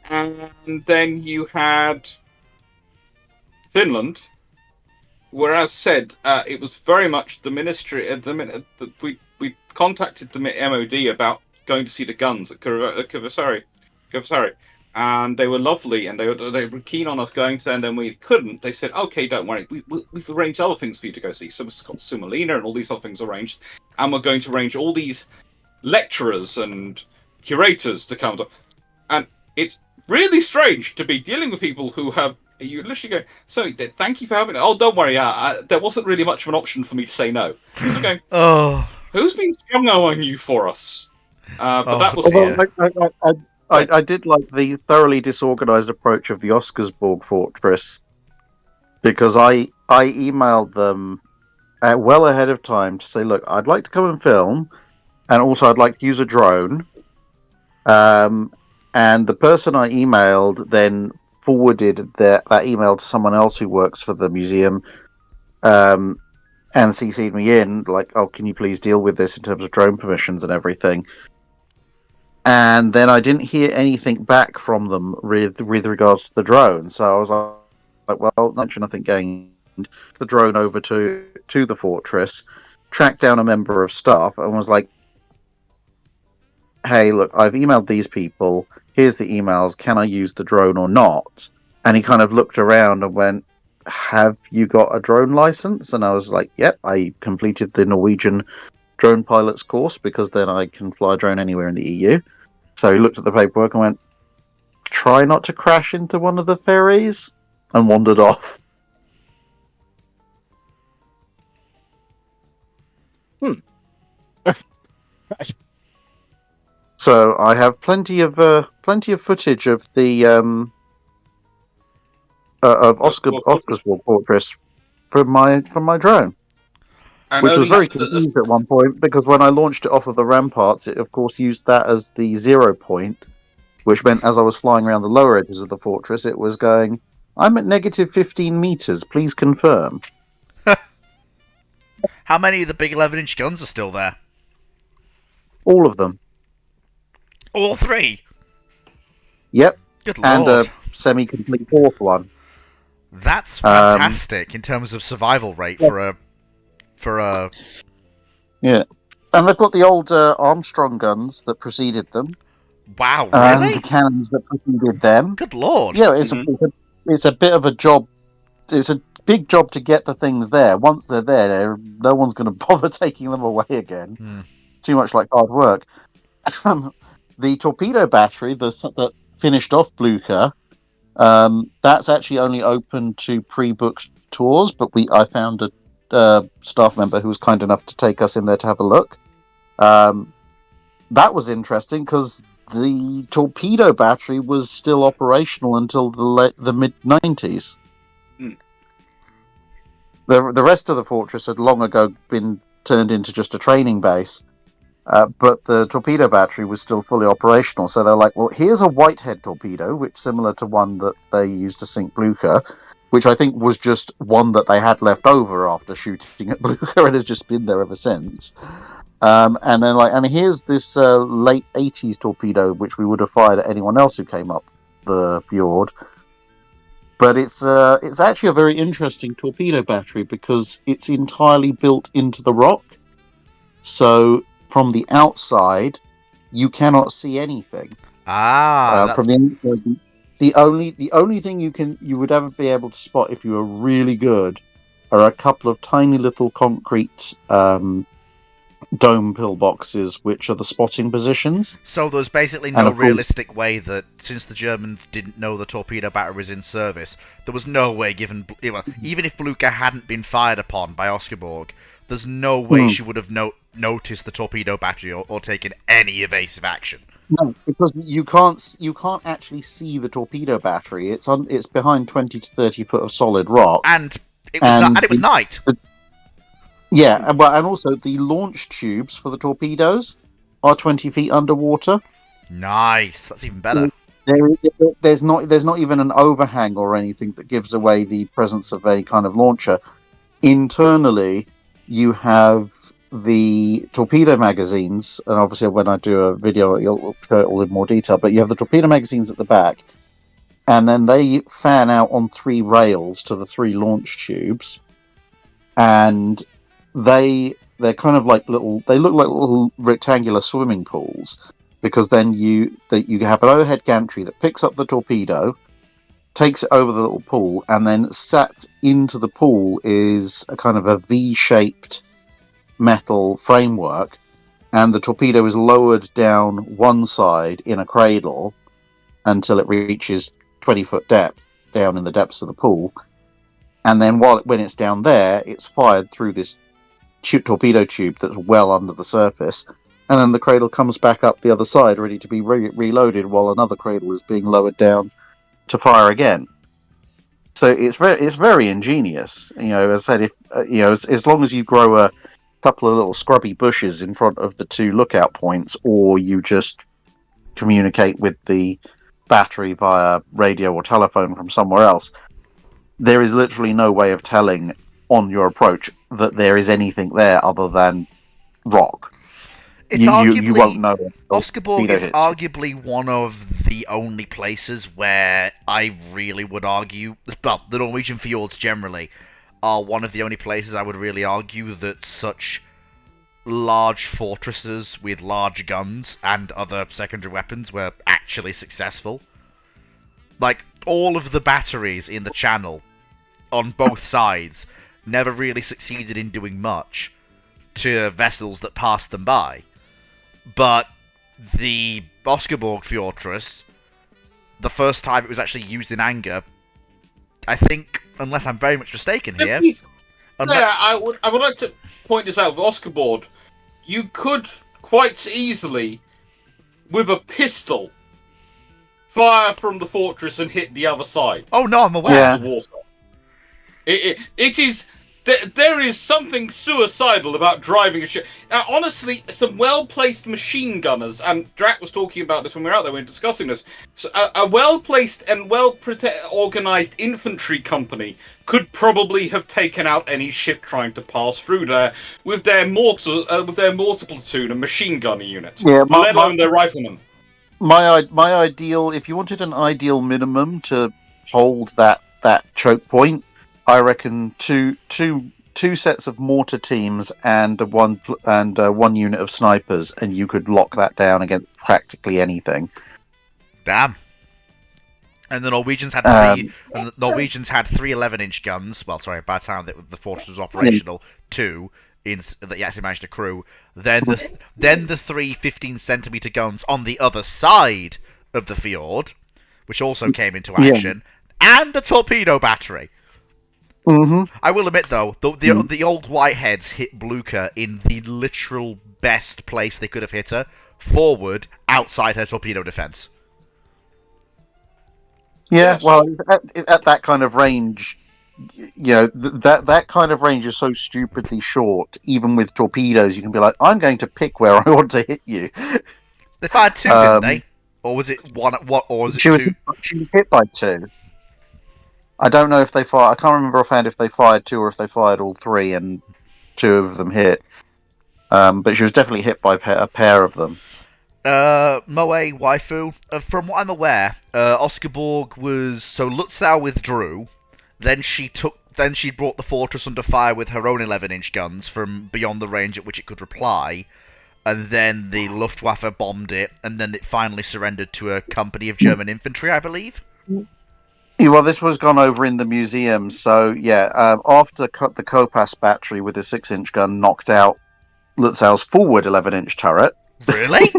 And then you had Finland, where, as said, it was very much the ministry. We contacted the MOD about going to see the guns at Kuvasari, and they were lovely, and they were keen on us going to, and then we couldn't. They said, "Okay, don't worry, we've arranged other things for you to go see. So it's got Sumalina and all these other things arranged, and we're going to arrange all these lecturers and curators to come to." And it's really strange to be dealing with people who have. You literally go, "So, thank you for having it." Oh, don't worry, there wasn't really much of an option for me to say no. Because I'm going, oh, who's been strong-arming you for us? But Oh, that was although- I did like the thoroughly disorganized approach of the Oscarsborg Fortress, because I emailed them well ahead of time to say, look, I'd like to come and film, and also I'd like to use a drone. And the person I emailed then forwarded that email to someone else who works for the museum, and CC'd me in, like, oh, can you please deal with this in terms of drone permissions and everything. And then I didn't hear anything back from them with regards to the drone. So I was like, well, nothing gained. The drone over to the fortress, tracked down a member of staff, and was like, hey, look, I've emailed these people. Here's the emails. Can I use the drone or not? And he kind of looked around and went, have you got a drone license? And I was like, yep, I completed the Norwegian drone pilot's course, because then I can fly a drone anywhere in the EU. So he looked at the paperwork and went, try not to crash into one of the ferries, and wandered off. So I have plenty of footage of the Oscarsborg Fortress from my drone, and which was only very confused at one point, because when I launched it off of the ramparts, it of course used that as the 0 point, which meant as I was flying around the lower edges of the fortress, it was going, I'm at negative 15 meters, please confirm. how many of the big 11-inch guns are still there? All of them. All three. Yep. Good And lord. a semi-complete fourth one. That's fantastic in terms of survival rate for a. Yeah. And they've got the old Armstrong guns that preceded them. Wow, And really? the cannons that preceded them. Good lord. Yeah, it's a bit of a job. It's a big job to get the things there. Once they're there, no one's going to bother taking them away again. Too much like hard work. The torpedo battery that finished off Blucher, that's actually only open to pre-booked tours, but I found a staff member who was kind enough to take us in there to have a look. That was interesting because the torpedo battery was still operational until the mid-90s. The rest of the fortress had long ago been turned into just a training base. But the torpedo battery was still fully operational, so they're like, well, here's a Whitehead torpedo, which is similar to one that they used to sink Blucher, which I think was just one that they had left over after shooting at Blucher and has just been there ever since. And then and here's this late 80s torpedo, which we would have fired at anyone else who came up the fjord. But it's actually a very interesting torpedo battery because it's entirely built into the rock. So from the outside, you cannot see anything. From the only thing you would ever be able to spot if you were really good are a couple of tiny little concrete dome pillboxes, which are the spotting positions. So there's basically no realistic way that, since the Germans didn't know the torpedo battery was in service, there was no way even if Blucher hadn't been fired upon by Oscarsborg, there's no way she would have noticed the torpedo battery or taken any evasive action. No, because you can't actually see the torpedo battery. It's behind 20 to 30 foot of solid rock, And it was and night. yeah, and also the launch tubes for the torpedoes are 20 feet underwater. Nice. That's even better. There's not even an overhang or anything that gives away the presence of a kind of launcher. Internally, you have the torpedo magazines, and obviously when I do a video, you'll show it all in more detail. But you have the torpedo magazines at the back, and then they fan out on 3 rails to the 3 launch tubes, and they're kind of like they look like little rectangular swimming pools, because then you have an overhead gantry that picks up the torpedo, takes it over the little pool, and then sat into the pool is a kind of a V-shaped metal framework, and the torpedo is lowered down one side in a cradle until it reaches 20-foot depth down in the depths of the pool, and then when it's down there, it's fired through this torpedo tube that's well under the surface, and then the cradle comes back up the other side ready to be reloaded while another cradle is being lowered down to fire again. So it's very ingenious. As I said, if as long as you grow a couple of little scrubby bushes in front of the 2 lookout points, or you just communicate with the battery via radio or telephone from somewhere else, there is literally no way of telling on your approach that there is anything there other than rock. It's You won't know. Oscarborg is arguably one of the only places where I really would argue, well, the Norwegian fjords generally are one of the only places I would really argue that such large fortresses with large guns and other secondary weapons were actually successful. Like, all of the batteries in the channel on both sides never really succeeded in doing much to vessels that passed them by. But the Oscarborg Fortress, the first time it was actually used in anger, I think, unless I'm very much mistaken here... I would like to point this out. With Oscarborg, you could quite easily, with a pistol, fire from the fortress and hit the other side. Oh no, I'm aware. Of the water. It is... There is something suicidal about driving a ship. Honestly, some well-placed machine gunners, and Drac was talking about this when we were out there, we were discussing this, so a well-placed and well-organized infantry company could probably have taken out any ship trying to pass through there with their mortar platoon and machine gunner unit, let alone their riflemen. My ideal, if you wanted an ideal minimum to hold that choke point, I reckon two sets of mortar teams and one unit of snipers, and you could lock that down against practically anything. Damn. And the Norwegians had three 11-inch guns. Well, sorry, by the time the fortress was operational, 2 that you actually managed to crew. Then the 3 15-centimeter guns on the other side of the fjord, which also came into action, and a torpedo battery. Mm-hmm. I will admit, though, the old Whiteheads hit Blucher in the literal best place they could have hit her, forward, outside her torpedo defense. Yeah, well, at that kind of range, that kind of range is so stupidly short. Even with torpedoes, you can be like, I'm going to pick where I want to hit you. They fired 2, didn't they? Or was it one? Or was it 2? She was hit by 2. I don't know if they fired. I can't remember offhand if they fired 2 or if they fired all 3 and 2 of them hit. But she was definitely hit by a pair of them. Moe Waifu. From what I'm aware, Oscarborg was Lutzow withdrew. Then she brought the fortress under fire with her own 11-inch guns from beyond the range at which it could reply. And then the Luftwaffe bombed it, and then it finally surrendered to a company of German infantry, I believe. Well, this was gone over in the museum, so after the Kopas battery with a 6-inch gun knocked out Lutzow's forward 11-inch turret. Really?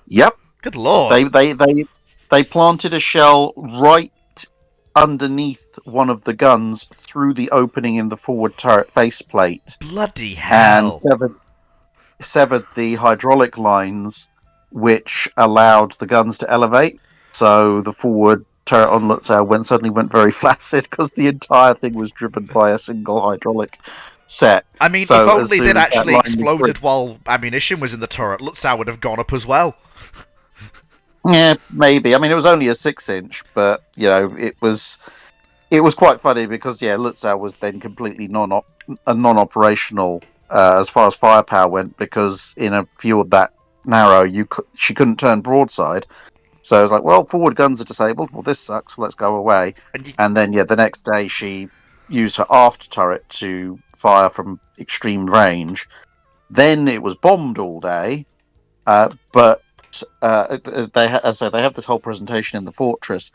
Yep. Good lord. They planted a shell right underneath one of the guns through the opening in the forward turret faceplate. Bloody hell. And severed the hydraulic lines which allowed the guns to elevate. So the forward turret on Lutzow suddenly went very flaccid because the entire thing was driven by a single hydraulic set. I mean, So if as only soon they'd as that actually line was exploded free- while ammunition was in the turret, Lutzow would have gone up as well. Yeah, maybe. I mean, it was only a 6-inch, but it was quite funny because Lutzow was then completely non-operational as far as firepower went, because in a fjord that narrow, she couldn't turn broadside. So I was like, well, forward guns are disabled. Well, this sucks. Let's go away. And then the next day she used her after turret to fire from extreme range. Then it was bombed all day, but they have this whole presentation in the fortress,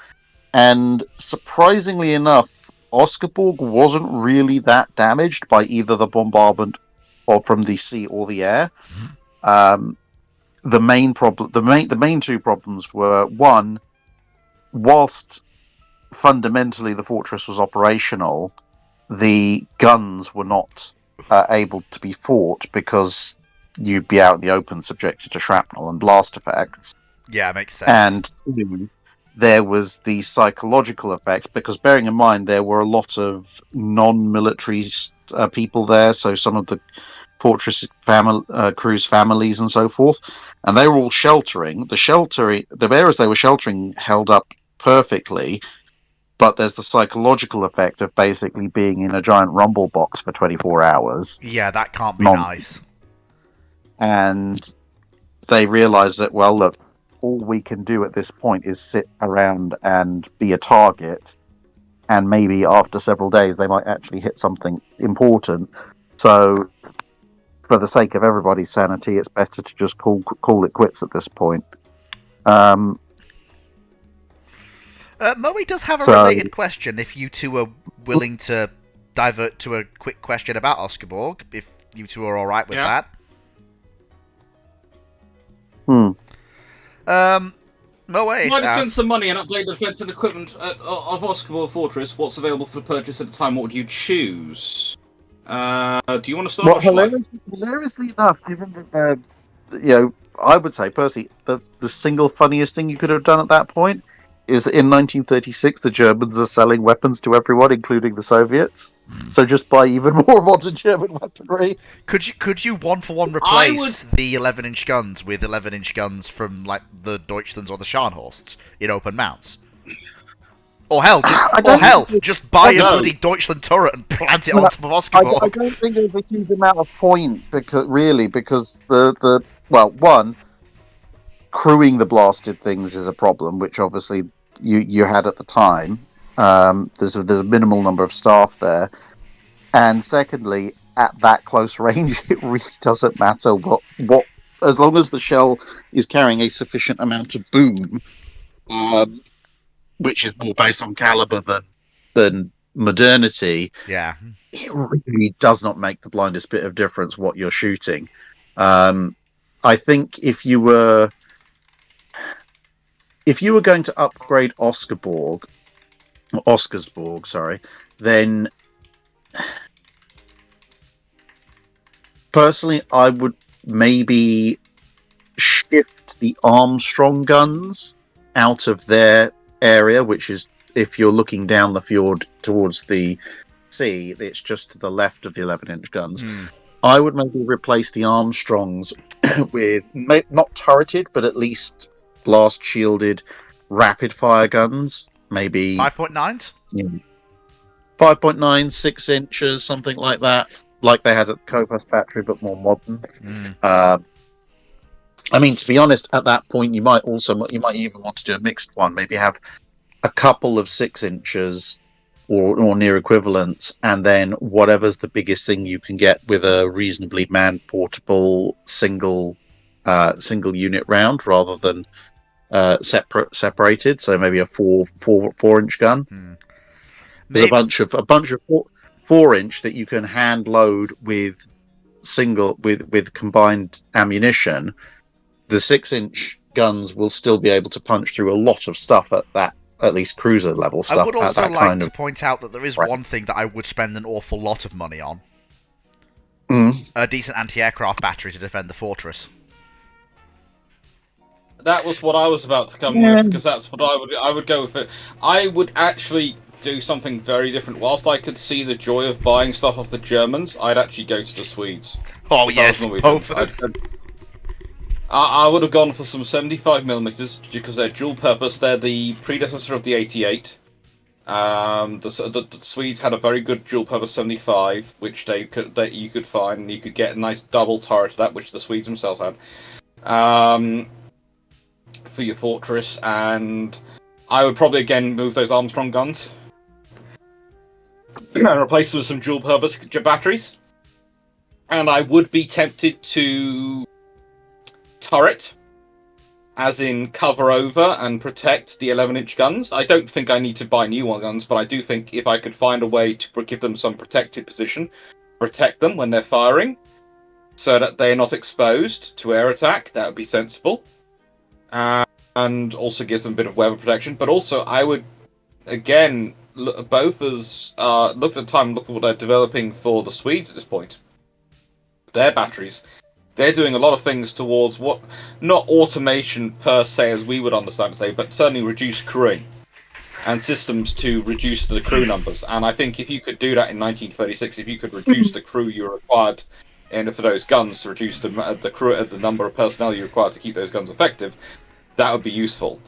and surprisingly enough, Oscarborg wasn't really that damaged by either the bombardment or from the sea or the air. The main two problems were, one, whilst fundamentally the fortress was operational, the guns were not able to be fought because you'd be out in the open subjected to shrapnel and blast effects. Yeah, makes sense. And two, there was the psychological effect, because bearing in mind there were a lot of non-military people there, so some of the fortress crews' families and so forth, and they were all sheltering. The areas they were sheltering held up perfectly, but there's the psychological effect of basically being in a giant rumble box for 24 hours. Yeah, that can't be nice. And they realised that, well, look, all we can do at this point is sit around and be a target, and maybe after several days they might actually hit something important. So, for the sake of everybody's sanity, it's better to just call it quits at this point. Moe does have a related question, if you two are willing to divert to a quick question about Oscarborg, if you two are alright with that. Moe Might have spent some money and update the defense and equipment of Oscarborg Fortress. What's available for purchase at the time? What would you choose? Do you want to start? Hilariously enough, given that I would say personally the single funniest thing you could have done at that point is that in 1936 the Germans are selling weapons to everyone, including the Soviets. So just buy even more modern German weaponry. Could you one for one replace the 11-inch guns with 11-inch guns from like the Deutschlands or the Scharnhorsts in open mounts? Or hell, just buy a bloody Deutschland turret and plant it on top of Oscarborg. I don't think there's a huge amount of point because one, crewing the blasted things is a problem, which obviously you had at the time. There's a minimal number of staff there, and secondly, at that close range, it really doesn't matter what as long as the shell is carrying a sufficient amount of boom, which is more based on caliber than modernity. Yeah, it really does not make the blindest bit of difference what you're shooting. I think if you were going to upgrade Oscarborg, then personally I would maybe shift the Armstrong guns out of their area, which is, if you're looking down the fjord towards the sea, it's just to the left of the 11-inch guns. I would maybe replace the Armstrongs with not turreted, but at least blast shielded rapid fire guns, maybe 5.9s. 5.9, 6 inches, something like that, like they had at Copas Factory, but more modern. I mean, to be honest, at that point, you might even want to do a mixed one. Maybe have a couple of 6 inches or near equivalents, and then whatever's the biggest thing you can get with a reasonably man portable single unit round, rather than separated. So maybe a 4-inch gun. There's a bunch of 4-inch that you can hand load with combined ammunition. The 6-inch guns will still be able to punch through a lot of stuff at least cruiser level stuff. I would also at that like to point out that there is one thing that I would spend an awful lot of money on. A decent anti-aircraft battery to defend the fortress. That was what I was about to come with, because that's what I would go with it. I would actually do something very different. Whilst I could see the joy of buying stuff off the Germans, I'd actually go to the Swedes. Oh If I was yes, Norwegian. both of us. I would have gone for some 75mm because they're dual purpose. They're the predecessor of the 88. The Swedes had a very good dual purpose 75, which that you could find, and you could get a nice double turret of that, which the Swedes themselves had. For your fortress, and I would probably again move those Armstrong guns and replace them with some dual purpose batteries. And I would be tempted to turret, as in cover over and protect the 11-inch guns. I don't think I need to buy new guns, but I do think if I could find a way to give them some protected position, protect them when they're firing, so that they're not exposed to air attack, that would be sensible. And also gives them a bit of weather protection. But also, I would, again, look at the time, look at what they're developing for the Swedes at this point. Their batteries. They're doing a lot of things towards what, not automation per se as we would understand it today, but certainly reduce crewing and systems to reduce the crew numbers. And I think if you could do that in 1936, if you could reduce the crew you required for those guns, to reduce the number of personnel you require to keep those guns effective, that would be useful.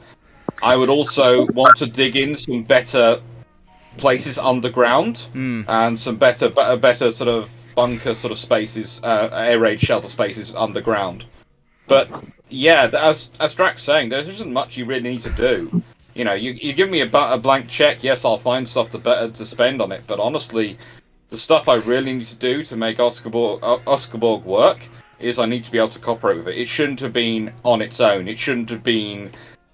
I would also want to dig in some better places underground and some better sort of bunker sort of spaces, air raid shelter spaces underground. But yeah, as Drax's saying, there isn't much you really need to do. You know, you give me a blank check, yes, I'll find stuff to spend on it. But honestly, the stuff I really need to do to make Oscarborg work is I need to be able to cooperate with it. It shouldn't have been on its own. It shouldn't have been.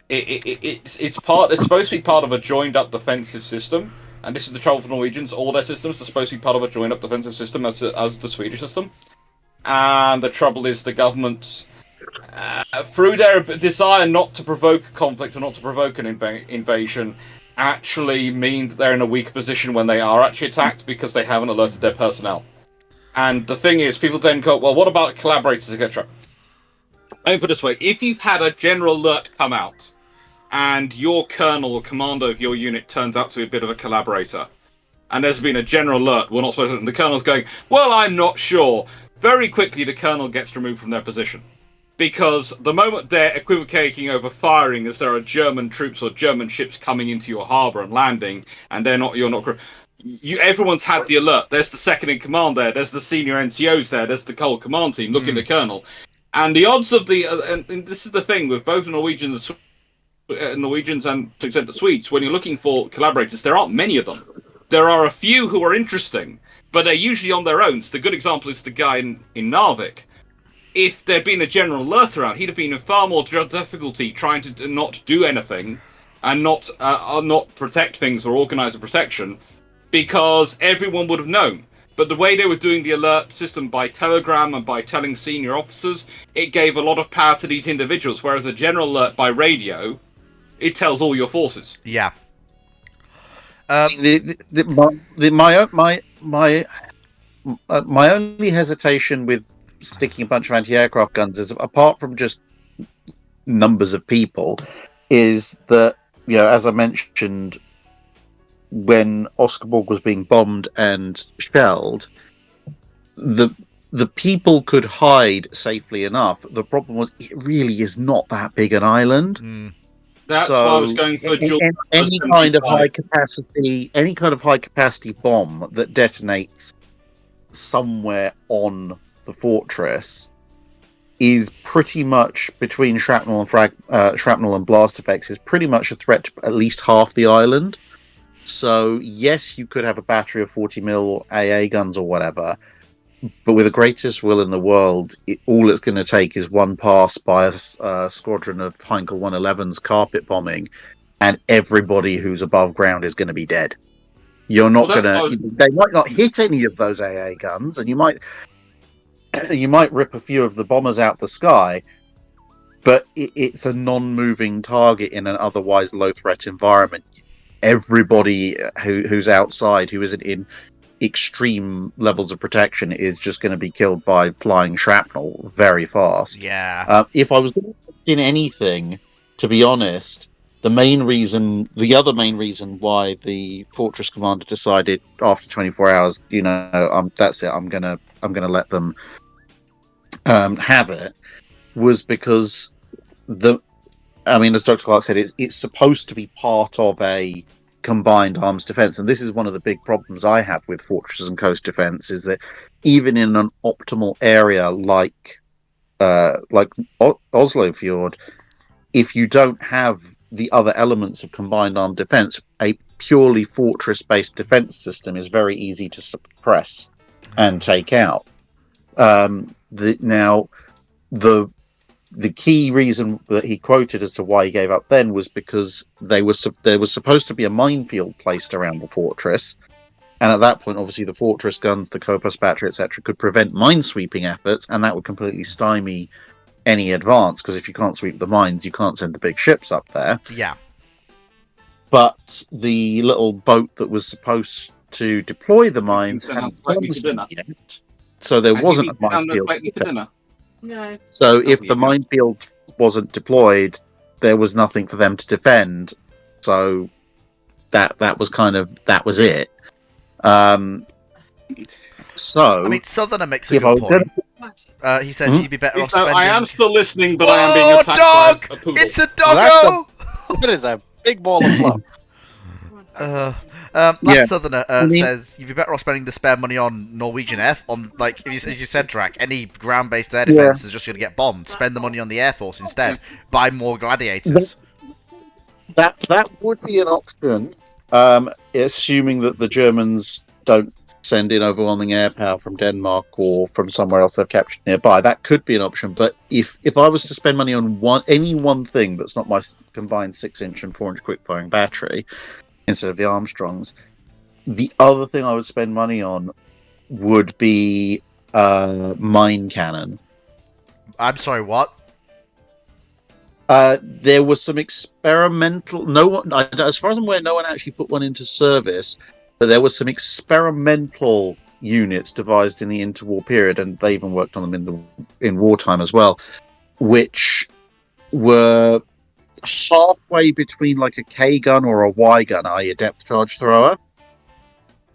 It's supposed to be part of a joined up defensive system, and this is the trouble for Norwegians. All their systems are supposed to be part of a joined up defensive system as the Swedish system, and the trouble is the government, through their desire not to provoke conflict or not to provoke an invasion, actually mean that they're in a weak position when they are actually attacked because they haven't alerted their personnel. And the thing is, people then go, well, what about collaborators, etc.? I put it this way, if you've had a general alert come out, and your colonel or commander of your unit turns out to be a bit of a collaborator, and there's been a general alert, we're not supposed to, and the colonel's going, well, I'm not sure. Very quickly, the colonel gets removed from their position. Because the moment they're equivocating over firing as there are German troops or German ships coming into your harbour and landing, and you're not... everyone's had the alert. There's the second in command there. There's the senior NCOs there. There's the whole command team looking at the colonel. And the odds of and this is the thing with both Norwegians and to extent the Swedes, when you're looking for collaborators, there aren't many of them. There are a few who are interesting, but they're usually on their own. So the good example is the guy in Narvik. If there'd been a general alert around, he'd have been in far more difficulty trying to not do anything and not protect things or organise a protection, because everyone would have known. But the way they were doing the alert system by telegram and by telling senior officers, it gave a lot of power to these individuals, whereas a general alert by radio, it tells all your forces. Yeah. My only hesitation with sticking a bunch of anti-aircraft guns is, apart from just numbers of people, is that, you know, as I mentioned, when Oscarborg was being bombed and shelled, the people could hide safely enough. The problem was, it really is not that big an island. That's why I was going for any kind of high capacity bomb that detonates somewhere on the fortress is pretty much, between shrapnel and blast effects, is pretty much a threat to at least half the island. So yes, you could have a battery of 40mm or AA guns or whatever, but with the greatest will in the world, all it's going to take is one pass by a squadron of Heinkel 111s carpet bombing, and everybody who's above ground is going to be dead. You're not they might not hit any of those AA guns, and you might rip a few of the bombers out the sky, but it's a non-moving target in an otherwise low-threat environment. Everybody who's outside, who isn't in extreme levels of protection, is just going to be killed by flying shrapnel very fast. Yeah. If I was in anything, to be honest, the other main reason why the Fortress Commander decided after 24 hours, that's it. I'm gonna let them have it, was because as Dr. Clark said, it's supposed to be part of a combined arms defense, and this is one of the big problems I have with fortresses and coast defense, is that even in an optimal area like Oslo Fjord, if you don't have the other elements of combined armed defense, a purely fortress-based defense system is very easy to suppress and take out. The key reason that he quoted as to why he gave up then was because there was supposed to be a minefield placed around the fortress, and at that point, obviously, the fortress guns, the Kopos battery, etc., could prevent minesweeping efforts, and that would completely stymie any advance, because if you can't sweep the mines, you can't send the big ships up there. Yeah. But the little boat that was supposed to deploy the mines hadn't come yet, so there wasn't a minefield. No. So if the minefield wasn't deployed, there was nothing for them to defend. So that was it. Southerner makes a good point. He says you'd be better off spending... I am still listening, but I am being attacked dog! by a poodle. It's a doggo! That is a big ball of fluff. Southerner says you'd be better off spending the spare money on Norwegian Air, as you said, Drac. Any ground-based air defense is just going to get bombed. Spend the money on the Air Force instead. Buy more gladiators. That would be an option, assuming that the Germans don't send in overwhelming air power from Denmark or from somewhere else they've captured nearby. That could be an option, but if I was to spend money on any one thing that's not my combined 6-inch and 4-inch quick-firing battery instead of the Armstrongs, the other thing I would spend money on would be mine cannon. I'm sorry, what? There was some experimental... as far as I'm aware, no one actually put one into service, but there was some experimental units devised in the interwar period, and they even worked on them in wartime as well, which were halfway between like a K gun or a Y gun, i.e. a depth charge thrower,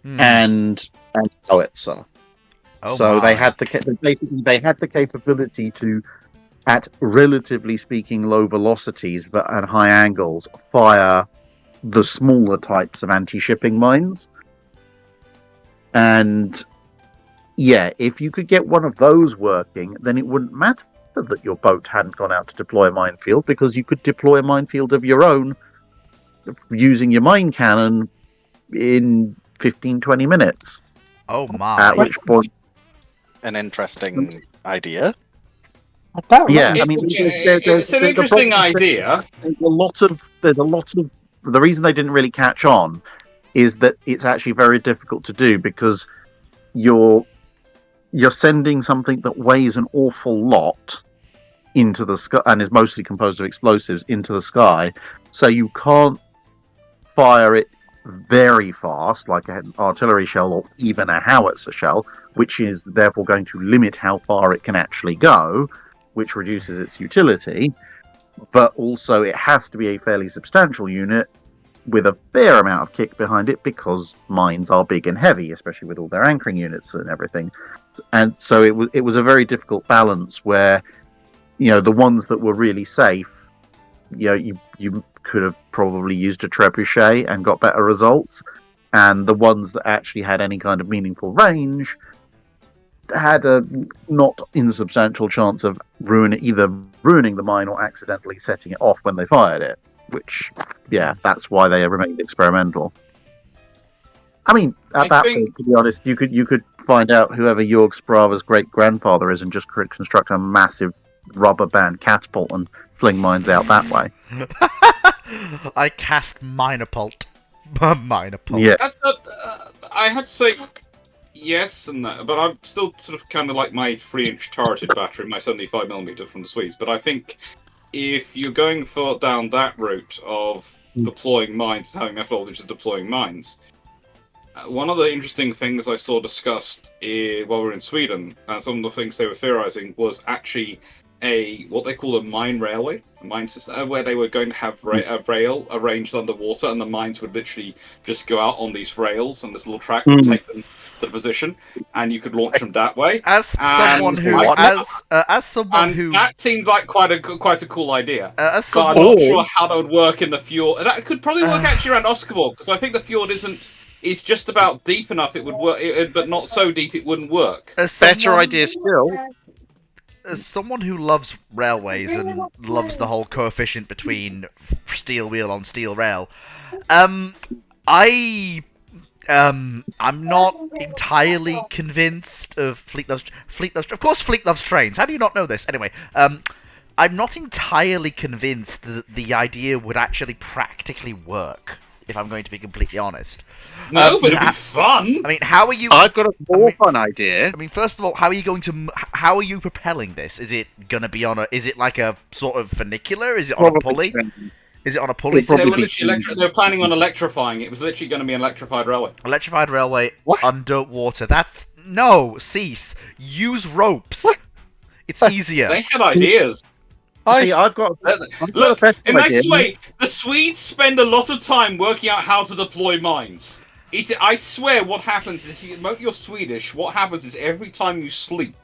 and howitzer. They had the capability to, at relatively speaking low velocities but at high angles, fire the smaller types of anti-shipping mines. And if you could get one of those working, then it wouldn't matter that your boat hadn't gone out to deploy a minefield, because you could deploy a minefield of your own using your mine cannon in 15-20 minutes. Oh my. At which point... An interesting idea. It's an interesting idea. There's a lot of... The reason they didn't really catch on is that it's actually very difficult to do, because you're sending something that weighs an awful lot into the sky and is mostly composed of explosives into the sky, so you can't fire it very fast like an artillery shell or even a howitzer shell, which is therefore going to limit how far it can actually go, which reduces its utility. But also it has to be a fairly substantial unit with a fair amount of kick behind it, because mines are big and heavy, especially with all their anchoring units and everything. And so it was a very difficult balance where, the ones that were really safe, you could have probably used a trebuchet and got better results, and the ones that actually had any kind of meaningful range had a not insubstantial chance of either ruining the mine or accidentally setting it off when they fired it. Which, that's why they remained experimental. I mean, at that point, to be honest, you could find out whoever Jorg Sprava's great-grandfather is and just construct a massive rubber band catapult and fling mines out that way. I cast Minapult. Minapult. Yeah. I had to say yes and that, but I'm still sort of kind of like my 3-inch turreted battery, my 75mm from the Swedes, but I think if you're going down that route of deploying mines and having methodologies of deploying mines, one of the interesting things I saw discussed while we were in Sweden, and some of the things they were theorizing, was actually what they call a mine railway, a mine system, where they were going to have a rail arranged underwater, and the mines would literally just go out on these rails, and this little track would take them to the position, and you could launch them that way. As someone who, as someone and who, that seemed like quite a cool idea. as But I'm someone, not sure how that would work in the fjord. That could probably work actually around Oscarborg, because I think the fjord is just about deep enough it would work, but not so deep it wouldn't work. Better idea still. As someone who loves railways and loves the whole coefficient between steel wheel on steel rail, I'm not entirely convinced of Fleet loves. Of course, Fleet loves trains. How do you not know this? Anyway, I'm not entirely convinced that the idea would actually practically work. If I'm going to be completely honest. No, but it'd be fun. I mean, how are you? I've got a more fun idea. I mean, first of all, how are you going to? How are you propelling this? Is it going to be on a? Is it like a sort of funicular? Is it on a pulley? Is it on a pulley? They're planning on electrifying it. It was literally going to be an electrified railway. Electrified railway underwater. That's no. Cease. Use ropes. It's easier. They have ideas. I've got. Look, in this way, the Swedes spend a lot of time working out how to deploy mines. I swear, what happens is, you're Swedish. What happens is every time you sleep,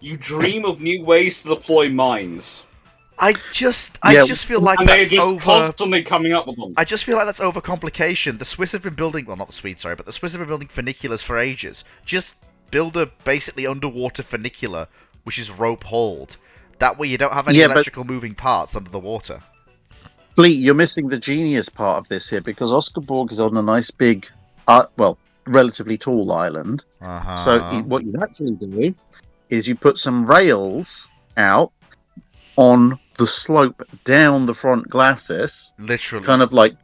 you dream of new ways to deploy mines. I just feel like and they're that's just constantly coming up with them. I just feel like that's overcomplication. The Swiss have been building, well, not the Swedes, sorry, but the Swiss have been building funiculars for ages. Just build a basically underwater funicular, which is rope hauled. That way you don't have any electrical moving parts under the water. Fleet, you're missing the genius part of this here, because Oscarborg is on a nice big, relatively tall island. So what you actually do is you put some rails out on the slope down the front glacis. Literally. Kind of like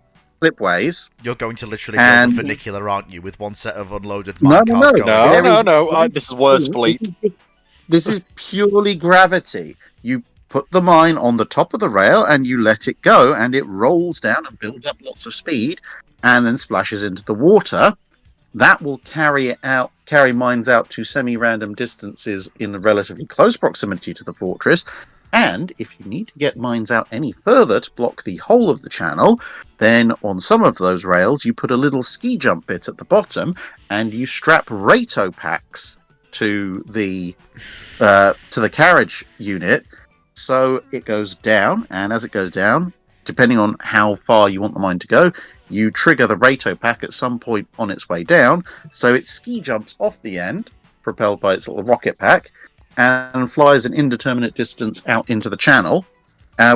slipways. You're going to literally build a funicular, aren't you, with one set of unloaded mine cars going? No. This is worse, Fleet. This is purely gravity. You put the mine on the top of the rail and you let it go, and it rolls down and builds up lots of speed and then splashes into the water. That will carry mines out to semi-random distances in the relatively close proximity to the fortress. And if you need to get mines out any further to block the whole of the channel, then on some of those rails you put a little ski jump bit at the bottom and you strap Rato packs to the carriage unit, so it goes down, and as it goes down, depending on how far you want the mine to go, you trigger the Rato pack at some point on its way down, so it ski jumps off the end, propelled by its little rocket pack, and flies an indeterminate distance out into the channel,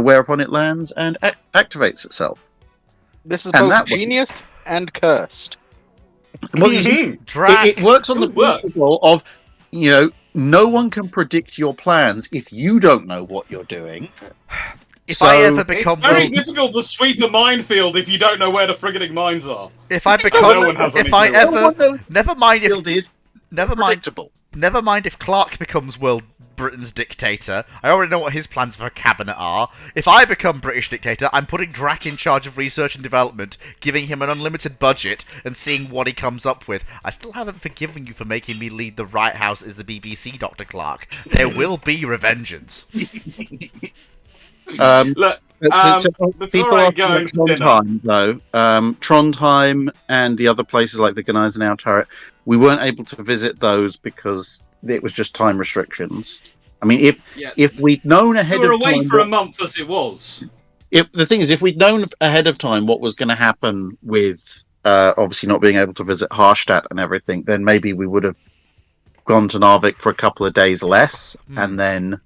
whereupon it lands and activates itself. This is both genius and cursed. Well, it works on the principle of, no one can predict your plans if you don't know what you're doing. It's very difficult to sweep a minefield if you don't know where the frigging mines are. Never mind if Clark becomes Britain's dictator. I already know what his plans for a cabinet are. If I become British dictator, I'm putting Drac in charge of research and development, giving him an unlimited budget, and seeing what he comes up with. I still haven't forgiven you for making me lead the right house as the BBC, Dr. Clark. There will be revengeance. Look, people ask about Trondheim, though. Trondheim and the other places like the Gneisenau turret, we weren't able to visit those because it was just time restrictions. I mean, if we'd known ahead of time... We were away for a month as it was. The thing is, if we'd known ahead of time what was going to happen with obviously not being able to visit Harstadt and everything, then maybe we would have gone to Narvik for a couple of days less, and then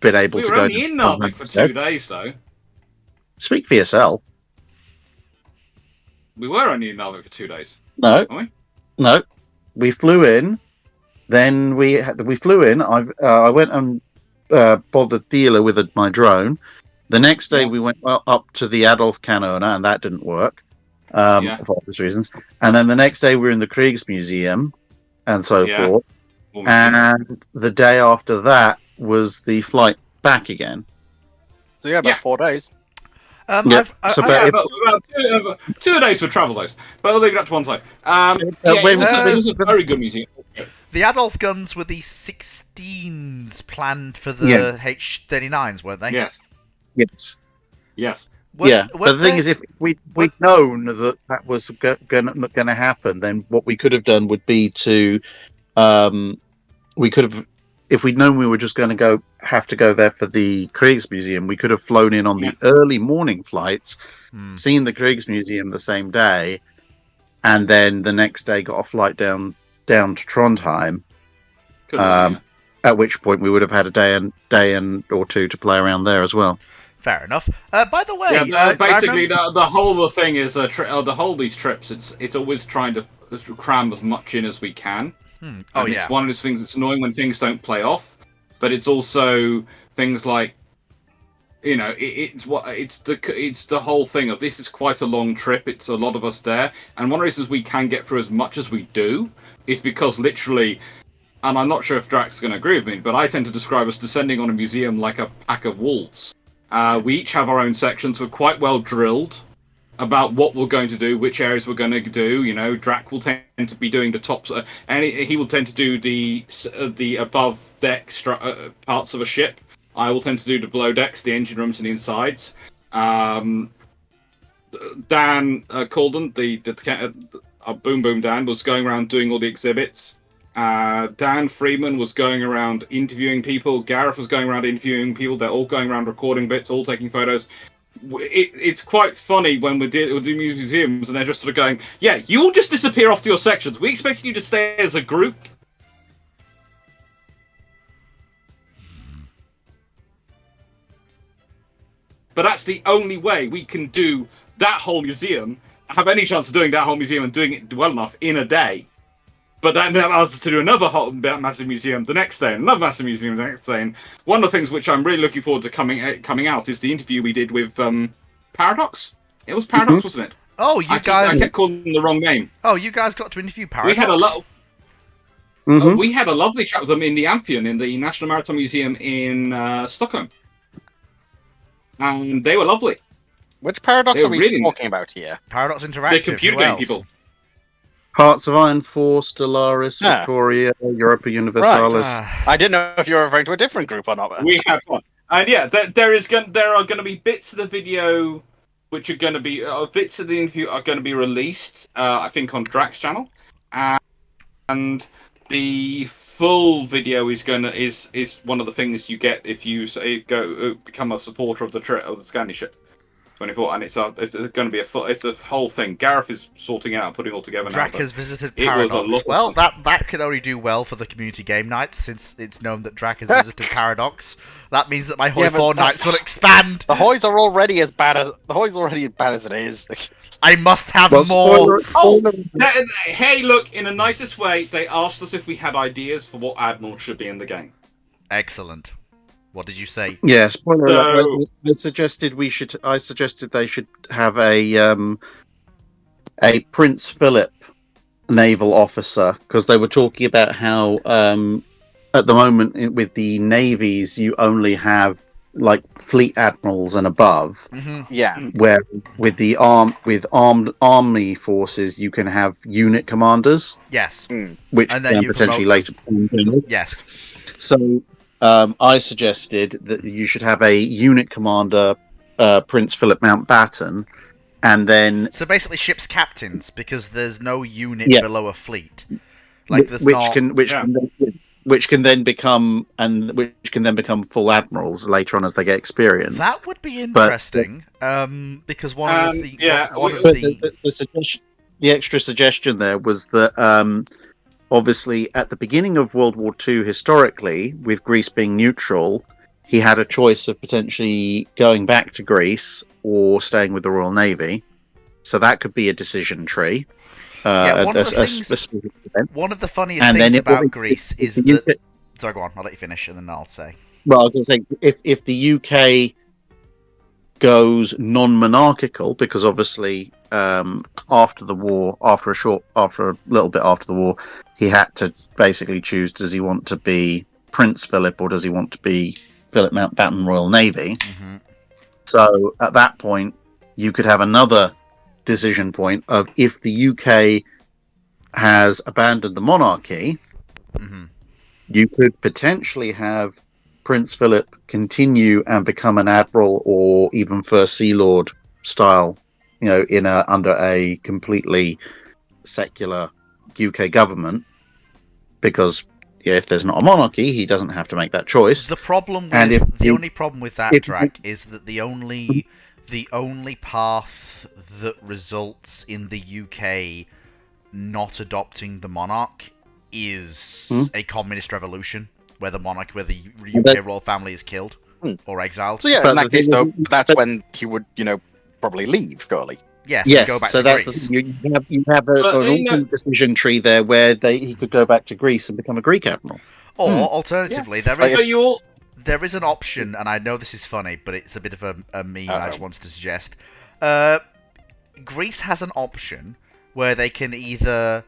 been able to go... We were only in Narvik for 2 days, though. Speak for yourself. We were only in Narvik for 2 days. No. Weren't we? No. We flew in. Then we flew in. I went and bothered Thela with my drone. The next day we went up to the Adolf Kanona, and that didn't work for obvious reasons. And then the next day we were in the Kriegsmuseum, and so forth. And the day after that was the flight back again. So about 4 days. About 2 days for travel days, but I'll leave that to one side. It was a very good museum. The Adolf guns were the 16s planned for the Yes. H-39s, weren't they? Yes. Yes. Yes. Were But the thing there- is, if we'd known that was going to happen, then what we could have done would be to, we could have, if we'd known we were just going to have to go there for the Kriegsmuseum, we could have flown in on the early morning flights, seen the Kriegsmuseum the same day, and then the next day got a flight down to Trondheim. At which point we would have had a day or two to play around there as well. Fair enough. By the way, basically the whole of the thing is the whole of these trips. It's always trying to cram as much in as we can. It's one of those things that's annoying when things don't play off, but it's also things like, it's the whole thing of this is quite a long trip. It's a lot of us there, and one of the reasons we can get through as much as we do is because literally. And I'm not sure if Drax is going to agree with me, but I tend to describe us descending on a museum like a pack of wolves. We each have our own sections. We're quite well drilled about what we're going to do, which areas we're going to do. Drac will tend to be doing the tops, and he will tend to do the above deck parts of a ship. I will tend to do the below decks, the engine rooms, and the insides. Dan Calden, the Boom Boom Dan, was going around doing all the exhibits. Dan Freeman was going around interviewing people. Gareth was going around interviewing people. They're all going around recording bits, all taking photos. It's quite funny when we're doing museums and they're just sort of going, yeah, you all just disappear off to your sections. We expect you to stay as a group. But that's the only way we can do that whole museum, have any chance of doing that whole museum and doing it well enough in a day. But that allows us to do another whole massive museum the next day, and another massive museum the next day. And one of the things which I'm really looking forward to coming out is the interview we did with Paradox. It was Paradox, wasn't it? Oh, I kept calling them the wrong name. Oh, you guys got to interview Paradox. We had a lovely chat with them in the Amphion, in the National Maritime Museum in Stockholm, and they were lovely. Which Paradox are we talking about here? Paradox Interactive. The computer game people. Parts of Iron Force, Stellaris, Victoria, Europa Universalis. Right. I didn't know if you were referring to a different group or not. We have one. And yeah, there are going to be bits of the video which are going to be... bits of the interview are going to be released, I think, on Drax channel. And the full video is one of the things you get if you become a supporter of the Scandi ship. 24, and it's going to be it's a whole thing. Gareth is sorting it out, putting it all together Drac now. has visited Paradox. Well, that could only do well for the community game nights, since it's known that Drac has visited Paradox. That means that my Hoi 4 nights will expand. The Hoys are already as bad as it is. I must have more. Hey, look! In the nicest way, they asked us if we had ideas for what Admiral should be in the game. Excellent. What did you say? Yeah, spoiler alert. I suggested they should have a Prince Philip naval officer, because they were talking about how at the moment with the navies you only have like fleet admirals and above. Mm-hmm. Yeah. Where with the armed army forces you can have unit commanders. Yes. Which and then can potentially later. Yes. So. I suggested that you should have a unit commander, Prince Philip Mountbatten, and then... So basically ships captains, because there's no unit below a fleet. Like which can then become full admirals later on as they get experience. That would be interesting, because the extra suggestion there was that... obviously, at the beginning of World War II, historically, with Greece being neutral, he had a choice of potentially going back to Greece or staying with the Royal Navy. So that could be a decision tree. One of the funniest things about Greece is that... Sorry, go on. I'll let you finish, and then I'll say. Well, I was going to say, if the UK goes non-monarchical, because obviously after a little bit after the war, he had to basically choose: does he want to be Prince Philip or does he want to be Philip Mountbatten Royal Navy? Mm-hmm. So at that point, you could have another decision point of if the UK has abandoned the monarchy, Mhm. you could potentially have Prince Philip continue and become an admiral or even First Sea Lord style, under a completely secular UK government, because if there's not a monarchy, he doesn't have to make that choice. The problem And with the only problem with that, if Drac, is that the only path that results in the UK not adopting the monarch is a communist revolution where the UK royal family is killed or exiled. So yeah, But in the that case, thing though, is- that's when he would, probably leave, surely. Yes, Yes, go back so to that's Greece. the thing. You have an But, alternate decision tree there where he could go back to Greece and become a Greek admiral. Or alternatively, there is an option, and I know this is funny, but it's a bit of a meme I just wanted to suggest. Greece has an option where they can either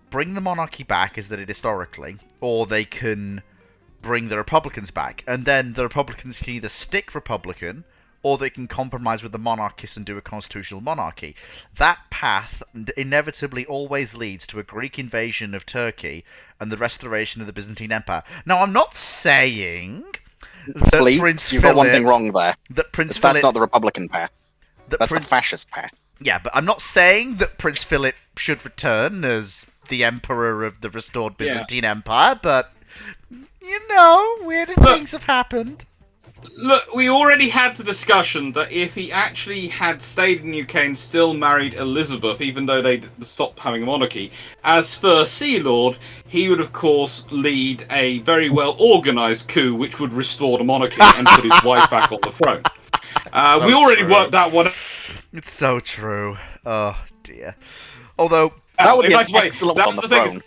bring the monarchy back as they did historically, or they can bring the Republicans back, and then the Republicans can either stick Republican, or they can compromise with the monarchists and do a constitutional monarchy. That path inevitably always leads to a Greek invasion of Turkey and the restoration of the Byzantine Empire. Now, I'm not saying that Fleet, Prince you've Philip... got one thing wrong there. That Prince That's Philip... not the Republican path. That's Prince... the fascist path. Yeah, but I'm not saying that Prince Philip should return as the emperor of the restored Byzantine Empire, but, weird things have happened. Look, we already had the discussion that if he actually had stayed in the UK and still married Elizabeth, even though they stopped having a monarchy, as First Sea Lord, he would, of course, lead a very well-organised coup which would restore the monarchy and put his wife back on the throne. We already worked that one. It's so true. Oh, dear. Although... That would be an excellent excellent on the throne.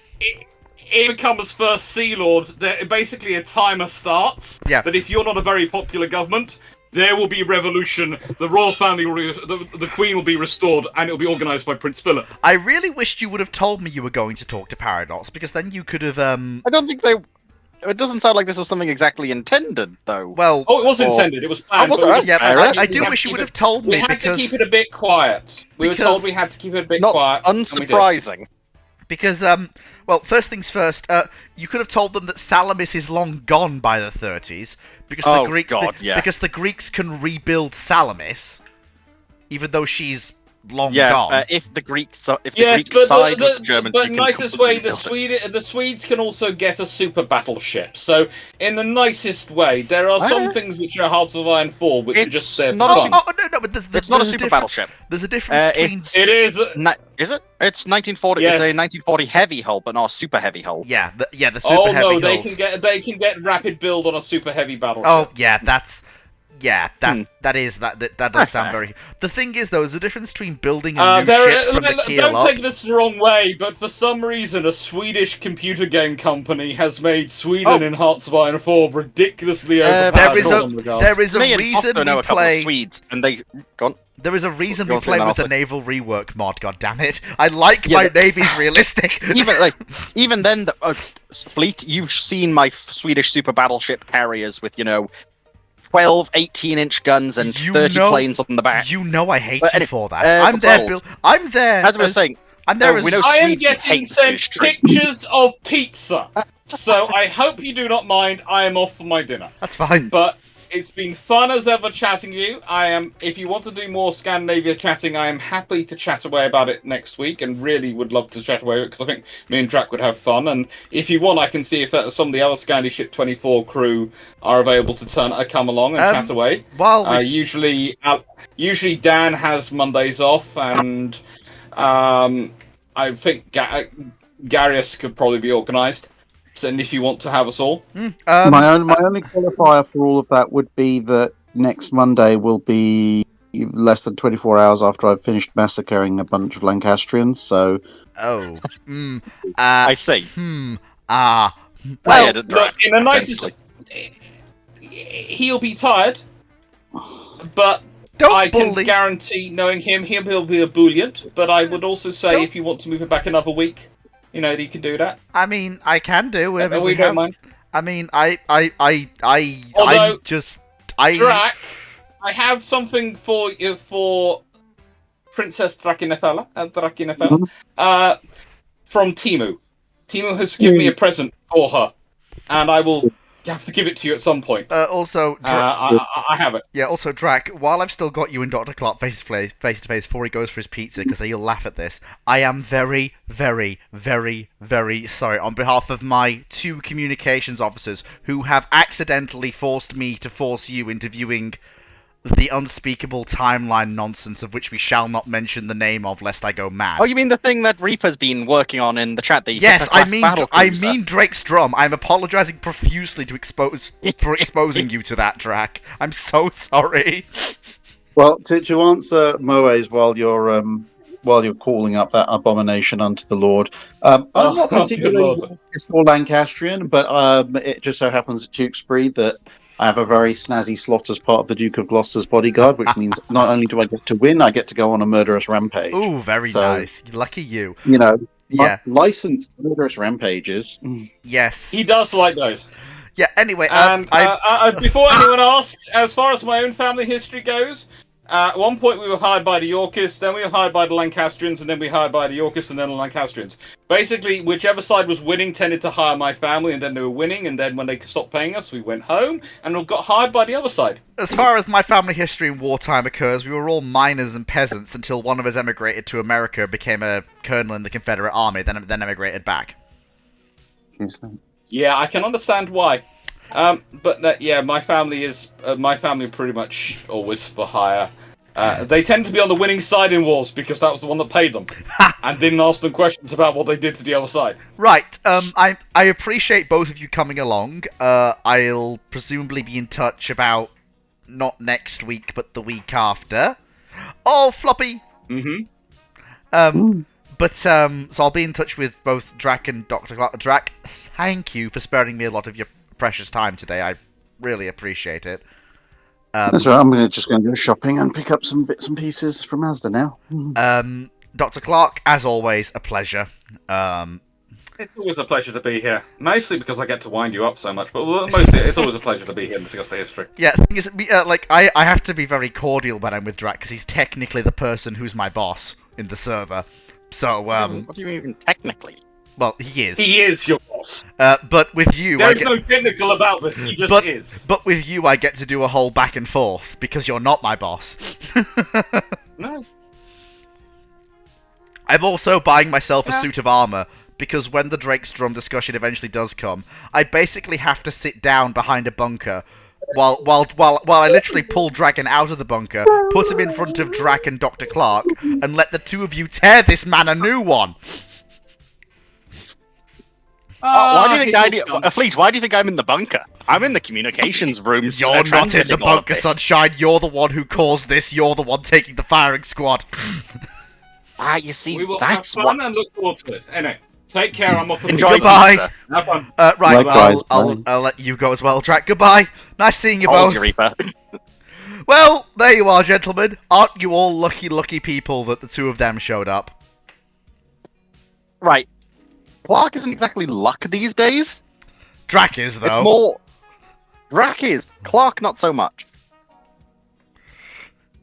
It becomes First Sea Lord. Basically, a timer starts. Yeah. That if you're not a very popular government, there will be revolution. The royal family, the Queen will be restored, and it will be organised by Prince Philip. I really wished you would have told me you were going to talk to Paradox, because then you could have. I don't think they. It doesn't sound like this was something exactly intended, though. Well, it was intended. It was planned. I do wish you would have told me. We had to keep it a bit quiet. We were told we had to keep it a bit quiet. Not unsurprising. Because, well, first things first, you could have told them that Salamis is long gone by the 30s, because because the Greeks can rebuild Salamis, even though she's long gone. If the Greeks side with the Germans, but nicest way, the Swedes can also get a super battleship. So, in the nicest way, there are some things which are Hearts of Iron 4, which are just there for fun. But it's not a super battleship. There's a difference between... It is... Is it? It's 1940. Yes. It's a 1940 heavy hull, but not a super heavy hull. Yeah, the super heavy hull. They can get rapid build on a super heavy battleship. Oh, yeah, that does sound very... The thing is, though, there's a difference between building a new ship from the keel Don't take this the wrong way, but for some reason, a Swedish computer game company has made Sweden in Hearts of Iron 4 ridiculously overpowered. There is a reason we know play... of Swedes, and they... Gone. There is a reason we play with the naval rework mod, goddammit. I like my navy's realistic. Even then, Fleet, you've seen my Swedish super battleship carriers with, 12 18-inch guns and 30 planes on the back. You know I hate you for that. I'm there. As we were saying, I'm there. I am getting sent pictures of pizza, so I hope you do not mind. I am off for my dinner. That's fine. But it's been fun as ever chatting with you. If you want to do more Scandinavia chatting, I am happy to chat away about it next week, and really would love to chat away because I think me and Drac would have fun. And if you want, I can see if some of the other Scandi Ship 24 crew are available to come along and chat away. Usually Dan has Mondays off, and I think Garius could probably be organised. And if you want to have us all, my only qualifier for all of that would be that next Monday will be less than 24 hours after I've finished massacring a bunch of Lancastrians. So, I see. Well, look, in the nicest, he'll be tired, but I can guarantee, knowing him, he'll be ebullient. But I would also say, if you want to move it back another week. You can do that. I mean, I can do. We don't mind. I mean, Drac, I have something for you for Princess Drakinefella, from Timu. Timo has given me a present for her, and I will have to give it to you at some point. Also, I have it. Yeah, also, Drac, while I've still got you and Dr. Clark face to face before he goes for his pizza, because he'll laugh at this, I am very, very, very, very sorry on behalf of my 2 communications officers who have accidentally forced me to force you into viewing the unspeakable timeline nonsense of which we shall not mention the name of lest I go mad. Oh, you mean the thing that Reaper's been working on in the chat? Yes, I mean Drake's drum. I'm apologizing profusely for exposing you to that, Drac. I'm so sorry. Well, to answer Moe's while you're calling up that abomination unto the Lord, I'm not particularly for Lancastrian, but it just so happens at Tewkesbury that I have a very snazzy slot as part of the Duke of Gloucester's bodyguard, which means not only do I get to win, I get to go on a murderous rampage. Ooh, very nice. Lucky you. You know, yeah. Licensed murderous rampages. Yes. He does like those. Yeah, anyway. Before anyone asks, as far as my own family history goes, at one point we were hired by the Yorkists, then we were hired by the Lancastrians, and then we were hired by the Yorkists and then the Lancastrians. Basically, whichever side was winning tended to hire my family, and then they were winning, and then when they stopped paying us, we went home, and we got hired by the other side. As far as my family history in wartime occurs, we were all miners and peasants until one of us emigrated to America, became a colonel in the Confederate Army, then emigrated back. Yeah, I can understand why. My family pretty much always for hire. They tend to be on the winning side in wars because that was the one that paid them, and didn't ask them questions about what they did to the other side. Right. I appreciate both of you coming along. I'll presumably be in touch about not next week, but the week after. Oh, floppy. Mm-hmm. So I'll be in touch with both Drac and Dr. Clark. Drac, thank you for sparing me a lot of your precious time today. I really appreciate it. That's right. I'm just going to go shopping and pick up some bits and pieces from Asda now. Dr. Clark, as always, a pleasure. It's always a pleasure to be here. Mostly because I get to wind you up so much, but mostly it's always a pleasure to be here and discuss the history. Yeah, the thing is, I have to be very cordial when I'm with Drac because he's technically the person who's my boss in the server. So, what do you mean technically? Well, he is. He is your boss. But with you, there's no technical about this. He just is. But with you, I get to do a whole back and forth because you're not my boss. No. I'm also buying myself a suit of armor because when the Drake's drum discussion eventually does come, I basically have to sit down behind a bunker while I literally pull Dragon out of the bunker, put him in front of Drac and Dr. Clark, and let the two of you tear this man a new one. Why do you think Fleet, why do you think I'm in the bunker? I'm in the communications room. You're not in the bunker, Sunshine. You're the one who caused this. You're the one taking the firing squad. You see, we will that's have fun and look forward to it. Anyway, take care. I'm off. Enjoy. Goodbye. Have fun. Right, I'll let you go as well, Drac. Goodbye. Nice seeing you both. Reaper. Well, there you are, gentlemen. Aren't you all lucky people that the two of them showed up? Right. Clark isn't exactly luck these days. Drac is, though. It's more... Drac is. Clark, not so much.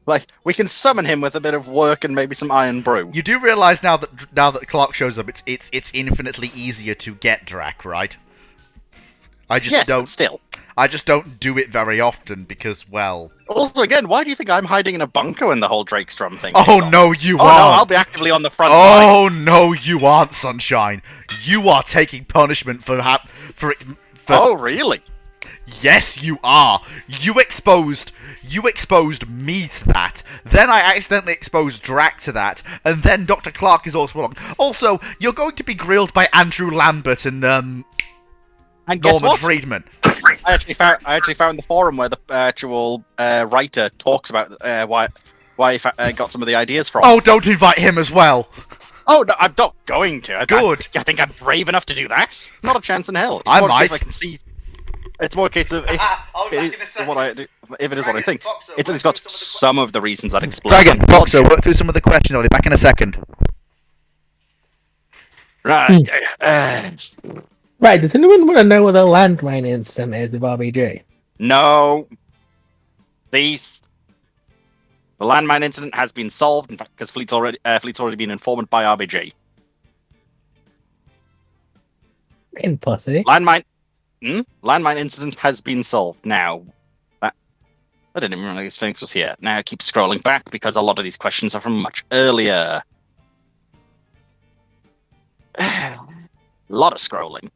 Like, we can summon him with a bit of work and maybe some iron brew. You do realise now that Clark shows up, it's infinitely easier to get Drac, right? I just don't do it very often because, well... Also, again, why do you think I'm hiding in a bunker when the whole Drake's drum thing Oh, no, you aren't! Oh, no, I'll be actively on the front line. Oh, no, you aren't, Sunshine. You are taking punishment for Oh, really? Yes, you are. You exposed me to that. Then I accidentally exposed Drac to that. And then Dr. Clark is also along. Also, you're going to be grilled by Andrew Lambert and Norman Friedman. I actually found the forum where the actual writer talks about why he got some of the ideas from. Oh, don't invite him as well. Oh, no, I'm not going to. Good. I think I'm brave enough to do that. Not a chance in hell. I might. I can see. It's more a case of if it is what I think. It's at least got some of the reasons that explain. Dragon, Foxer, work through some of the questions. I'll be back in a second. Right. Right, does anyone want to know what the landmine incident is of RBG? No. The landmine incident has been solved, in fact, because Fleet's already been informed by RBG. In pussy. Landmine incident has been solved. Now, I didn't even realize Phoenix was here. Now I keep scrolling back because a lot of these questions are from much earlier. A lot of scrolling.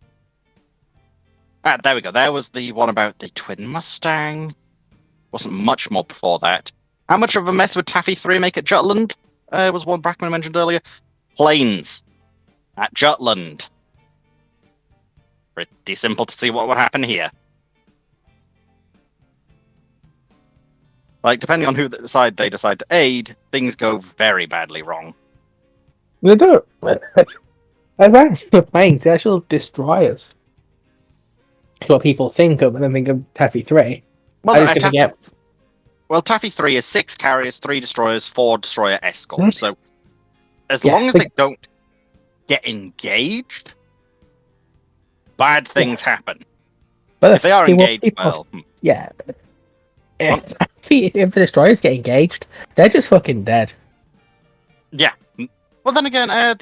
There we go. There was the one about the twin Mustang. Wasn't much more before that. How much of a mess would Taffy 3 make at Jutland? Was one Brackman mentioned earlier. Planes at Jutland. Pretty simple to see what would happen here. Like, depending on who side they decide to aid, things go very badly wrong. They do. I think the planes, the actual destroyers. What people think of when they think of Taffy 3. Well, Taffy 3 is 6 carriers, 3 destroyers, 4 destroyer escorts. So, as long as they don't get engaged, bad things happen. But if they are engaged, well... Yeah. If the destroyers get engaged, they're just fucking dead. Yeah. Well, then again, I'm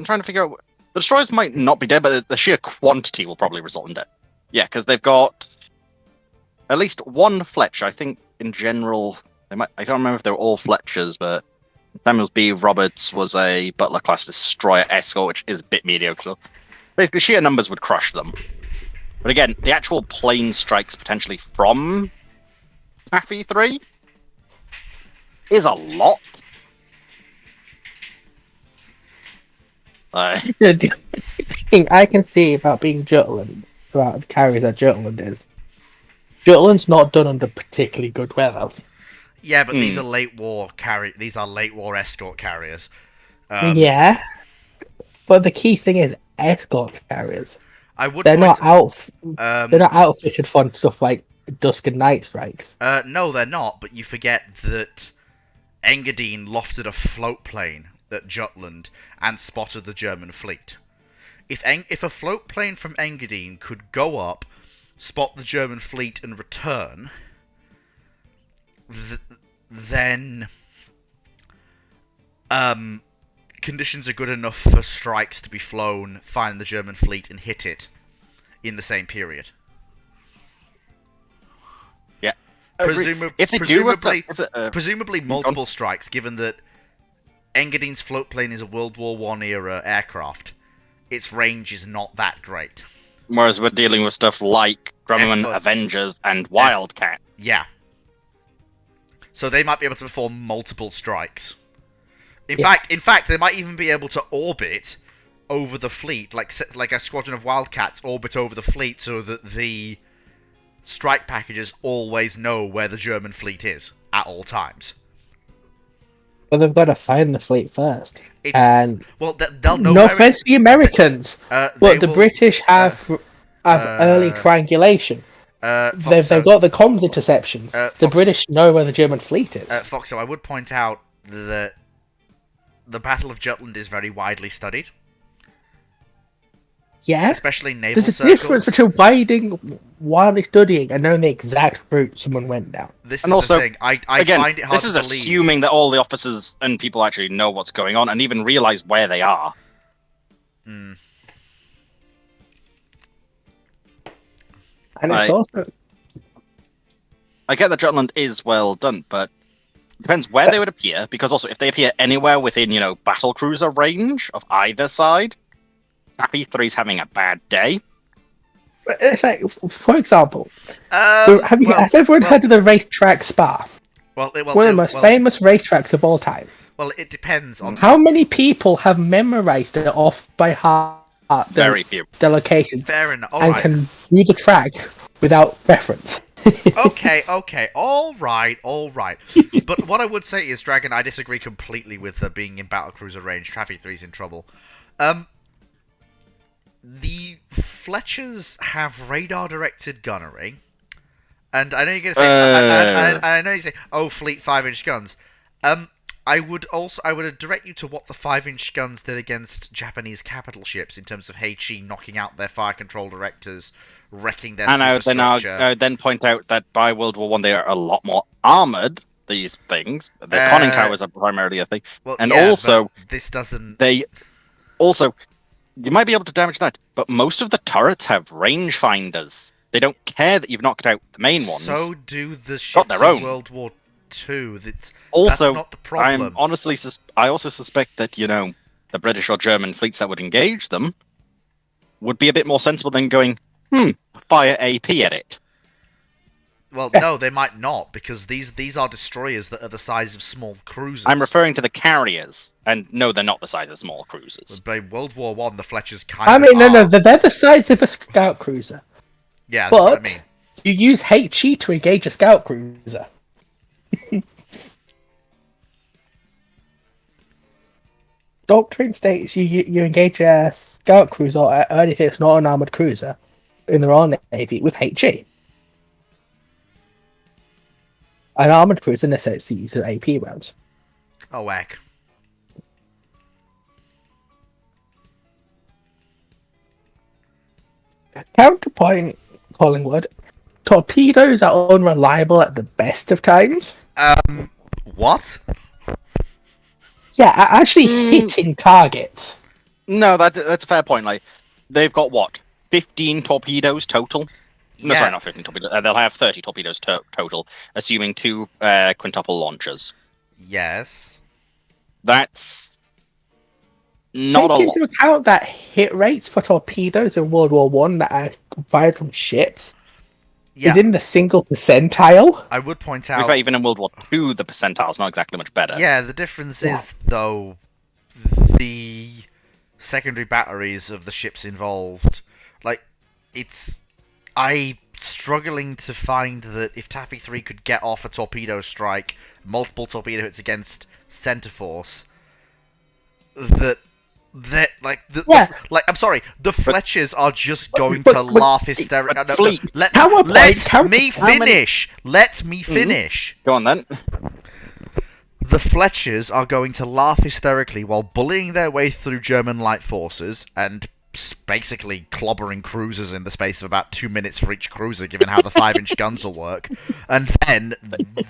trying to figure out... The destroyers might not be dead, but the sheer quantity will probably result in death. Yeah, because they've got at least one Fletcher. I think, in general... I don't remember if they were all Fletchers, but Samuels B. Roberts was a Butler-class destroyer escort, which is a bit mediocre. So basically, sheer numbers would crush them. But again, the actual plane strikes potentially from Taffy 3 is a lot. The thing I can see about being Jutland, about the carriers that Jutland is, Jutland's not done under particularly good weather. Yeah, but these are late war These are late war escort carriers. Yeah, but the key thing is escort carriers. They're not outfitted for stuff like dusk and night strikes. No, they're not. But you forget that Engadine lofted a float plane at Jutland and spotted the German fleet. If a float plane from Engadine could go up, spot the German fleet, and return, then conditions are good enough for strikes to be flown, find the German fleet, and hit it in the same period. Yeah. Presumably multiple strikes, given that Engadine's float plane is a World War I era aircraft. Its range is not that great. Whereas we're dealing with stuff like Grumman, Avengers, and Wildcat. Yeah. So they might be able to perform multiple strikes. In fact, they might even be able to orbit over the fleet, like a squadron of Wildcats orbit over the fleet, so that the strike packages always know where the German fleet is at all times. But they've got to find the fleet first. They'll know. No offense to the Americans, but the British have early triangulation. They've got the comms interceptions. The British know where the German fleet is. Foxo, I would point out that the Battle of Jutland is very widely studied. Yeah, especially naval circles. There's a difference between widely studying and knowing the exact route someone went down. This is the thing. I find it hard to believe. This is assuming that all the officers and people actually know what's going on and even realize where they are. And it's also... I get that Jutland is well done, but it depends where they would appear, because also if they appear anywhere within, battlecruiser range of either side, Taffy 3's having a bad day. It's like, for example, have everyone heard of the racetrack Spa? One of the most famous racetracks of all time. Well, it depends on how many people have memorized it off by heart. Very few. The locations. Fair enough. Can view the track without reference. Okay, all right. But what I would say is, Dragon, I disagree completely with being in battlecruiser range. Taffy 3's in trouble. The Fletchers have radar-directed gunnery, and I know you're going to say, I know you say, fleet 5-inch guns. I would direct you to what the 5-inch guns did against Japanese capital ships in terms of Heichi knocking out their fire control directors, wrecking their superstructure. And I would then point out that by World War I they are a lot more armoured, these things. Their conning towers are primarily a thing. Well, and also, this doesn't... you might be able to damage that, but most of the turrets have rangefinders. They don't care that you've knocked out the main ones. So do the Got ships their in own. World War II. That's Also, not the problem. I also suspect that, the British or German fleets that would engage them would be a bit more sensible than going, fire AP at it. Well, no, they might not, because these are destroyers that are the size of small cruisers. I'm referring to the carriers, and no, they're not the size of small cruisers. By World War One, the Fletchers kind I of mean, are. no, they're the size of a scout cruiser. Yeah, that's what I But mean. you use HE to engage a scout cruiser. Doctrine states you engage a scout cruiser or anything that's not an armored cruiser in the Royal Navy with HE. An armored cruiser necessitates the use of AP rounds. Oh, heck. Counterpoint, Collingwood. Torpedoes are unreliable at the best of times. What? Yeah, actually hitting targets. No, that's a fair point. Like, they've got what, 15 torpedoes total? No, Yeah. sorry, not 15 torpedoes. They'll have 30 torpedoes total, assuming 2 quintuple launchers. Yes. That's not a Take lot. into account that hit rates for torpedoes in World War One that are fired from ships Yeah. is in the single percentile. I would point To be out. fair, even in World War II, the percentile's not exactly much better. Yeah, the difference Yeah. is, though, the secondary batteries of the ships involved. Like, I'm struggling to find that if Taffy 3 could get off a torpedo strike, multiple torpedo hits against Center Force, I'm sorry, the Fletchers are just going to laugh hysterically. but Fleet, Let Counterpoint, me finish. Let me finish. Go on then. The Fletchers are going to laugh hysterically while bullying their way through German light forces and basically clobbering cruisers in the space of about 2 minutes for each cruiser, given how the 5-inch guns will work. And then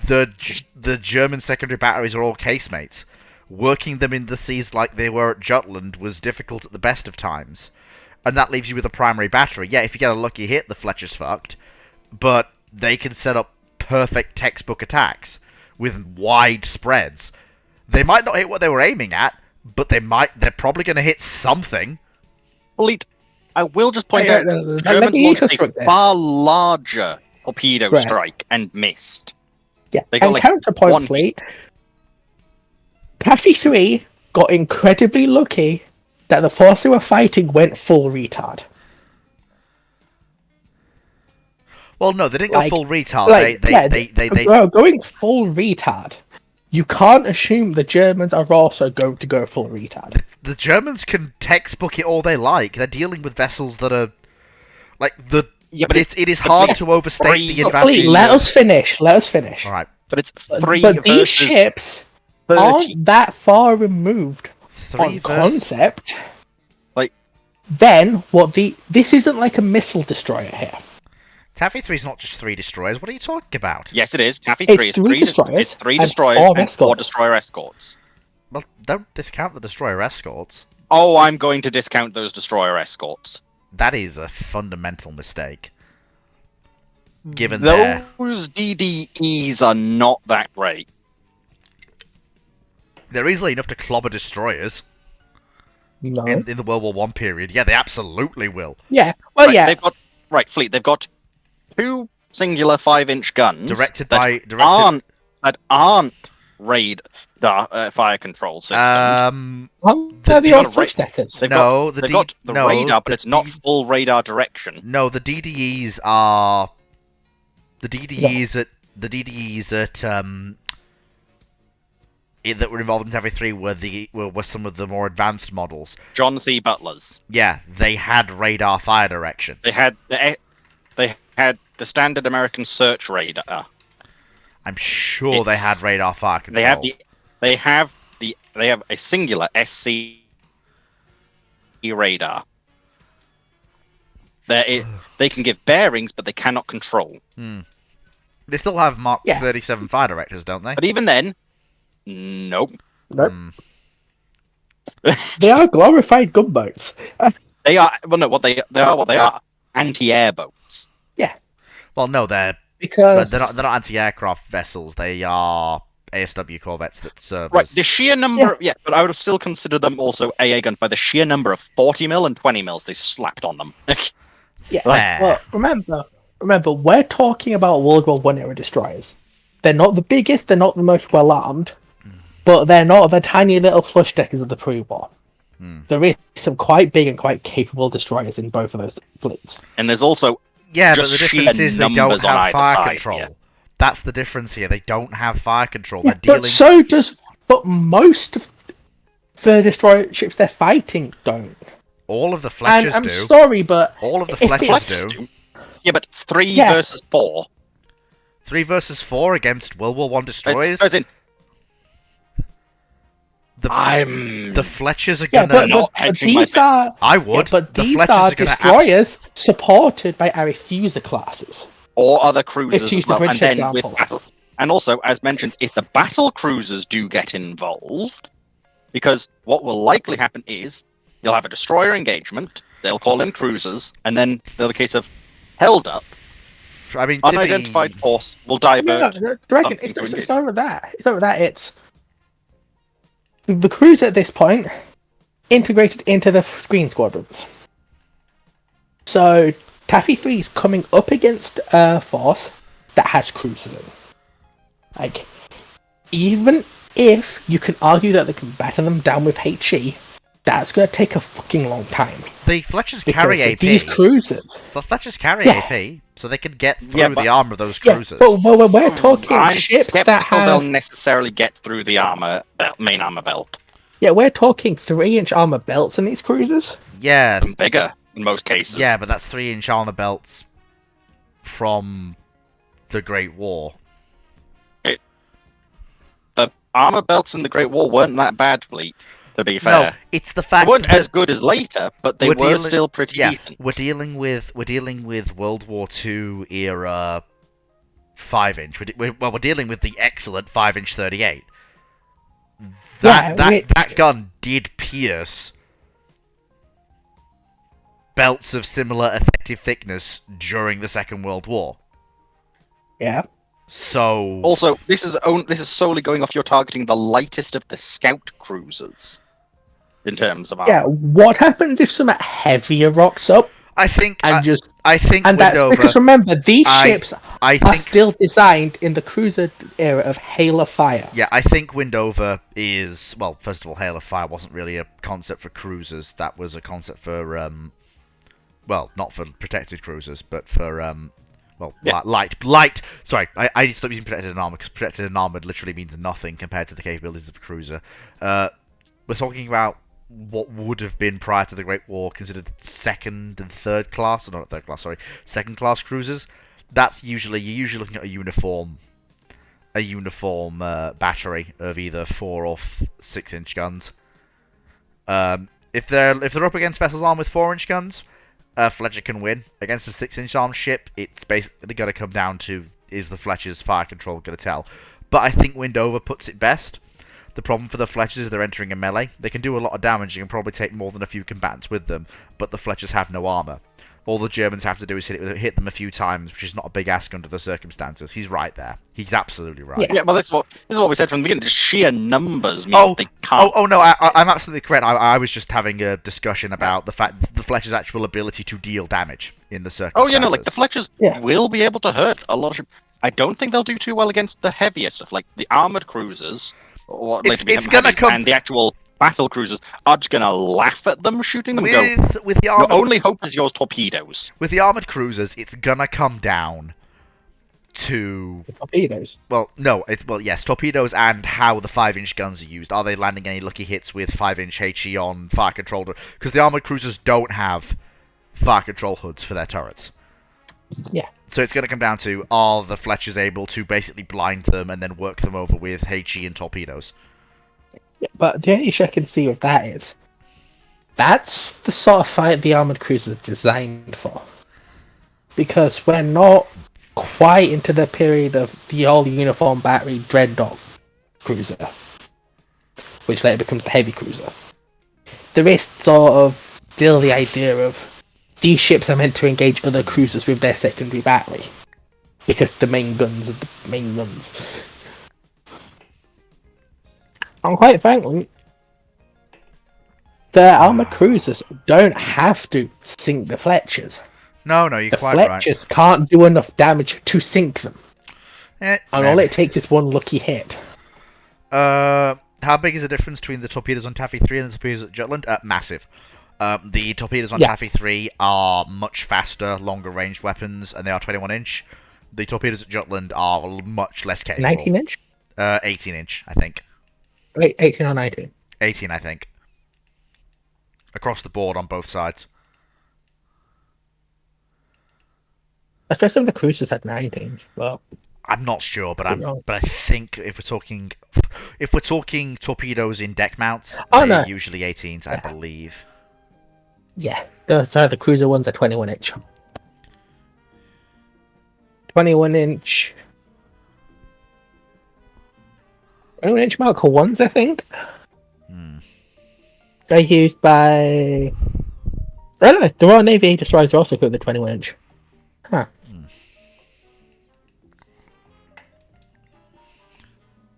the German secondary batteries are all casemates. Working them in the seas like they were at Jutland was difficult at the best of times. And that leaves you with a primary battery. Yeah, if you get a lucky hit, the Fletcher's fucked. But they can set up perfect textbook attacks with wide spreads. They might not hit what they were aiming at, but they're probably going to hit something. Fleet, I will just point Hey, out, the let Germans me launched interrupt a this. far larger torpedo Correct. strike and missed. Yeah, They got, and like, counterpoint one fleet. Taffy 3 got incredibly lucky that the force they were fighting went full retard. Well, no, they didn't Like- go full retard. Going full retard. You can't assume the Germans are also going to go full retard. The Germans can textbook it all they like. They're dealing with vessels that are like the. Yeah, but it is hard Fleet, to overstate the three- advantage. Fleet, let us finish. Let us finish. All right, But it's 3 But these versus ships 30. aren't that far removed 3 on versus. concept. Like- Then this isn't like a missile destroyer here. Taffy 3 is not just 3 destroyers. What are you talking about? Yes, it is. Taffy It's 3 is three 3 destroyers It's 3 and destroyers four and 4 escorts. destroyer escorts. Well, don't discount the destroyer escorts. Oh, I'm going to discount those destroyer escorts. That is a fundamental mistake. Given their Those DDEs are not that great. they're easily enough to clobber destroyers No. in the World War One period. Yeah, they absolutely will. Yeah. Well, Right, yeah. They've got Fleet. They've got 2 singular 5-inch guns Directed that aren't radar fire control systems. Well, the- they're the you old gotta rate- Fletchdeckers. They've No, got the radar, but it's not full radar direction. No, the DDEs are the DDEs that were involved in Taffy 3 were some of the more advanced models. John C. Butler's. Yeah, they had radar fire direction. They had the standard American search radar. I'm sure they had radar fire control. They have a singular SC radar. They can give bearings, but they cannot control. They still have Mark Yeah. 37 fire directors, don't they? But even then, nope. Nope. They are glorified gunboats. They are well, no, what they are anti-air boats. Well, no, they're Because not anti-aircraft vessels. They are ASW corvettes that serve Right, as... the sheer number, but I would still consider them also AA guns by the sheer number of 40 mil and 20 mils they slapped on them. yeah, Fair. well, remember, we're talking about World War One era destroyers. They're not the biggest, they're not the most well armed, but they're not the tiny little flush deckers of the pre-war. There is some quite big and quite capable destroyers in both of those fleets. And there's also Yeah, but just the sheer difference is they don't numbers on have either fire side, control. yeah. That's the difference here. They don't have fire control. Yeah, They're dealing... but most of the destroyer ships they're fighting don't. All of the And Fletchers I'm do. sorry, but All of the if Fletchers it's- do. Yeah, but 3 Yeah. versus 4. 3 versus 4 against World War One destroyers. As in, The I'm Fletchers are yeah, gonna... not but hedging my these are I would. but The these Fletchers are gonna destroyers supported by our refuser classes. or other cruisers If you use as the well. And British then example. with battle, and also as mentioned, if the battle cruisers do get involved, because what will likely happen is you'll have a destroyer engagement. They'll call in cruisers, and then there'll be a case of held up. I mean, Unidentified force will divert. No, Dragon, something to engage. it's not over that. It's over that. It's the cruiser at this point integrated into the screen squadrons. So Taffy 3 is coming up against a force that has cruisers in. Like, even if you can argue that they can batter them down with HE, that's going to take a fucking long time. The Fletchers Because carry AP. these cruisers. The Fletchers carry Yeah. AP, so they can get through Yeah, but- the armor of those Yeah, cruisers. but we're talking I'm ships that skeptical they'll have. necessarily get through the main armor belt. Yeah, we're talking 3-inch armor belts in these cruisers. Yeah, And bigger in most cases. yeah, but that's 3-inch armor belts from the Great War. The armor belts in the Great War weren't that bad, Fleet. To be fair, No, it's the they fact weren't that as good as later, but they we're were dealing- still pretty yeah, decent. we're dealing with World War II era 5-inch. We're dealing with the excellent 5-inch 38. That gun did pierce belts of similar effective thickness during the Second World War. Yeah. So Also, this is solely going off you're targeting the lightest of the scout cruisers in terms of armor. Yeah, what happens if some heavier rocks up I think and I think and that's Windover, because remember these I- ships I are think still designed in the cruiser era of Hail of Fire. Yeah, I think Windover is... Well, first of all, Hail of Fire wasn't really a concept for cruisers. That was a concept for, well, not for protected cruisers, but for, light. Sorry, I need to stop using protected and armored, because protected and armored literally means nothing compared to the capabilities of a cruiser. We're talking about what would have been, prior to the Great War, considered second and third class, or not third class, sorry, second class cruisers. That's usually... You're usually looking at a uniform battery of either 4 or 6-inch guns. If they're up against vessels armed with 4-inch guns, Fletcher can win. Against a 6-inch armed ship, it's basically going to come down to, is the Fletcher's fire control going to tell? But I think Windover puts it best. The problem for the Fletchers is they're entering a melee. They can do a lot of damage and can probably take more than a few combatants with them, but the Fletchers have no armor. All the Germans have to do is hit them a few times, which is not a big ask under the circumstances. He's right there. He's absolutely right. Yeah, well, this is what we said from the beginning. Just sheer numbers mean they can't. Oh no, I'm absolutely correct. I was just having a discussion about the fact that the Fletcher's actual ability to deal damage in the circumstances. Oh, like the Fletchers will be able to hurt a lot of. I don't think they'll do too well against the heavier stuff, like the armored cruisers, or It's gonna come, and the actual battle cruisers are just gonna laugh at them shooting them. With the Your armored, only hope is your torpedoes. with the armored cruisers, it's gonna come down to Torpedoes. yes, torpedoes and how the 5-inch guns are used. Are they landing any lucky hits with 5-inch HE on fire control? Because the armored cruisers don't have fire control hoods for their turrets. Yeah. So it's going to come down to, are the Fletchers able to basically blind them and then work them over with HE and torpedoes? Yeah, but the only issue I can see with that is that's the sort of fight the armored cruisers are designed for. Because we're not quite into the period of the all uniform battery dreadnought cruiser, which later becomes the heavy cruiser. there is sort of still the idea of these ships are meant to engage other cruisers with their secondary battery, because the main guns are the main guns. And quite frankly, the armored cruisers don't have to sink the Fletchers. No, you're The quite right. Fletchers can't do enough damage to sink them. And all maybe. it takes is one lucky hit. How big is the difference between the torpedoes on Taffy 3 and the torpedoes at Jutland? Massive. The torpedoes on Taffy 3 are much faster, longer ranged weapons, and they are 21-inch. The torpedoes at Jutland are much less capable. 19-inch? 18-inch, I think. Wait, 18 or 19? 18, I think. Across the board on both sides. Especially if the cruisers had 19. Well, I'm not sure, but I think if we're talking torpedoes in deck mounts, they're usually 18s, I believe. Yeah, the cruiser ones are 21-inch. 21-inch. 21-inch Mark 1s, I think. They're used by... I don't know, the Royal Navy destroyers are also equipped with 21-inch. Huh.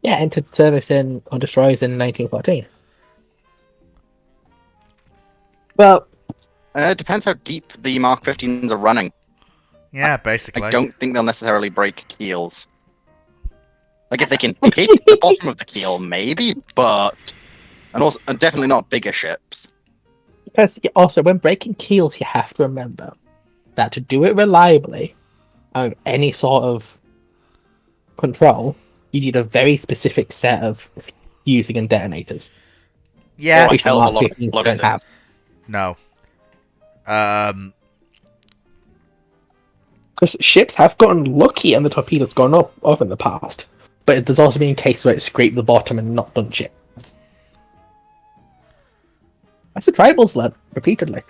Yeah, entered service on destroyers in 1914. Well... it depends how deep the Mark 15s are running. Yeah, basically. I don't think they'll necessarily break keels. Like, if they can hit the bottom of the keel, maybe, but... And definitely not bigger ships. Because also, when breaking keels, you have to remember that to do it reliably, of any sort of control, you need a very specific set of fusing and detonators. Yeah, which a lot of 15s don't have. No. Because ships have gotten lucky and the torpedoes gone off in the past, but there's also been cases where it scraped the bottom and not done shit. That's the tribals learn repeatedly.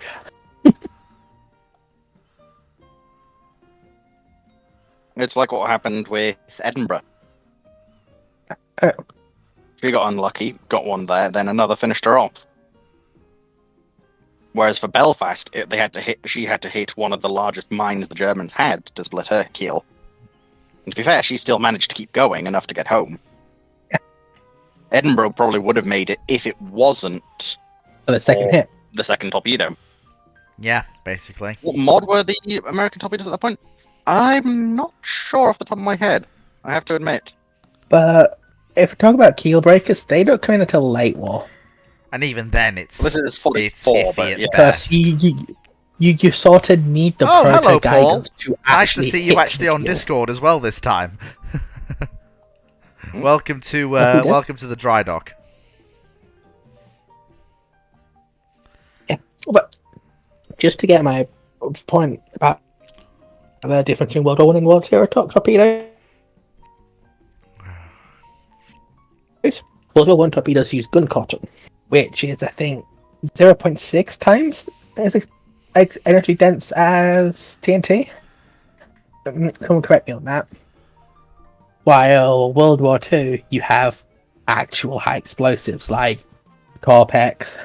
It's like what happened with Edinburgh. Oh. She got unlucky, got one there, then another finished her off. Whereas for Belfast, she had to hit one of the largest mines the Germans had to split her keel. And to be fair, she still managed to keep going enough to get home. Yeah. Edinburgh probably would have made it if it wasn't the second hit. The second torpedo. Yeah, basically. What mod were the American torpedoes at that point? I'm not sure off the top of my head, I have to admit. But if we talk about keel breakers, they don't come in until late war. And even then, it's this is fully it's 4, iffy but at yeah. best. You sort of need the proto hello, Paul. guidance to Nice actually to see hit you actually the on keel. Discord as well this time. Welcome to the dry dock. Yeah, but just to get my point about the difference between World War One and World War II torpedoes. World War One torpedoes use gun cotton, which is I think 0.6 times as energy dense as TNT. Someone correct me on that. While World War II, you have actual high explosives like Corpex,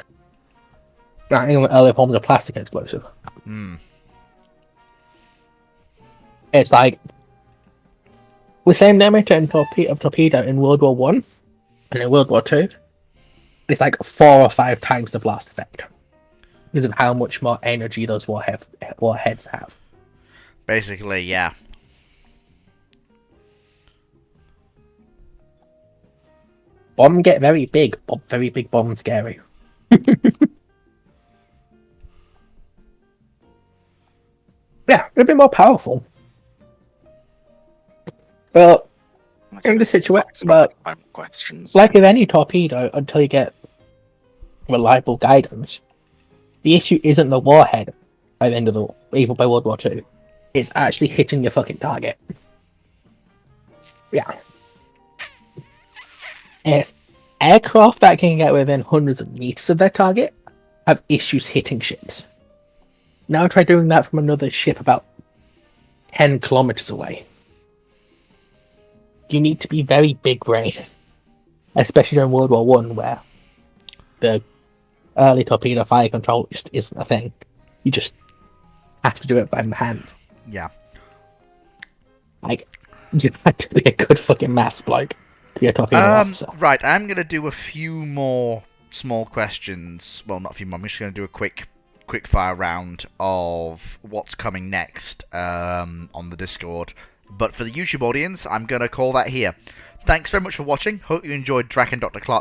not even earlier forms of plastic explosive. It's like the same diameter of torpedo in World War One and in World War Two. It's like 4 or 5 times the blast effect because of how much more energy those warheads have. Basically, yeah. Bombs get very big. Very big bombs scary. Yeah, a bit more powerful. But in this situation, but questions. like with any torpedo, until you get reliable guidance, the issue isn't the warhead by the end of the war, even by World War II. It's actually hitting your fucking target. Yeah. If aircraft that can get within hundreds of meters of their target have issues hitting ships. Now try doing that from another ship about 10 kilometers away. You need to be very big brain, especially during World War One, where the early torpedo fire control just isn't a thing. You just have to do it by hand. Yeah. Like, you have to be a good fucking maths bloke to be a torpedo officer. Right, I'm going to do a few more small questions. Well, not a few more. I'm just going to do a quick fire round of what's coming next on the Discord. But for the YouTube audience, I'm going to call that here. Thanks very much for watching. Hope you enjoyed Draken Dr. Clark